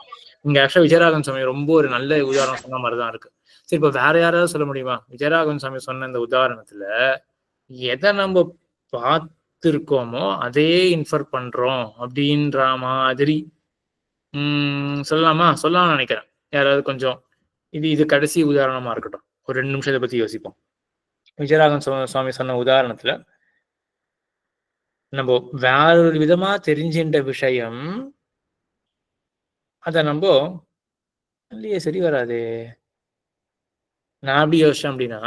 இங்க ஆக்சுவலா விஜயராகவன் சுவாமி ரொம்ப ஒரு நல்ல உதாரணம் சொன்ன மாதிரிதான் இருக்கு. சரி, இப்ப வேற யாராவது சொல்ல முடியுமா? விஜயராகவன் சுவாமி சொன்ன இந்த உதாரணத்துல எதை நம்ம பார்த்திருக்கோமோ அதையே இன்ஃபர் பண்றோம் அப்படின்ற மாதிரி சொல்லலாம்னு நினைக்கிறேன். யாராவது கொஞ்சம் இது கடைசி உதாரணமா இருக்கட்டும், ஒரு 2 நிமிஷத்தை பத்தி யோசிப்போம். விஜயராகவன் சுவாமி சொன்ன உதாரணத்துல நம்ம வேற ஒரு விதமா தெரிஞ்சின்ற விஷயம் அத நம்ம இல்லையே சரி வராது. நான் அப்படி யோசிச்சேன் அப்படின்னா,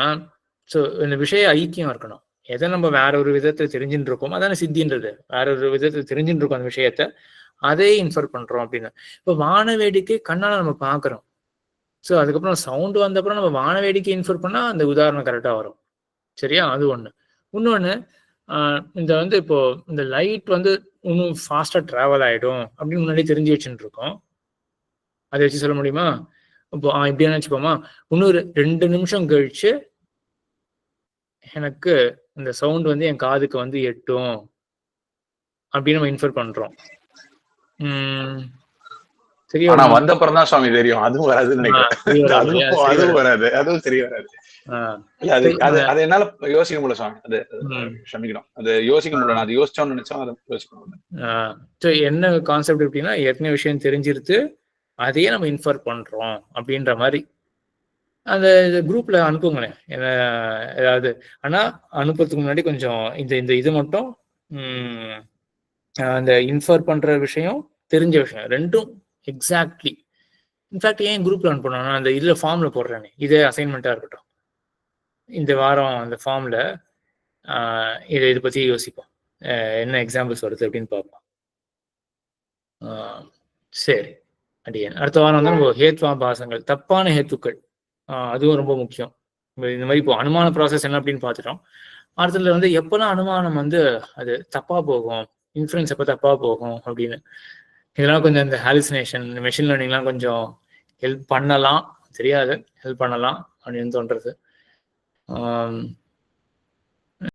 ஸோ இந்த விஷய ஐக்கியம் இருக்கணும். எதை நம்ம வேற ஒரு விதத்தை தெரிஞ்சுட்டு இருக்கோம் அதான சித்தின்றது. வேற ஒரு விதத்தை தெரிஞ்சுட்டு இருக்கோம் அந்த விஷயத்த, அதே இன்ஃபர் பண்றோம் அப்படின்னு. இப்போ வான வேடிக்கை கண்ணால நம்ம பாக்குறோம். ஸோ அதுக்கப்புறம் சவுண்ட் வந்தப்பறம் நம்ம வான வேடிக்கை இன்ஃபர் பண்ணா அந்த உதாரணம் கரெக்டா வரும். சரியா? அது ஒண்ணு. இன்னொன்னு, இந்த வந்து இப்போ இந்த லைட் வந்து இன்னும் ஃபாஸ்டா டிராவல் ஆயிடும் அப்படின்னு முன்னாடி தெரிஞ்சு வச்சுட்டு இருக்கோம். அதை வச்சு சொல்ல முடியுமா? இப்போ இப்படியா வச்சுப்போமா, இன்னொரு 2 நிமிஷம் கழிச்சு எனக்கு இந்த சவுண்ட் வந்து என் காதுக்கு வந்து எட்டும் அப்படின்னு நம்ம இன்ஃபர் பண்றோம். தெரிய ஆனா வருமா? வந்த அப்புறம் தான் சுவாமி தெரியும். அதுவும் வராதுன்னு நினைக்கிறேன். அதுவும் வராது. அதுவும் தெரிய வராது. இல்ல அது என்னால யோசிக்க முடியல சுவாமி. அது க்ஷமிக்கணும். அது யோசிக்க முடியல. நான் அது யோசிச்சோம்னு நினைச்சோம். அதை யோசிக்க முடியல. என்ன கான்செப்ட் அப்படின்னா, ஏற்கனவே விஷயம் தெரிஞ்சிருத்து, அதையே நம்ம இன்ஃபர் பண்றோம் அப்படின்ற மாதிரி அந்த குரூப்ல அனுப்புங்களேன். ஏதாவது ஆனா அனுப்புறதுக்கு முன்னாடி கொஞ்சம் இந்த இது மட்டும் அந்த இன்ஃபர் பண்ற விஷயம், தெரிஞ்ச விஷயம் ரெண்டும் எக்ஸாக்ட்லி. இன்ஃபேக்ட் ஏன் குரூப்ல அனுப்பணும்? நான் அந்த இதுல ஃபார்ம்ல போடுறேனே, இதே அசைன்மெண்ட்டா இருக்கட்டும். இந்த வாரம் அந்த ஃபார்ம்ல இதை பத்தி யோசிப்போம். என்ன எக்ஸாம்பிள்ஸ் வருது அப்படின்னு பார்ப்போம். சரி அடியேன். அடுத்த வாரம் வந்து நம்ம ஹேத்வாபாசங்கள், தப்பான ஹேத்துக்கள், அதுவும் ரொம்ப முக்கியம். இந்த மாதிரி இப்போ அனுமான ப்ராசஸ் என்ன அப்படின்னு பார்த்துட்டோம். அடுத்ததுல வந்து எப்பெல்லாம் அனுமானம் வந்து அது தப்பா போகும், இன்ஃபரன்ஸ் எப்போ தப்பா போகும் அப்படின்னு, இதெல்லாம் கொஞ்சம் இந்த ஹாலுசினேஷன், மெஷின் லேர்னிங்லாம் கொஞ்சம் ஹெல்ப் பண்ணலாம், தெரியாது, ஹெல்ப் பண்ணலாம் அப்படின்னு தோன்றது.